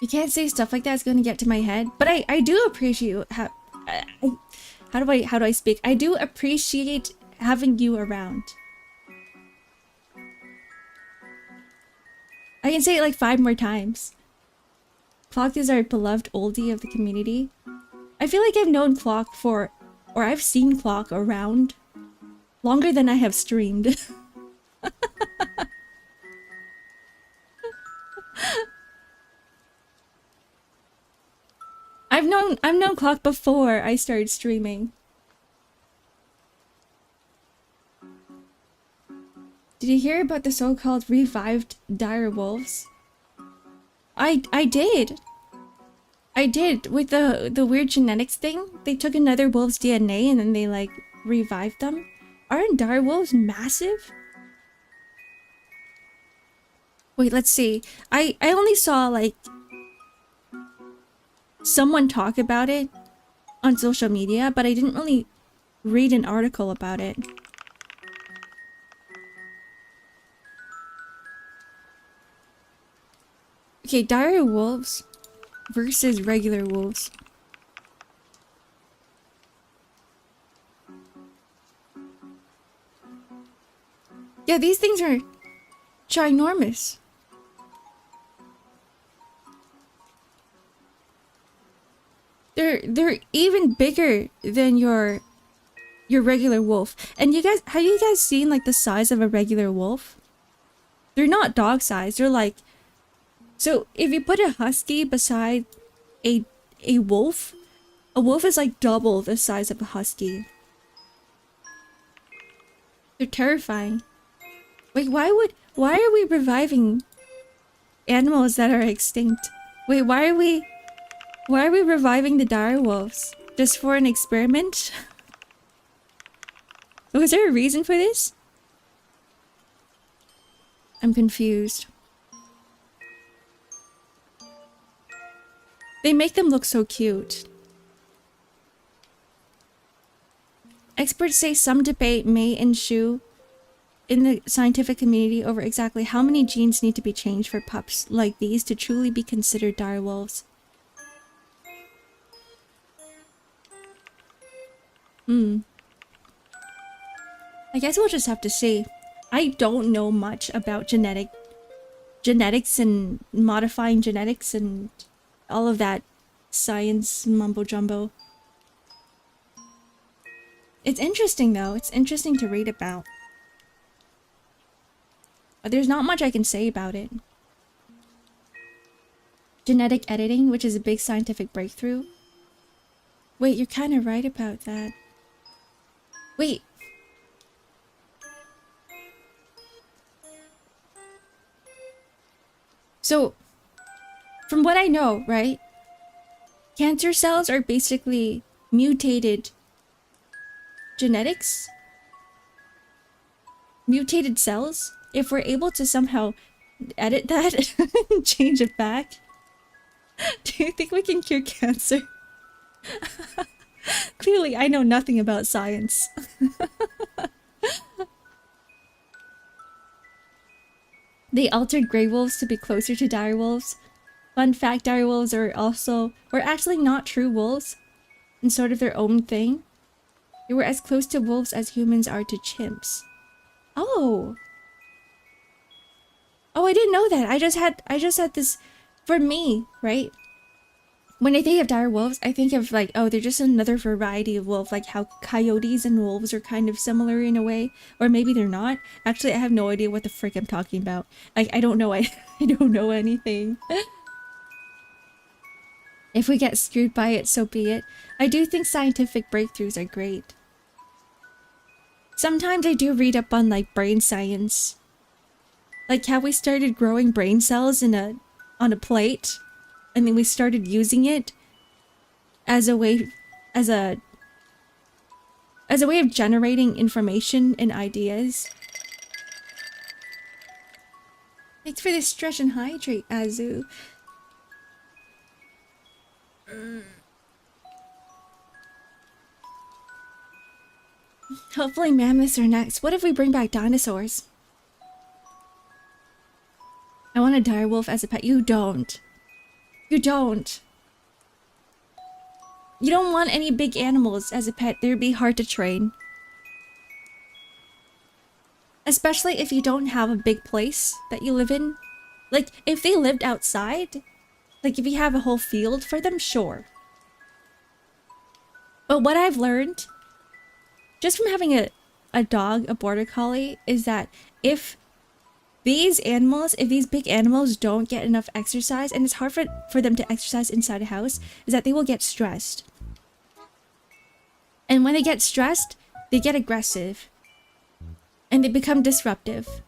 You can't say stuff like that. It's gonna get to my head. But I do appreciate how do I speak? I do appreciate having you around. I can say it like 5 more times. Clock is our beloved oldie of the community. I feel like I've known Clock for, or I've seen Clock around longer than I have streamed. I've known Clock before I started streaming. Did you hear about the so-called revived dire wolves? I did. I did. With the weird genetics thing, they took another wolf's DNA and then they like revived them. Aren't dire wolves massive? Wait, let's see. I only saw like someone talk about it on social media, but I didn't really read an article about it. Okay, dire wolves versus regular wolves. Yeah, these things are ginormous. They're even bigger than your regular wolf. And you guys, have you guys seen like the size of a regular wolf? They're not dog size. They're like, so if you put a husky beside a wolf is like double the size of a husky. They're terrifying. Wait, why are we reviving animals that are extinct? Wait, why are we reviving the dire wolves? Just for an experiment? Was there a reason for this? I'm confused. They make them look so cute. Experts say some debate may ensue in the scientific community over exactly how many genes need to be changed for pups like these to truly be considered dire wolves. I guess we'll just have to see. I don't know much about genetics and modifying genetics and all of that science mumbo jumbo. It's interesting though. It's interesting to read about. But there's not much I can say about it. Genetic editing, which is a big scientific breakthrough. Wait, you're kind of right about that. Wait. So, from what I know, right? Cancer cells are basically mutated genetics? Mutated cells? If we're able to somehow edit that and change it back, do you think we can cure cancer? Clearly, I know nothing about science. They altered gray wolves to be closer to dire wolves. Fun fact, dire wolves were actually not true wolves and sort of their own thing. They were as close to wolves as humans are to chimps. Oh. Oh, I didn't know that. I just had this, for me, right? When I think of dire wolves, I think of like, oh, they're just another variety of wolf, like how coyotes and wolves are kind of similar in a way, or maybe they're not. Actually, I have no idea what the frick I'm talking about. Like, I don't know. I don't know anything. If we get screwed by it, so be it. I do think scientific breakthroughs are great. Sometimes I do read up on like brain science, like how we started growing brain cells on a plate. And then we started using it as a way of generating information and ideas. Thanks for the stretch and hydrate, Azu. Hopefully mammoths are next. What if we bring back dinosaurs? I want a dire wolf as a pet. You don't. You don't. You don't want any big animals as a pet. They'd be hard to train. Especially if you don't have a big place that you live in. Like, if they lived outside, like if you have a whole field for them, sure. But what I've learned, just from having a dog, a border collie, is that if these big animals don't get enough exercise, and it's hard for them to exercise inside a house, is that they will get stressed. And when they get stressed, they get aggressive. And they become disruptive.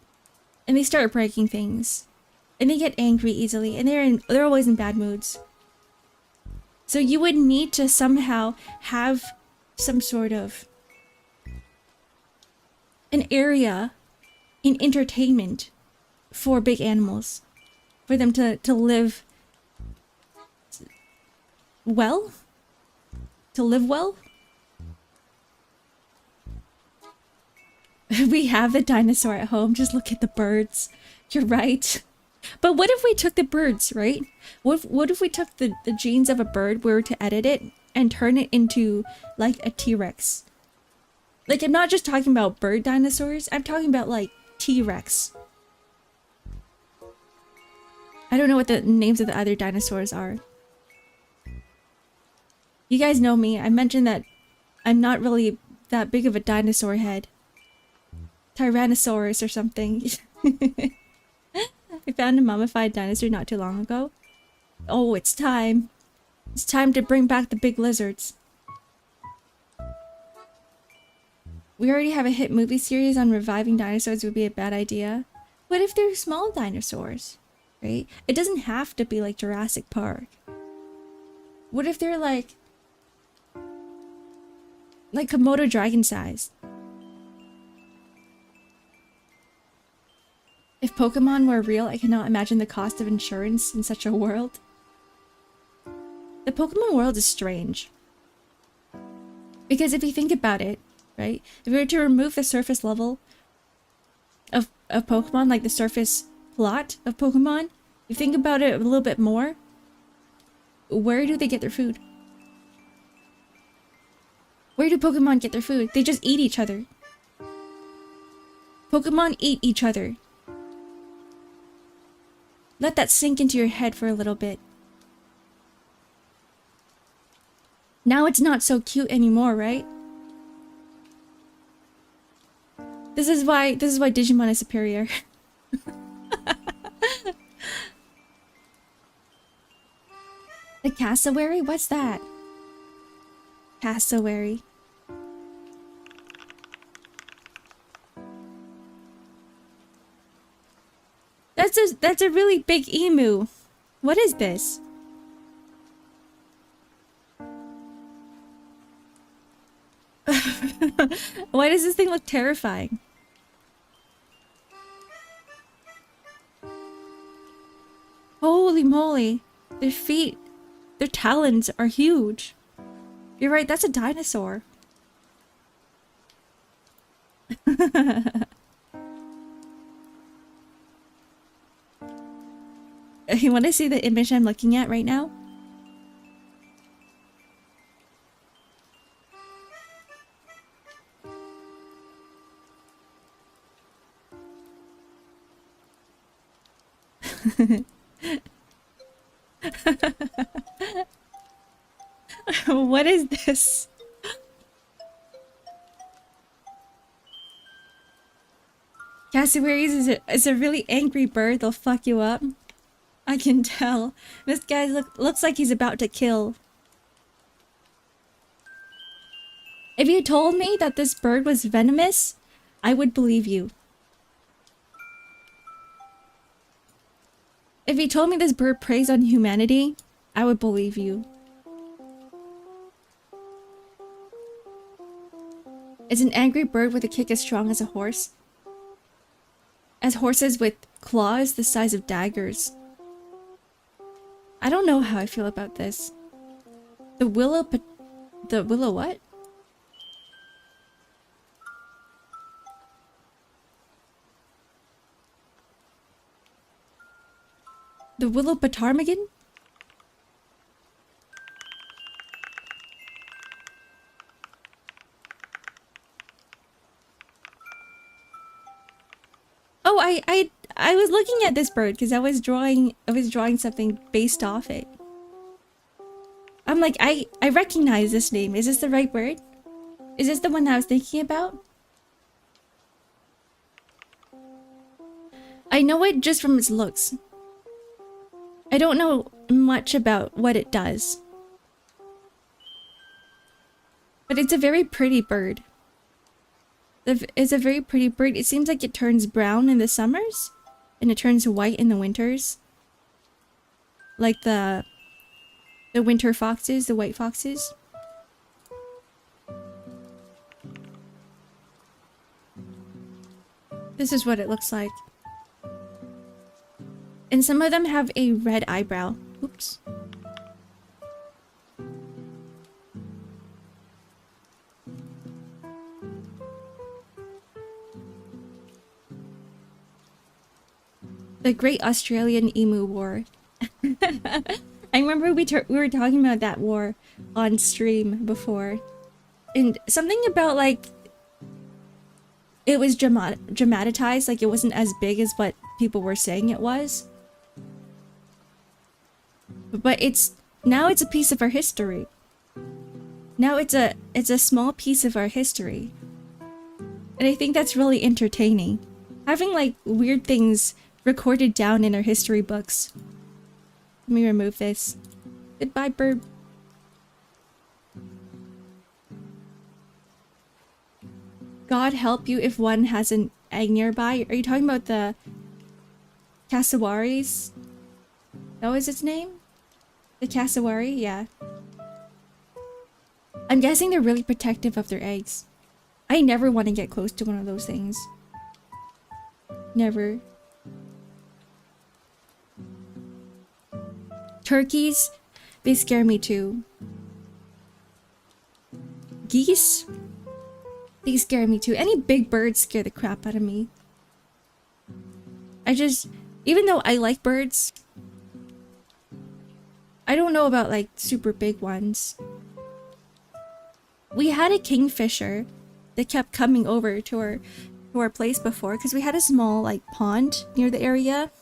And they start breaking things. And they get angry easily, and they're always in bad moods. So you would need to somehow have some sort of an area in entertainment for big animals. For them to live well? To live well? We have a dinosaur at home, just look at the birds. You're right. But what if we took the birds, right? What if we took the genes of a bird, we were to edit it, and turn it into, like, a T-Rex? Like, I'm not just talking about bird dinosaurs, I'm talking about, like, T-Rex. I don't know what the names of the other dinosaurs are. You guys know me, I mentioned that I'm not really that big of a dinosaur head. Tyrannosaurus or something. I found a mummified dinosaur not too long ago. Oh, it's time. It's time to bring back the big lizards. We already have a hit movie series on reviving dinosaurs would be a bad idea. What if they're small dinosaurs? Right? It doesn't have to be like Jurassic Park. What if they're like Komodo dragon size? If Pokemon were real, I cannot imagine the cost of insurance in such a world. The Pokemon world is strange. Because if you think about it, right? If we were to remove the surface level of Pokemon, like the surface plot of Pokemon, you think about it a little bit more, where do they get their food? Where do Pokemon get their food? They just eat each other. Pokemon eat each other. Let that sink into your head for a little bit. Now it's not so cute anymore, right? This is why Digimon is superior. The cassowary? What's that? Cassowary. That's a really big emu. What is this? Why does this thing look terrifying? Holy moly. Their feet, their talons are huge. You're right, that's a dinosaur. You want to see the image I'm looking at right now? What is this? Cassowaries is a really angry bird. They'll fuck you up. I can tell. This guy looks like he's about to kill. If you told me that this bird was venomous, I would believe you. If you told me this bird preys on humanity, I would believe you. Is an angry bird with a kick as strong as a horse? As horses with claws the size of daggers. I don't know how I feel about this. The willow what? The willow ptarmigan? Oh, I was looking at this bird because I was drawing something based off it. I'm like, I recognize this name. Is this the right bird? Is this the one that I was thinking about? I know it just from its looks. I don't know much about what it does. But it's a very pretty bird. It's a very pretty bird. It seems like it turns brown in the summers and it turns white in the winters. Like the winter foxes, the white foxes. This is what it looks like. And some of them have a red eyebrow. Oops. The Great Australian Emu War. I remember we were talking about that war on stream before. And something about like it was dramatized, like it wasn't as big as what people were saying it was. But now it's a piece of our history. Now it's a small piece of our history. And I think that's really entertaining. Having like weird things recorded down in our history books. Let me remove this. Goodbye, bird. God help you if one has an egg nearby. Are you talking about the cassowaries? That was its name? The cassowary? Yeah. I'm guessing they're really protective of their eggs. I never want to get close to one of those things. Never. Turkeys, they scare me too. Geese, they scare me too. Any big birds scare the crap out of me. Even though I like birds, I don't know about like super big ones. We had a kingfisher that kept coming over to our place before because we had a small like pond near the area.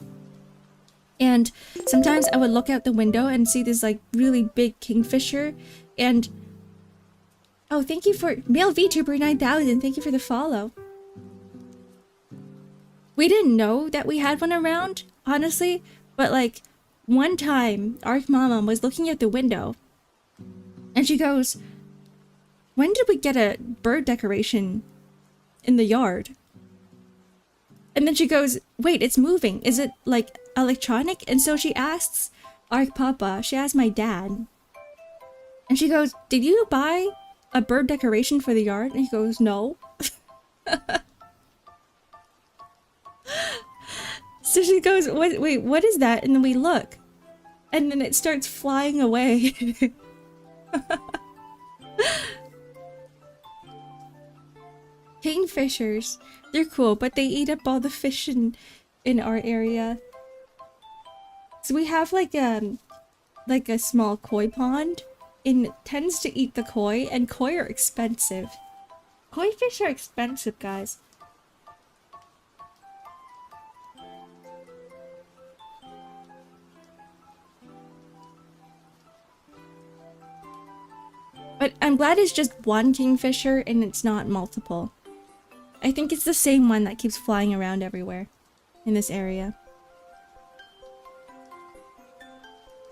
And sometimes I would look out the window and see this like really big kingfisher. And oh, thank you for male VTuber 9000. Thank you for the follow. We didn't know that we had one around, honestly, but like one time Ark Mama was looking out the window and she goes, "When did we get a bird decoration in the yard?" And then she goes, "Wait, it's moving. Is it like electronic?" And so she asks Ark Papa, she asked my dad. And she goes, "Did you buy a bird decoration for the yard?" And he goes, "No." So she goes, wait, what is that?" And then we look. And then it starts flying away. Kingfishers. They're cool, but they eat up all the fish in our area. So we have like a small koi pond, and it tends to eat the koi, and koi are expensive. Koi fish are expensive, guys. But I'm glad it's just one kingfisher and it's not multiple. I think it's the same one that keeps flying around everywhere in this area.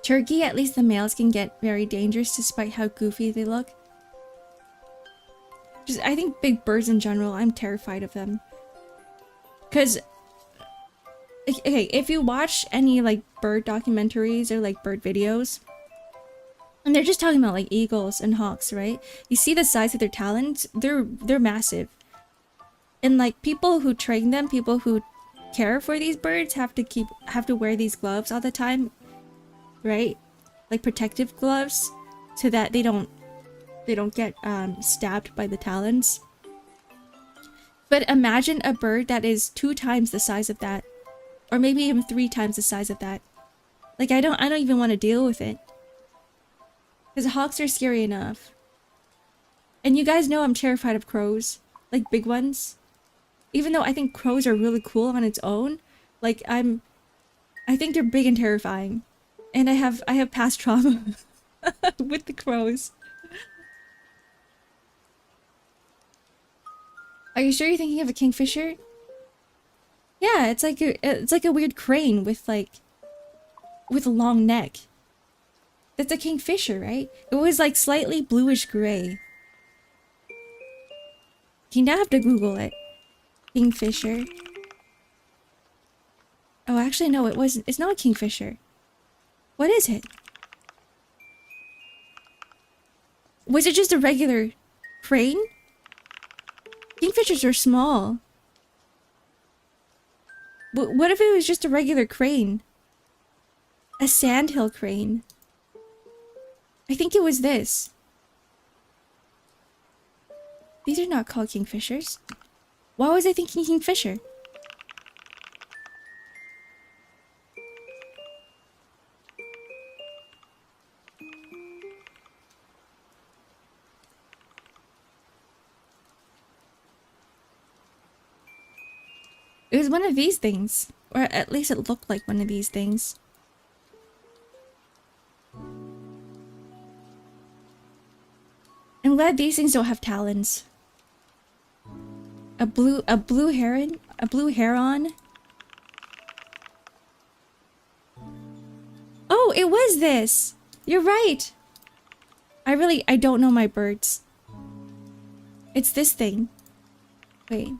Turkey, at least the males can get very dangerous despite how goofy they look. I think big birds in general, I'm terrified of them. Because, okay, if you watch any like bird documentaries or like bird videos, and they're just talking about like eagles and hawks, right? You see the size of their talons, they're massive. And like people who train them, people who care for these birds have to wear these gloves all the time, right? Like protective gloves so that they don't get stabbed by the talons. But imagine a bird that is 2 times the size of that, or maybe even 3 times the size of that. Like I don't even want to deal with it. Because hawks are scary enough. And you guys know I'm terrified of crows. Like big ones. Even though I think crows are really cool on its own, like I think they're big and terrifying. And I have past trauma with the crows. Are you sure you're thinking of a kingfisher? Yeah, it's like a weird crane with a long neck. That's a kingfisher, right? It was like slightly bluish gray. You now have to Google it. Kingfisher. Oh, actually no, it wasn't. It's not a kingfisher. What is it? Was it just a regular crane? Kingfishers are small. What if it was just a regular crane? A sandhill crane. I think it was this. These are not called kingfishers. Why was I thinking kingfisher? It was one of these things. Or at least it looked like one of these things. I'm glad these things don't have talons. A blue heron? A blue heron? Oh, it was this! You're right! I don't know my birds. It's this thing. Wait.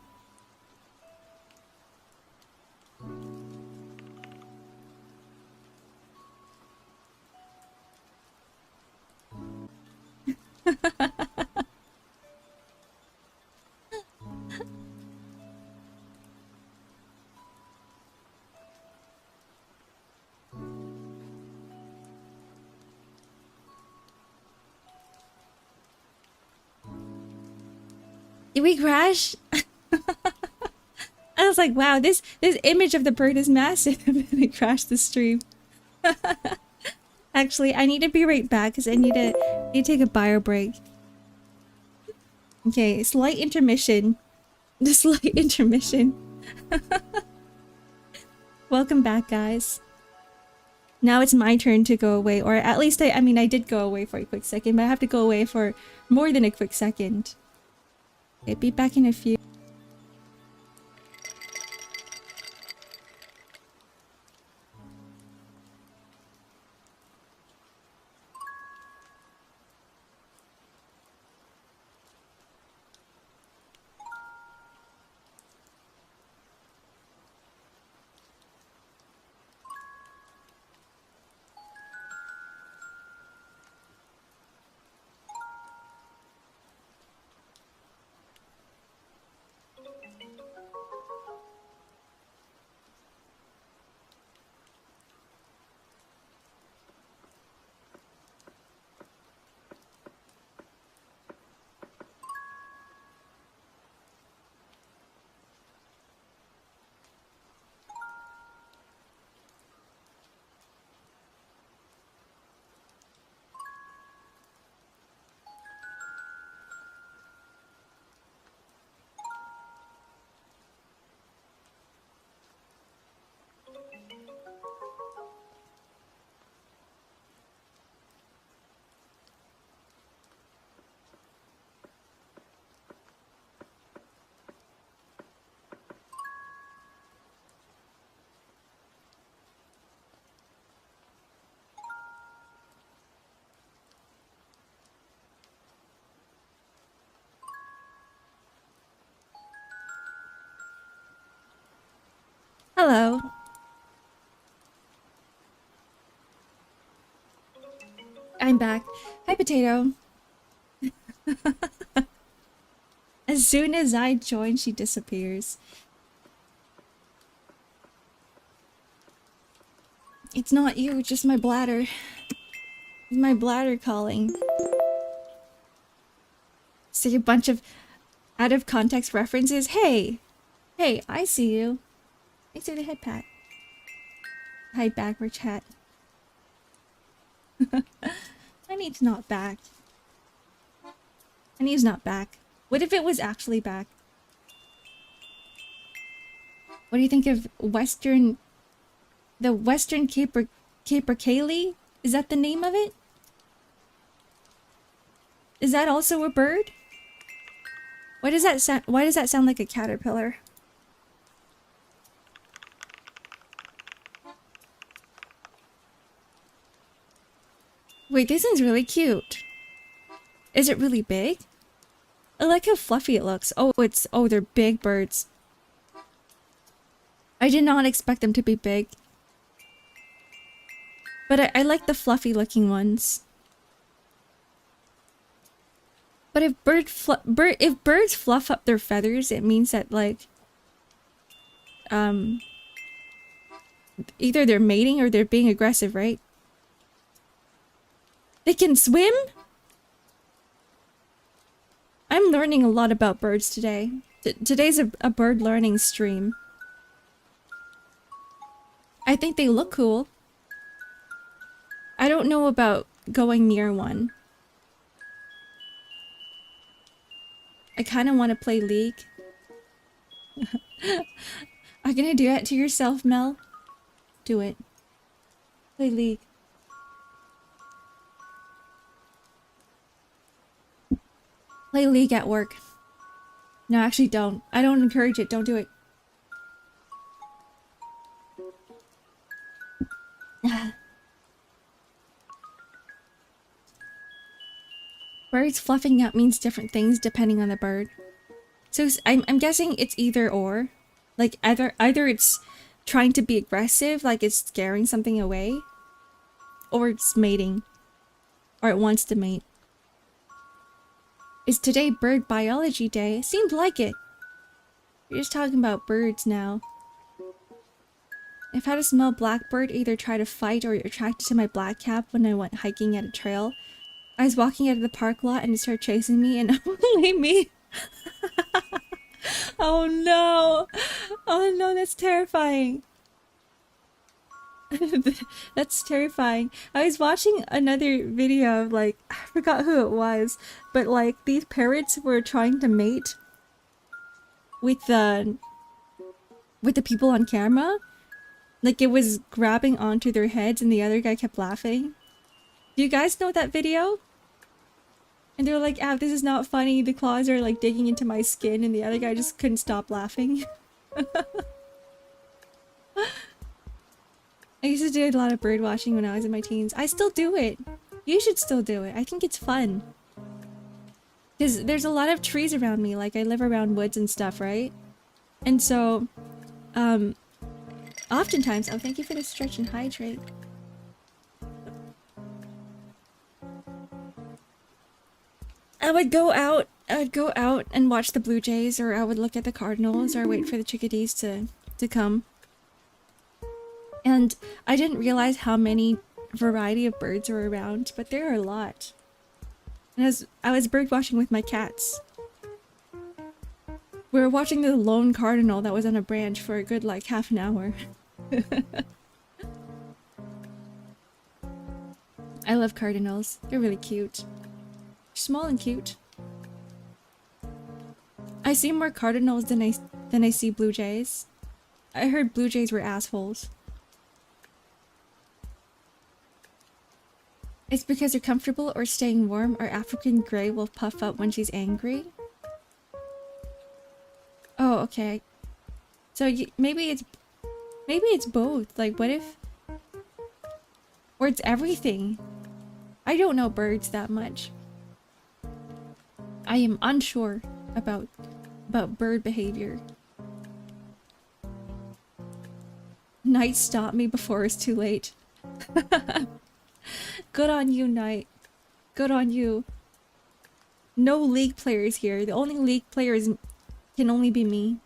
Did we crash? I was like, wow, this image of the bird is massive, and then it crashed the stream. Actually, I need to be right back because I need to take a bio break. Okay, slight intermission. The slight intermission. Welcome back, guys. Now it's my turn to go away, or at least I mean, I did go away for a quick second, but I have to go away for more than a quick second. Okay, be back in a few. Hello. I'm back. Hi, Potato. As soon as I join, she disappears. It's not you, it's just my bladder. My bladder calling. See a bunch of out of context references. Hey! Hey, I see you. Thanks for the head pat. Hi, backward chat. I need to not back. I need to not back. What if it was actually back? What do you think of the Western capercaillie? Is that the name of it? Is that also a bird? Why does that sound like a caterpillar? Wait, this one's really cute. Is it really big? I like how fluffy it looks. Oh, they're big birds. I did not expect them to be big. But I like the fluffy looking ones. But if birds fluff up their feathers, it means that like either they're mating or they're being aggressive, right? They can swim? I'm learning a lot about birds today. Today's a bird learning stream. I think they look cool. I don't know about going near one. I kind of want to play League. Are you gonna do that to yourself, Mel? Do it. Play League. Play League at work. No, actually don't. I don't encourage it. Don't do it. Birds fluffing up means different things depending on the bird. So I'm guessing it's either or. Like either it's trying to be aggressive, like it's scaring something away, or it's mating, or it wants to mate. Is today bird biology day? Seemed like it. We're just talking about birds now. If I had a small blackbird either try to fight or attracted to my black cap when I went hiking at a trail. I was walking out of the park lot and it started chasing me and only me. Oh no! Oh no, that's terrifying. That's terrifying. I was watching another video of like, I forgot who it was, but like these parrots were trying to mate with the people on camera. Like it was grabbing onto their heads and the other guy kept laughing. Do you guys know that video? And they were like, "Ah, this is not funny. The claws are like digging into my skin," and the other guy just couldn't stop laughing. I used to do a lot of bird watching when I was in my teens. I still do it. You should still do it. I think it's fun. Because there's a lot of trees around me. Like, I live around woods and stuff, right? And so, oftentimes... Oh, thank you for the stretch and hydrate. I'd go out and watch the Blue Jays, or I would look at the Cardinals, or wait for the chickadees to come. And I didn't realize how many variety of birds were around, but there are a lot. And I was bird watching with my cats. We were watching the lone cardinal that was on a branch for a good like half an hour. I love cardinals. They're really cute. Small and cute. I see more cardinals than I see blue jays. I heard blue jays were assholes. It's because they're comfortable or staying warm, or African grey will puff up when she's angry. Oh, okay. So maybe it's both. Like, what if... Or it's everything. I don't know birds that much. I am unsure about bird behavior. Night stopped me before it's too late. Good on you, Knight. Good on you. No League players here. The only League players can only be me.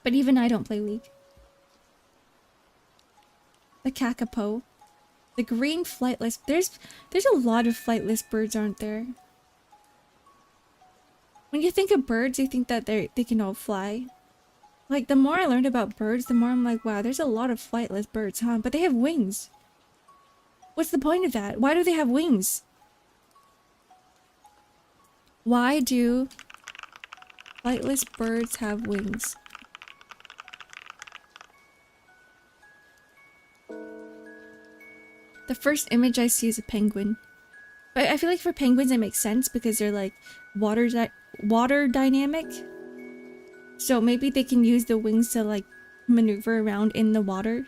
But even I don't play League. The kakapo. The green flightless. There's a lot of flightless birds, aren't there? When you think of birds, you think that they can all fly. Like, the more I learned about birds, the more I'm like, wow, there's a lot of flightless birds, huh? But they have wings. What's the point of that? Why do they have wings? Why do Flightless birds have wings. The first image I see is a penguin. But I feel like for penguins it makes sense because they're like water dynamic. So maybe they can use the wings to like maneuver around in the water.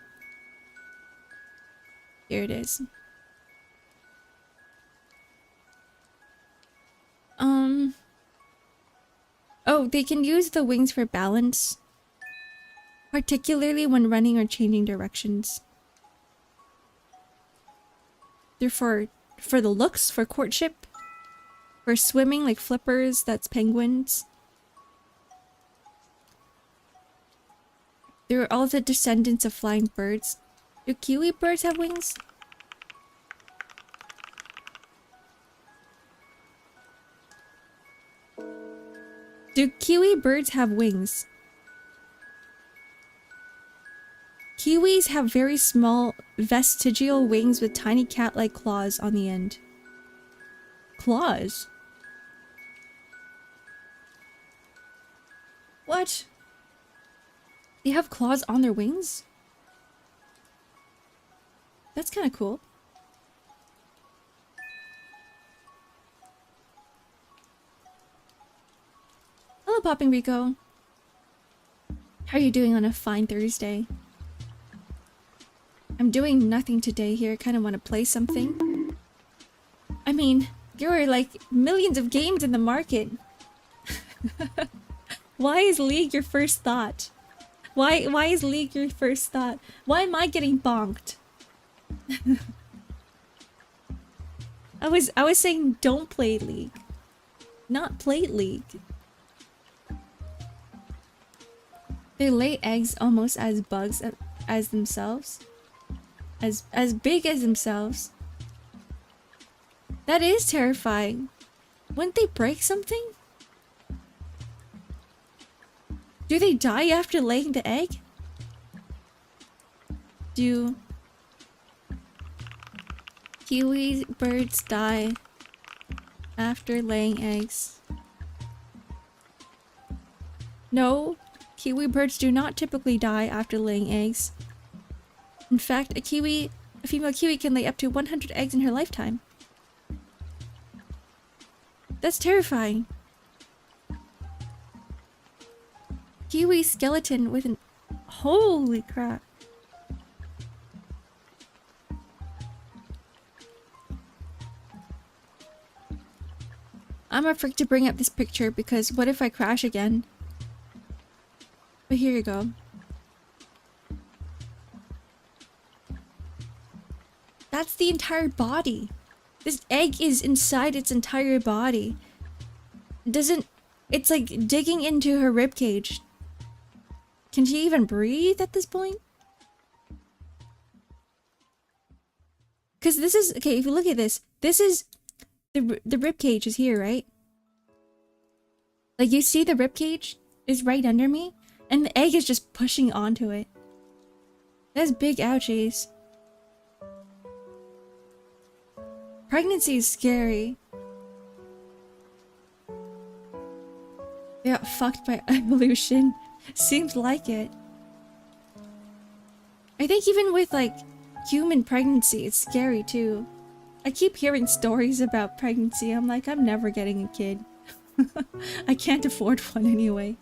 Here it is. Oh, they can use the wings for balance. Particularly when running or changing directions. They're for the looks, for courtship. For swimming, like flippers, that's penguins. They're all the descendants of flying birds. Do kiwi birds have wings? Do kiwi birds have wings? Kiwis have very small vestigial wings with tiny cat-like claws on the end. Claws? What? They have claws on their wings? That's kind of cool. Hello, Popping Rico. How are you doing on a fine Thursday? I'm doing nothing today here. I kind of want to play something. I mean, there are like millions of games in the market. Why is League your first thought? Why is League your first thought? Why am I getting bonked? I was saying don't play League. Not play League. They lay eggs almost as bugs as themselves. As big as themselves. That is terrifying. Wouldn't they break something? Do they die after laying the egg? Do kiwi birds die after laying eggs? No, kiwi birds do not typically die after laying eggs. In fact, a female kiwi can lay up to 100 eggs in her lifetime. That's terrifying. Kiwi skeleton with an... Holy crap. I'm afraid to bring up this picture because what if I crash again? But here you go. That's the entire body. This egg is inside its entire body. It's like digging into her ribcage. Can she even breathe at this point? Because this is... Okay, if you look at this. This is... The ribcage is here, right? Like, you see the ribcage is right under me? And the egg is just pushing onto it. That's big ouchies. Pregnancy is scary. They got fucked by evolution. Seems like it. I think even with, like, human pregnancy, it's scary too. I keep hearing stories about pregnancy. I'm like, I'm never getting a kid. I can't afford one anyway.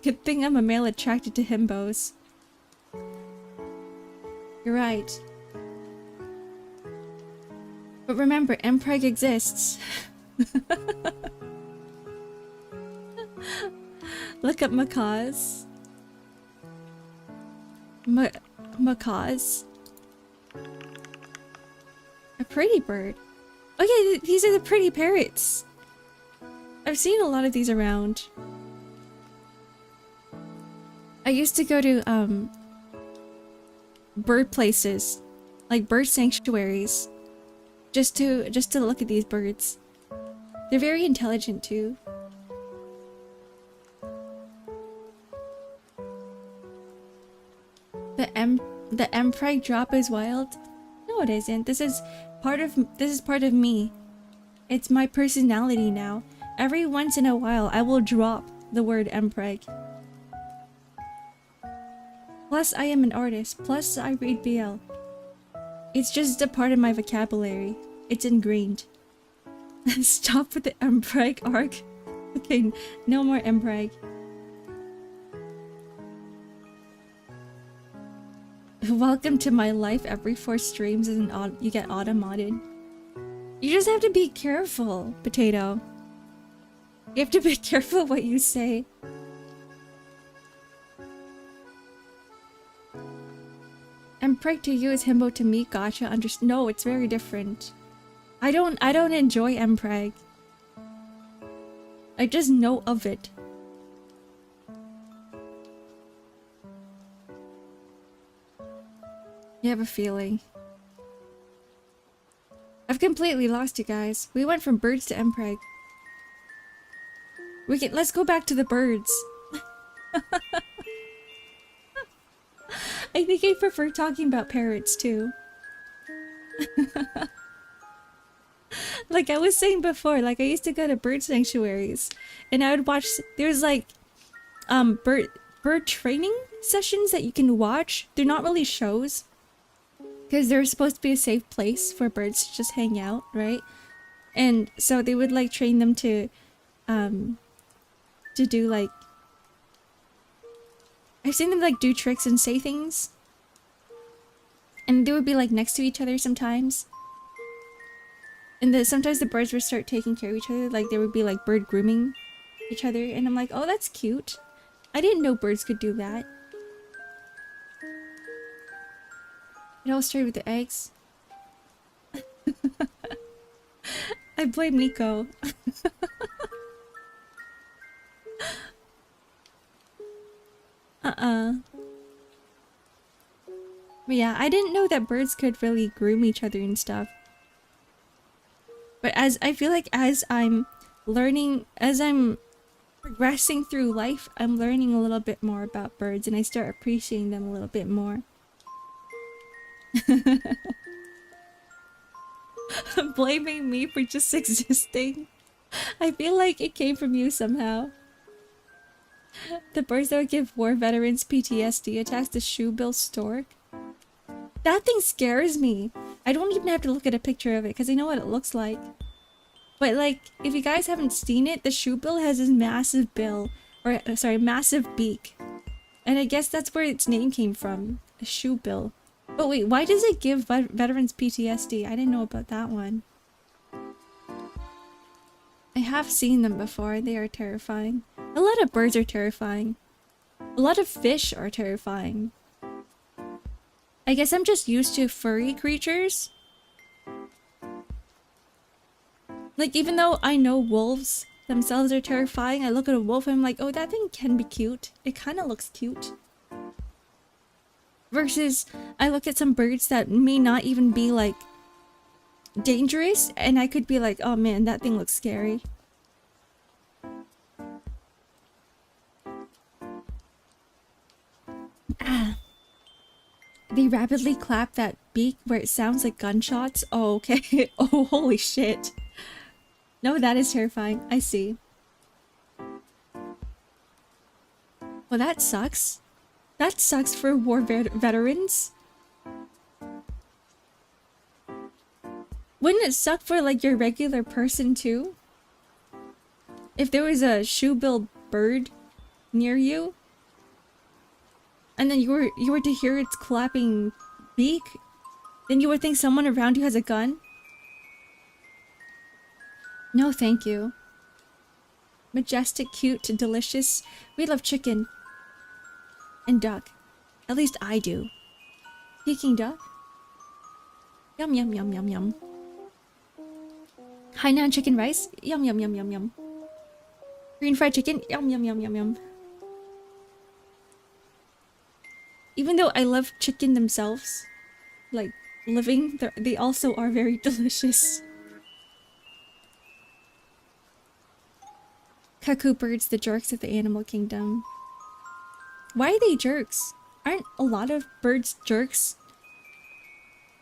Good thing I'm a male attracted to himbos. You're right. But remember, mpreg exists. Look up macaws. Macaws. A pretty bird. Okay, these are the pretty parrots. I've seen a lot of these around. I used to go to bird places, like bird sanctuaries, just to look at these birds. They're very intelligent too. The mpreg drop is wild. No, it isn't. This is part of me. It's my personality now. Every once in a while, I will drop the word mpreg. Plus, I am an artist. Plus, I read BL. It's just a part of my vocabulary. It's ingrained. Stop with the mpreg arc. Okay, no more mpreg. Welcome to my life. Every 4 streams is you get auto-modded. You just have to be careful, Potato. You have to be careful what you say. Mpreg to you is himbo to me. Gotcha. No, it's very different. I don't enjoy mpreg. I just know of it. You have a feeling. I've completely lost you guys. We went from birds to mpreg. Let's go back to the birds. I think I prefer talking about parrots too. Like I was saying before, like I used to go to bird sanctuaries and I would watch, there's like bird training sessions that you can watch. They're not really shows because they're supposed to be a safe place for birds to just hang out, right? And so they would like train them to do like, I've seen them like do tricks and say things. And they would be like next to each other sometimes. And sometimes the birds would start taking care of each other. Like there would be like bird grooming each other. And I'm like, oh, that's cute. I didn't know birds could do that. It all started with the eggs. I blame Nico. But yeah, I didn't know that birds could really groom each other and stuff. But I feel like as I'm learning, as I'm progressing through life, I'm learning a little bit more about birds and I start appreciating them a little bit more. Blaming me for just existing. I feel like it came from you somehow. The birds that would give war veterans PTSD attacks, the shoebill stork. That thing scares me. I don't even have to look at a picture of it because I know what it looks like. But like, if you guys haven't seen it, the shoebill has this massive bill, or sorry, massive beak. And I guess that's where its name came from, the shoebill. But wait, why does it give veterans PTSD? I didn't know about that one. I have seen them before. They are terrifying. A lot of birds are terrifying. A lot of fish are terrifying. I guess I'm just used to furry creatures. Like, even though I know wolves themselves are terrifying, I look at a wolf and I'm like, oh, that thing can be cute. It kind of looks cute. Versus, I look at some birds that may not even be, like, dangerous, and I could be like, oh man, that thing looks scary. Ah. They rapidly clap that beak where it sounds like gunshots. Oh, okay. Oh, holy shit. No, that is terrifying. I see. Well, that sucks. That sucks for war veterans. Wouldn't it suck for, like, your regular person, too? If there was a shoe-billed bird near you, and then you were to hear its clapping beak, then you would think someone around you has a gun? No, thank you. Majestic, cute, delicious. We love chicken. And duck. At least I do. Peking duck? Yum yum yum yum yum. Hainan chicken rice? Yum yum yum yum yum. Green fried chicken? Yum yum yum yum yum. Even though I love chicken themselves, like living, they also are very delicious. Cuckoo birds, the jerks of the animal kingdom. Why are they jerks? Aren't a lot of birds jerks?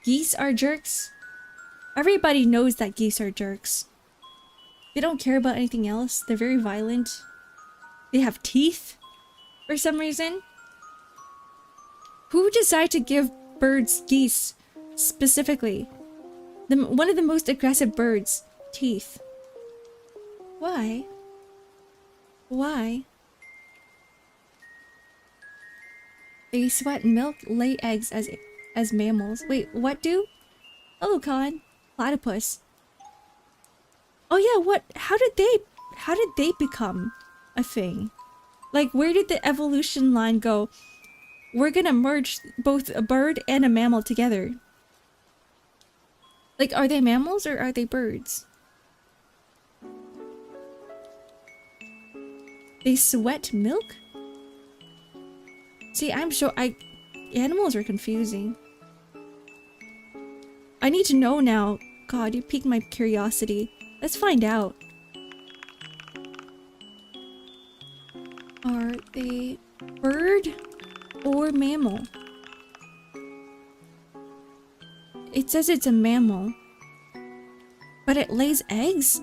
Geese are jerks? Everybody knows that geese are jerks. They don't care about anything else. They're very violent. They have teeth for some reason. Who decided to give birds geese specifically? One of the most aggressive birds, teeth. Why? Why? They sweat milk, lay eggs as mammals. Wait, what do? Hello, Con. Platypus. Oh yeah, what? How did they become a thing? Like, where did the evolution line go? We're gonna merge both a bird and a mammal together. Like, are they mammals or are they birds? They sweat milk? See, I'm sure animals are confusing. I need to know now. God, you piqued my curiosity. Let's find out. Are they bird or mammal? It says it's a mammal. But it lays eggs?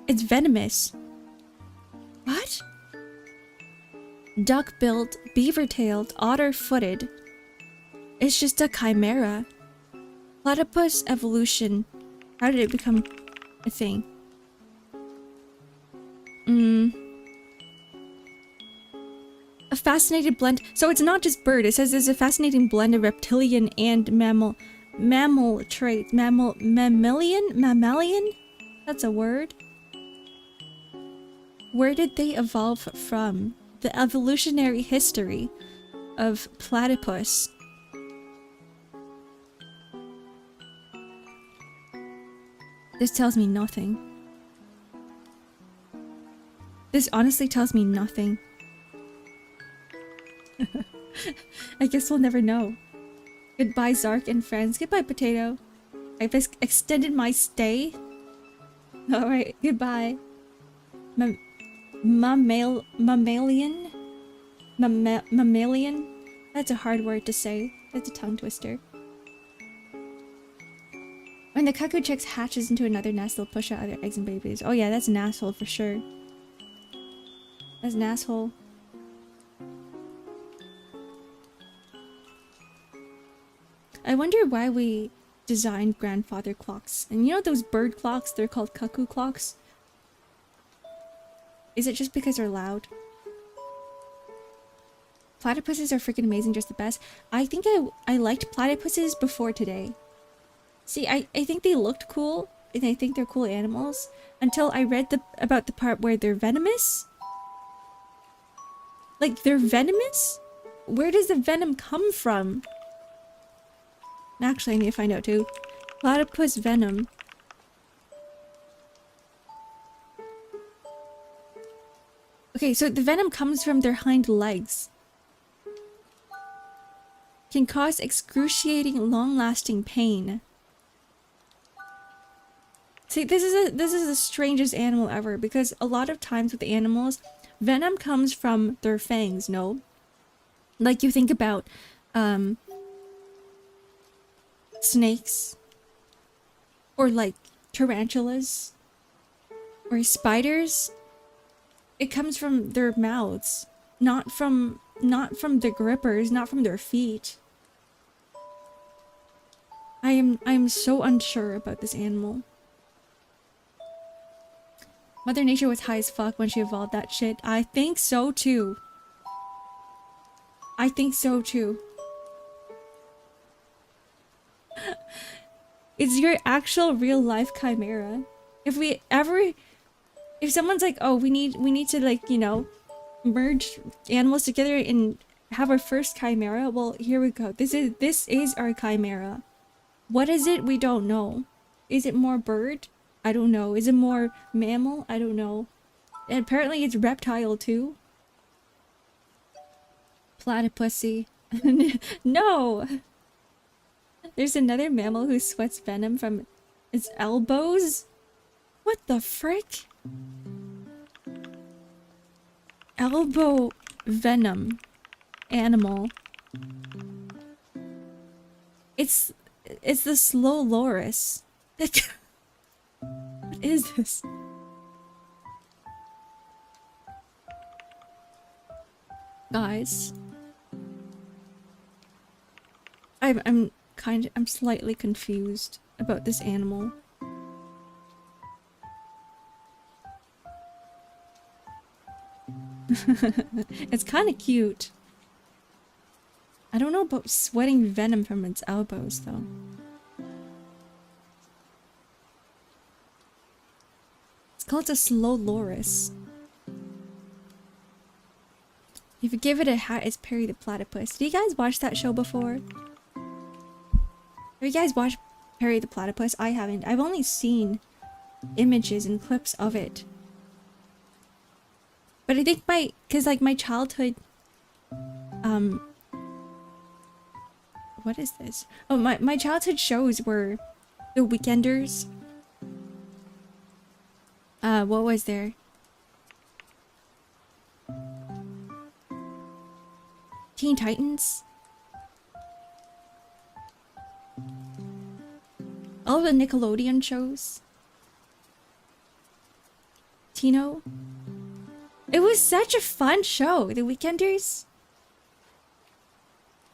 It's venomous. What? Duck-billed, beaver-tailed, otter-footed. It's just a chimera. Platypus evolution. How did it become a thing? A fascinating blend. So it's not just bird. It says there's a fascinating blend of reptilian and mammal traits. Mammalian? That's a word. Where did they evolve from? The evolutionary history of platypus. This tells me nothing. This honestly tells me nothing. I guess we'll never know. Goodbye, Zark and friends. Goodbye, Potato. I've extended my stay. Alright, goodbye. Mammalian? Mammalian? That's a hard word to say. That's a tongue twister. When the cuckoo chicks hatches into another nest, they'll push out other eggs and babies. Oh yeah, that's an asshole for sure. That's an asshole. I wonder why we designed grandfather clocks. And you know those bird clocks? They're called cuckoo clocks. Is it just because they're loud? Platypuses are freaking amazing, just the best. I think I liked platypuses before today. See, I think they looked cool, and I think they're cool animals, until I read about the part where they're venomous. Like, they're venomous? Where does the venom come from? Actually, I need to find out too. Platypus venom. Okay, so the venom comes from their hind legs. Can cause excruciating, long-lasting pain. See, this is the strangest animal ever, because a lot of times with animals, venom comes from their fangs, no? Like, you think about, snakes, or like tarantulas, or spiders. It comes from their mouths, not from the grippers, not from their feet. I am so unsure about this animal. Mother Nature was high as fuck when she evolved that shit. I think so too. I think so too. It's your actual real life chimera. If someone's like, oh, we need to, like, you know, merge animals together and have our first chimera, well, here we go. This is our chimera. What is it? We don't know. Is it more bird? I don't know. Is it more mammal? I don't know. And apparently it's reptile too. Platypusy. No! There's another mammal who sweats venom from its elbows? What the frick? Elbow venom animal. It's the slow loris. What is this? Guys, I'm slightly confused about this animal. It's kind of cute. I don't know about sweating venom from its elbows, though. It's called a slow loris. If you give it a hat, it's Perry the Platypus. Did you guys watch that show before? Have you guys watched Perry the Platypus? I haven't. I've only seen images and clips of it. But I think cause like my childhood, what is this? Oh, my childhood shows were The Weekenders. What was there? Teen Titans. All the Nickelodeon shows. Tino. It was such a fun show, The Weekenders.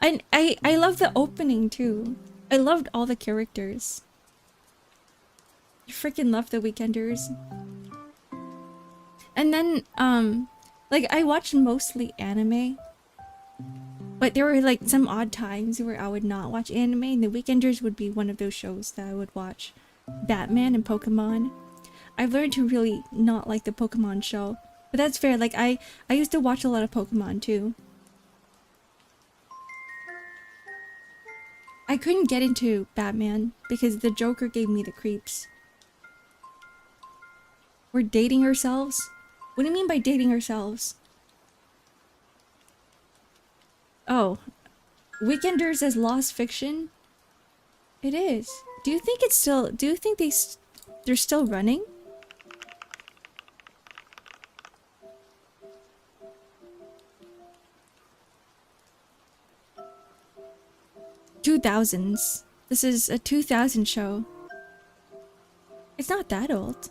I love the opening too. I loved all the characters. I freaking love The Weekenders. And then like I watched mostly anime. But there were like some odd times where I would not watch anime, and The Weekenders would be one of those shows that I would watch. Batman and Pokemon. I've learned to really not like the Pokemon show. But that's fair, like I used to watch a lot of Pokemon too. I couldn't get into Batman because the Joker gave me the creeps. We're dating ourselves? What do you mean by dating ourselves? Oh, Weekenders as lost fiction? It is. Do you think it's still, do you think they're still running? $2000s. This is a 2000 show. It's not that old.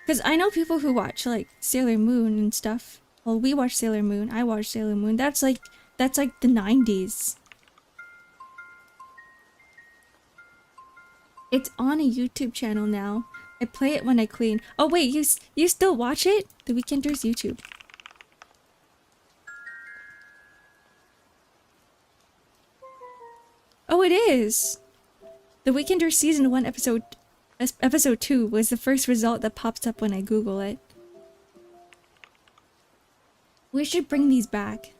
Because I know people who watch like Sailor Moon and stuff. Well, we watch Sailor Moon. I watch Sailor Moon. That's like the 90s. It's on a YouTube channel now. I play it when I clean. Oh wait, you still watch it? The Weekenders YouTube. Oh, it is. The Weekenders season 1 episode 2 was the first result that pops up when I Google it. We should bring these back.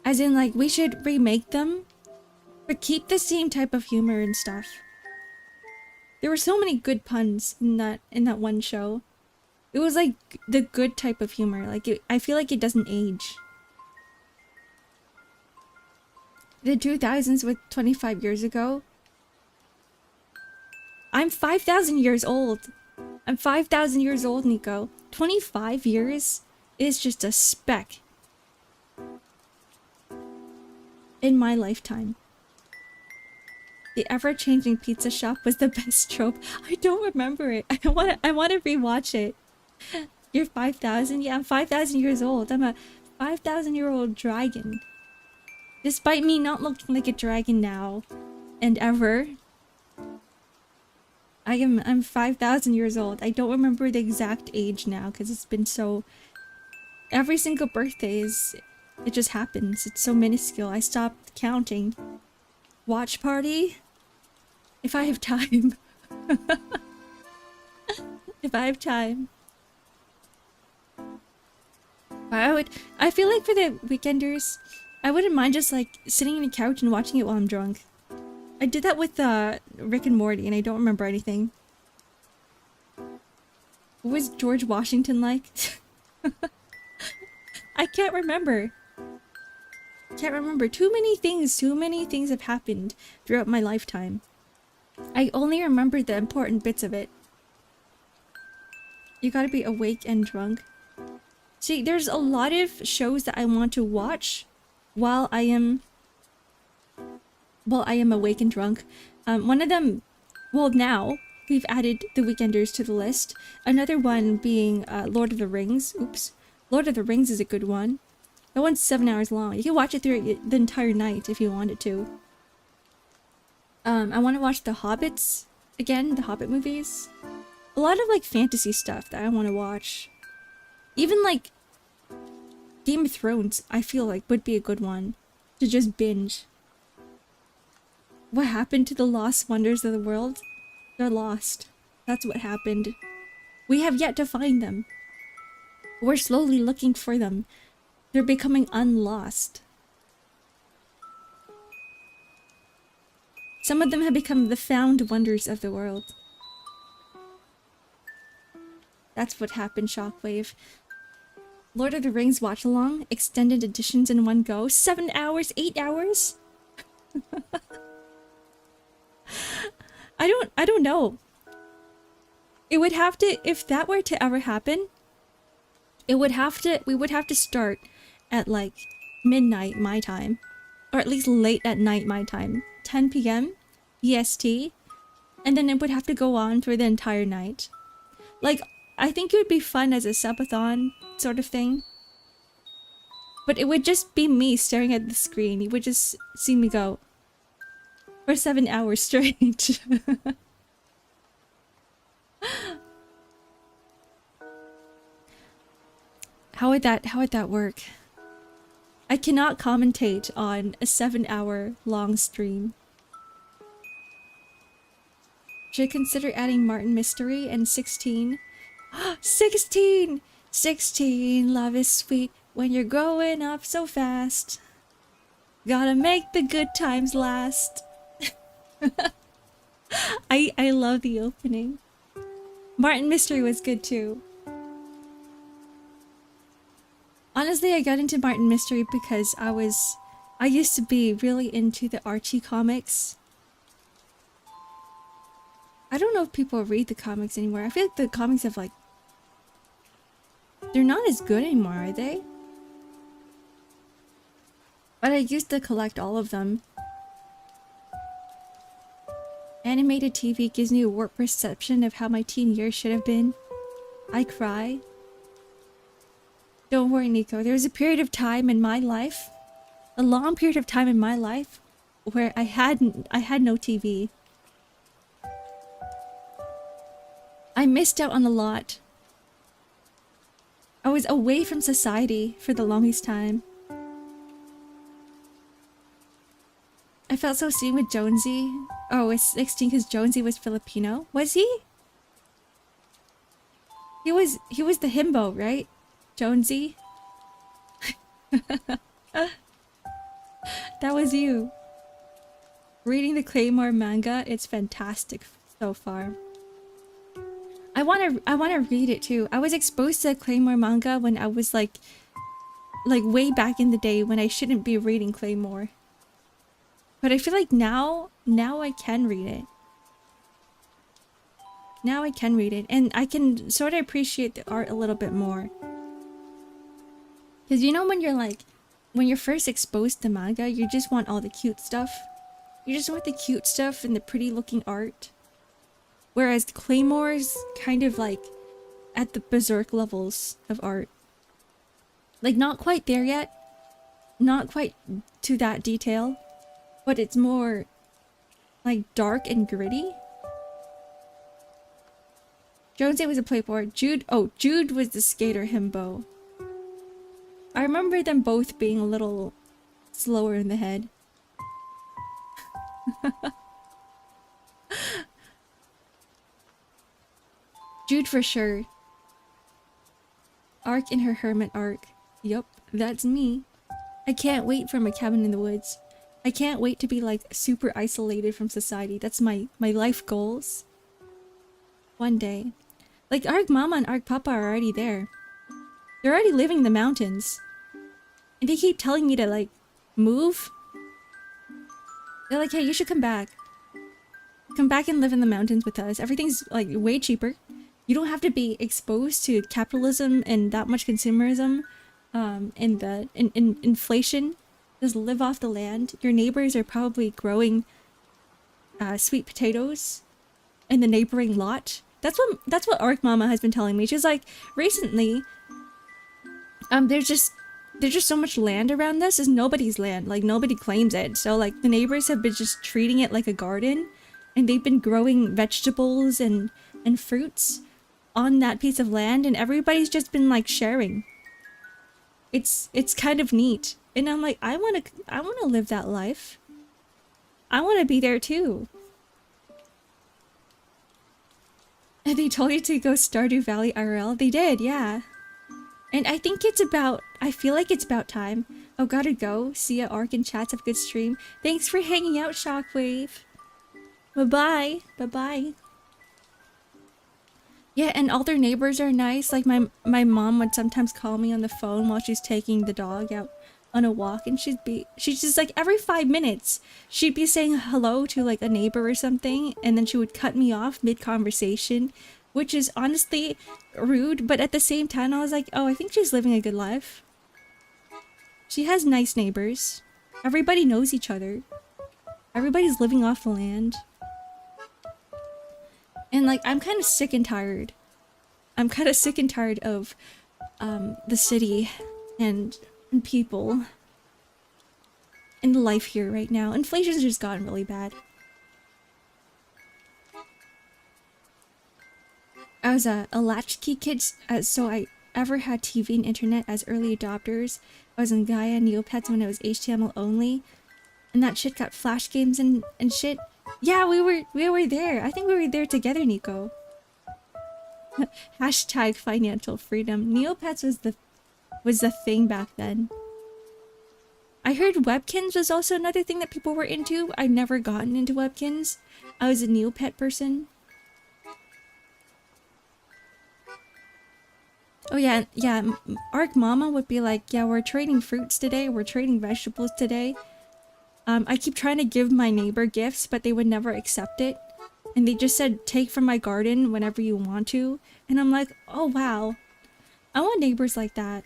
As in, like, we should remake them, but keep the same type of humor and stuff. There were so many good puns in that one show. It was like the good type of humor. Like, I feel like it doesn't age. The 2000s with 25 years ago. I'm 5,000 years old. I'm 5,000 years old, Nico. 25 years is just a speck in my lifetime. The ever-changing pizza shop was the best trope. I don't remember it. I want to rewatch it. You're 5,000? Yeah, I'm 5,000 years old. I'm a 5,000-year-old dragon. Despite me not looking like a dragon now and ever. I'm 5,000 years old. I don't remember the exact age now because it's been so... Every single birthday it just happens. It's so minuscule. I stopped counting. Watch party? If I have time. If I have time. I feel like for the Weekenders, I wouldn't mind just like sitting on a couch and watching it while I'm drunk. I did that with Rick and Morty and I don't remember anything. What was George Washington like? I can't remember. Can't remember. Too many things have happened throughout my lifetime. I only remember the important bits of it. You gotta be awake and drunk. See, there's a lot of shows that I want to watch while I am awake and drunk. One of them, well now, we've added The Weekenders to the list. Another one being Lord of the Rings. Oops. Lord of the Rings is a good one. That one's 7 hours long. You can watch it through the entire night if you wanted to. I want to watch The Hobbits again, the Hobbit movies. A lot of like fantasy stuff that I want to watch. Even like Game of Thrones, I feel like would be a good one to just binge. What happened to the lost wonders of the world? They're lost. That's what happened. We have yet to find them. We're slowly looking for them. They're becoming unlost. Some of them have become the found wonders of the world. That's what happened, Shockwave. Lord of the Rings watch along, extended editions in one go. 7 hours, 8 hours? I don't know. It would have to, if that were to ever happen, we would have to start at like midnight my time, or at least late at night my time, 10 p.m. EST, and then it would have to go on for the entire night. Like, I think it would be fun as a subathon sort of thing, but it would just be me staring at the screen. You would just see me go for 7 hours straight. How would that work? I cannot commentate on a 7-hour long stream. Should I consider adding Martin Mystery and 16? 16! 16, love is sweet when you're growing up so fast. Gotta make the good times last. I love the opening. Martin Mystery was good too. Honestly, I got into Martin Mystery because I used to be really into the Archie comics. I don't know if people read the comics anymore. I feel like the comics have like... They're not as good anymore, are they? But I used to collect all of them. Animated TV gives me a warped perception of how my teen years should have been. I cry. Don't worry, Nico. There was a period of time in my life, a long period of time in my life, where I had no TV. I missed out on a lot. I was away from society for the longest time. I felt so seen with Jonesy. Oh, it's 16 because Jonesy was Filipino. Was he? He was the himbo, right? Jonesy? That was you. Reading the Claymore manga, it's fantastic so far. I wanna read it too. I was exposed to Claymore manga when I was like way back in the day when I shouldn't be reading Claymore. But I feel like now I can read it. Now I can read it, and I can sort of appreciate the art a little bit more. Because you know when you're first exposed to manga, you just want all the cute stuff. You just want the cute stuff and the pretty looking art. Whereas Claymore's kind of like at the berserk levels of art. Like not quite there yet. Not quite to that detail. But it's more like dark and gritty. Jonesy was a playboy. Jude was the skater himbo. I remember them both being a little slower in the head. Jude for sure. Ark in her hermit arc. Yup, that's me. I can't wait for my cabin in the woods. I can't wait to be like super isolated from society. That's my life goals. One day. Like Ark Mama and Ark Papa are already there. They're already living in the mountains. And they keep telling me to like move. They're like, hey, you should come back. Come back and live in the mountains with us. Everything's like way cheaper. You don't have to be exposed to capitalism and that much consumerism and the inflation. Just live off the land. Your neighbors are probably growing sweet potatoes. in the neighboring lot. That's what Ark Mama has been telling me. She's like, recently, there's just so much land around us. It's nobody's land. Like, nobody claims it. So, like, the neighbors have been just treating it like a garden. And they've been growing vegetables and fruits on that piece of land. And everybody's just been, like, sharing. It's kind of neat. And I'm like, I wanna live that life. I wanna be there too. And they told you to go Stardew Valley IRL? They did, yeah. And I think I feel like it's about time. Oh, gotta go. See ya, Ark and chats. Have a good stream. Thanks for hanging out, Shockwave. Bye-bye. Bye-bye. Yeah, and all their neighbors are nice. Like, my mom would sometimes call me on the phone while she's taking the dog out on a walk. And she's just like, every 5 minutes, she'd be saying hello to, like, a neighbor or something. And then she would cut me off mid-conversation. Which is honestly rude, but at the same time, I was like, oh, I think she's living a good life. She has nice neighbors. Everybody knows each other. Everybody's living off the land. And, like, I'm kind of sick and tired. I'm kind of sick and tired of the city and people and life here right now. Inflation's just gotten really bad. I was a latchkey kid, so I ever had TV and internet as early adopters. I was in Gaia Neopets when it was HTML only. And that shit got flash games and shit. Yeah, we were there. I think we were there together, Nico. Hashtag financial freedom. Neopets was the thing back then. I heard Webkins was also another thing that people were into. I've never gotten into Webkins. I was a Neopet person. Oh yeah, Ark Mama would be like, yeah, we're trading fruits today, we're trading vegetables today. I keep trying to give my neighbor gifts, but they would never accept it. And they just said, take from my garden whenever you want to. And I'm like, oh wow. I want neighbors like that.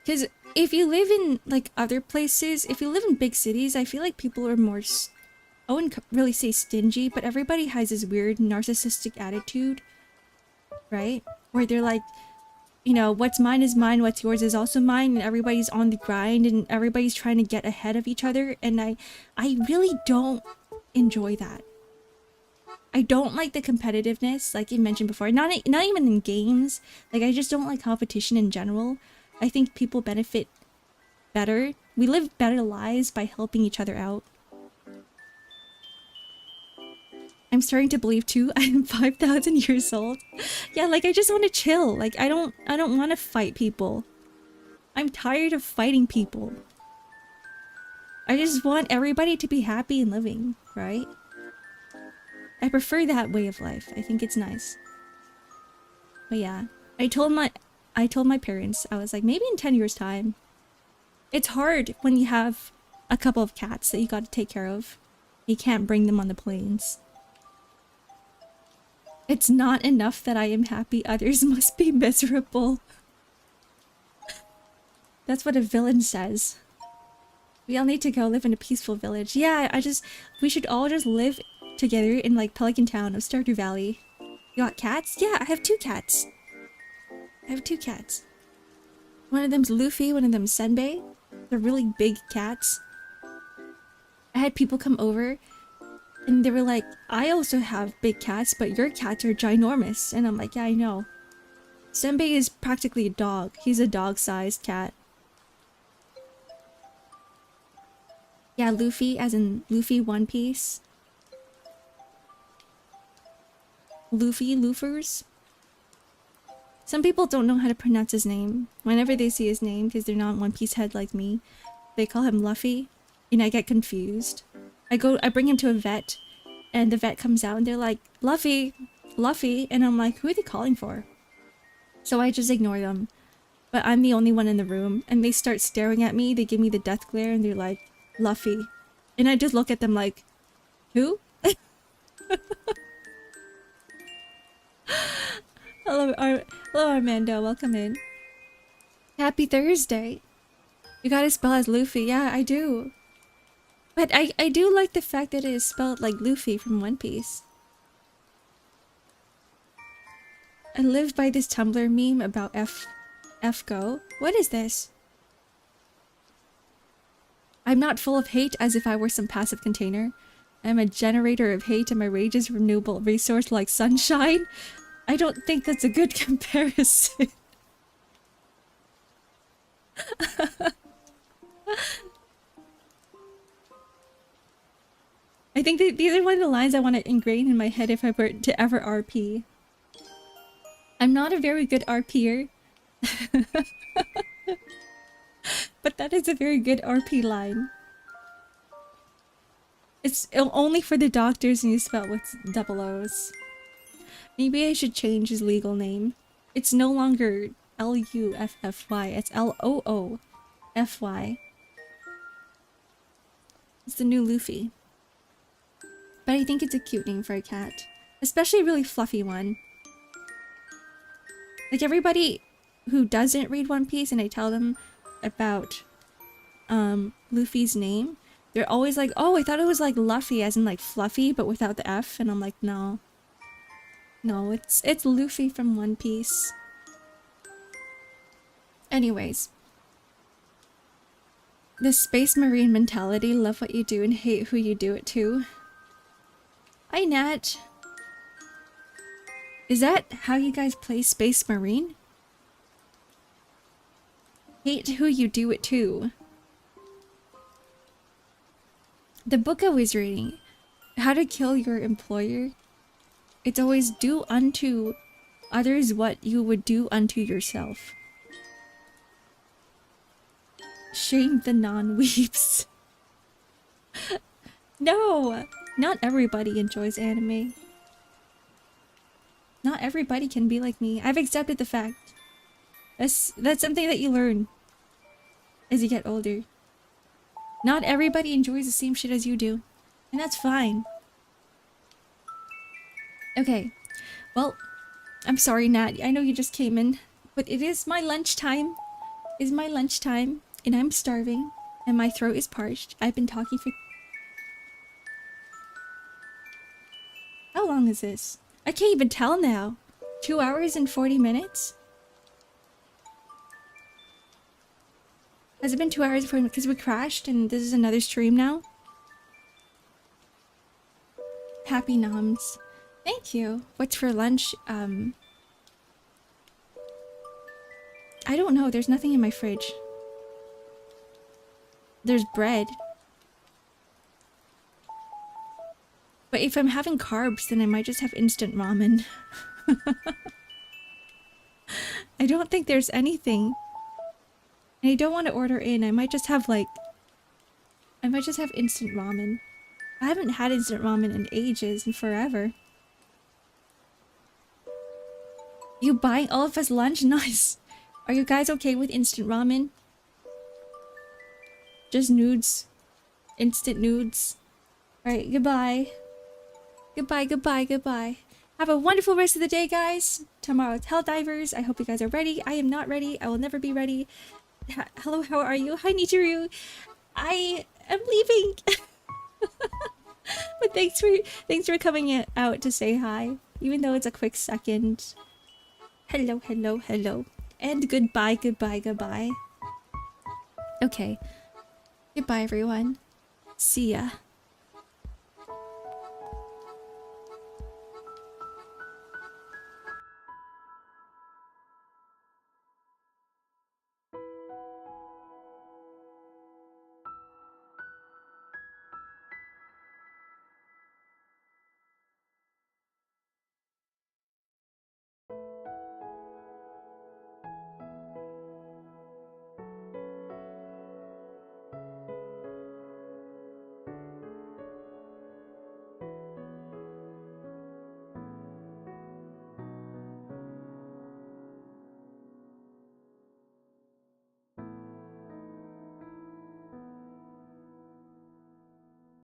Because if you live in, like, other places, if you live in big cities, I feel like people are more... I wouldn't really say stingy, but everybody has this weird narcissistic attitude, right? Where they're like, you know, what's mine is mine, what's yours is also mine, and everybody's on the grind, and everybody's trying to get ahead of each other, and I really don't enjoy that. I don't like the competitiveness, like you mentioned before, not even in games. Like, I just don't like competition in general. I think people benefit better. We live better lives by helping each other out. I'm starting to believe too. I'm 5,000 years old. Yeah, like, I just want to chill. Like, I don't want to fight people. I'm tired of fighting people. I just want everybody to be happy and living, right? I prefer that way of life. I think it's nice. But yeah, I told my parents, I was like, maybe in 10 years time. It's hard when you have a couple of cats that you got to take care of. You can't bring them on the planes. It's not enough that I am happy, others must be miserable. That's what a villain says. We all need to go live in a peaceful village. Yeah, we should all just live together in, like, Pelican Town of Stardew Valley. You got cats? Yeah, I have 2 cats. I have 2 cats. One of them's Luffy, one of them's Senbei. They're really big cats. I had people come over and they were like, I also have big cats, but your cats are ginormous. And I'm like, yeah, I know. Senbei is practically a dog. He's a dog-sized cat. Yeah, Luffy, as in Luffy One Piece. Luffy, Loofers. Some people don't know how to pronounce his name. Whenever they see his name, because they're not One Piece head like me, they call him Luffy, and I get confused. I bring him to a vet, and the vet comes out and they're like, Luffy, Luffy, and I'm like, who are they calling for? So I just ignore them. But I'm the only one in the room, and they start staring at me, they give me the death glare, and they're like, Luffy. And I just look at them like, who? Hello Armando, welcome in. Happy Thursday. You gotta spell as Luffy, yeah, I do. But I do like the fact that it is spelled like Luffy from One Piece. I live by this Tumblr meme about F-Go. What is this? I'm not full of hate as if I were some passive container. I'm a generator of hate and my rage is a renewable resource like sunshine. I don't think that's a good comparison. I think that these are one of the lines I want to ingrain in my head if I were to ever RP. I'm not a very good RPer. But that is a very good RP line. It's only for the doctors and you spell with double O's. Maybe I should change his legal name. It's no longer L-U-F-F-Y, it's L-O-O-F-Y. It's the new Luffy. But I think it's a cute name for a cat. Especially a really fluffy one. Like everybody who doesn't read One Piece and I tell them about Luffy's name, they're always like, oh, I thought it was like Luffy as in like fluffy but without the F, and I'm like, no. No, it's Luffy from One Piece. Anyways. The Space Marine mentality, love what you do and hate who you do it to. Hi Nat. Is that how you guys play Space Marine? Hate who you do it to. The book I was reading, How to Kill Your Employer, it's always do unto others what you would do unto yourself. Shame the non-weeps. No! Not everybody enjoys anime. Not everybody can be like me. I've accepted the fact. That's something that you learn as you get older. Not everybody enjoys the same shit as you do. And that's fine. Okay. Well, I'm sorry, Nat. I know you just came in. But it is my lunchtime. It's my lunchtime. And I'm starving. And my throat is parched. I've been talking for... How long is this? I can't even tell now. 2 hours and 40 minutes? Has it been 2 hours and 40 minutes? Because we crashed and this is another stream now? Happy noms. Thank you. What's for lunch? I don't know. There's nothing in my fridge. There's bread. But if I'm having carbs, then I might just have instant ramen. I don't think there's anything. And I don't want to order in. I might just have like... I might just have instant ramen. I haven't had instant ramen in ages and forever. You buying all of us lunch? Nice. Are you guys okay with instant ramen? Just nudes. Instant nudes. Alright, goodbye. Goodbye, goodbye, goodbye. Have a wonderful rest of the day, guys. Tomorrow's Helldivers. I hope you guys are ready. I am not ready. I will never be ready. Hello, how are you? Hi, Nichiru. I am leaving. But thanks for coming out to say hi. Even though it's a quick second. Hello, hello, hello. And goodbye, goodbye, goodbye. Okay. Goodbye, everyone. See ya.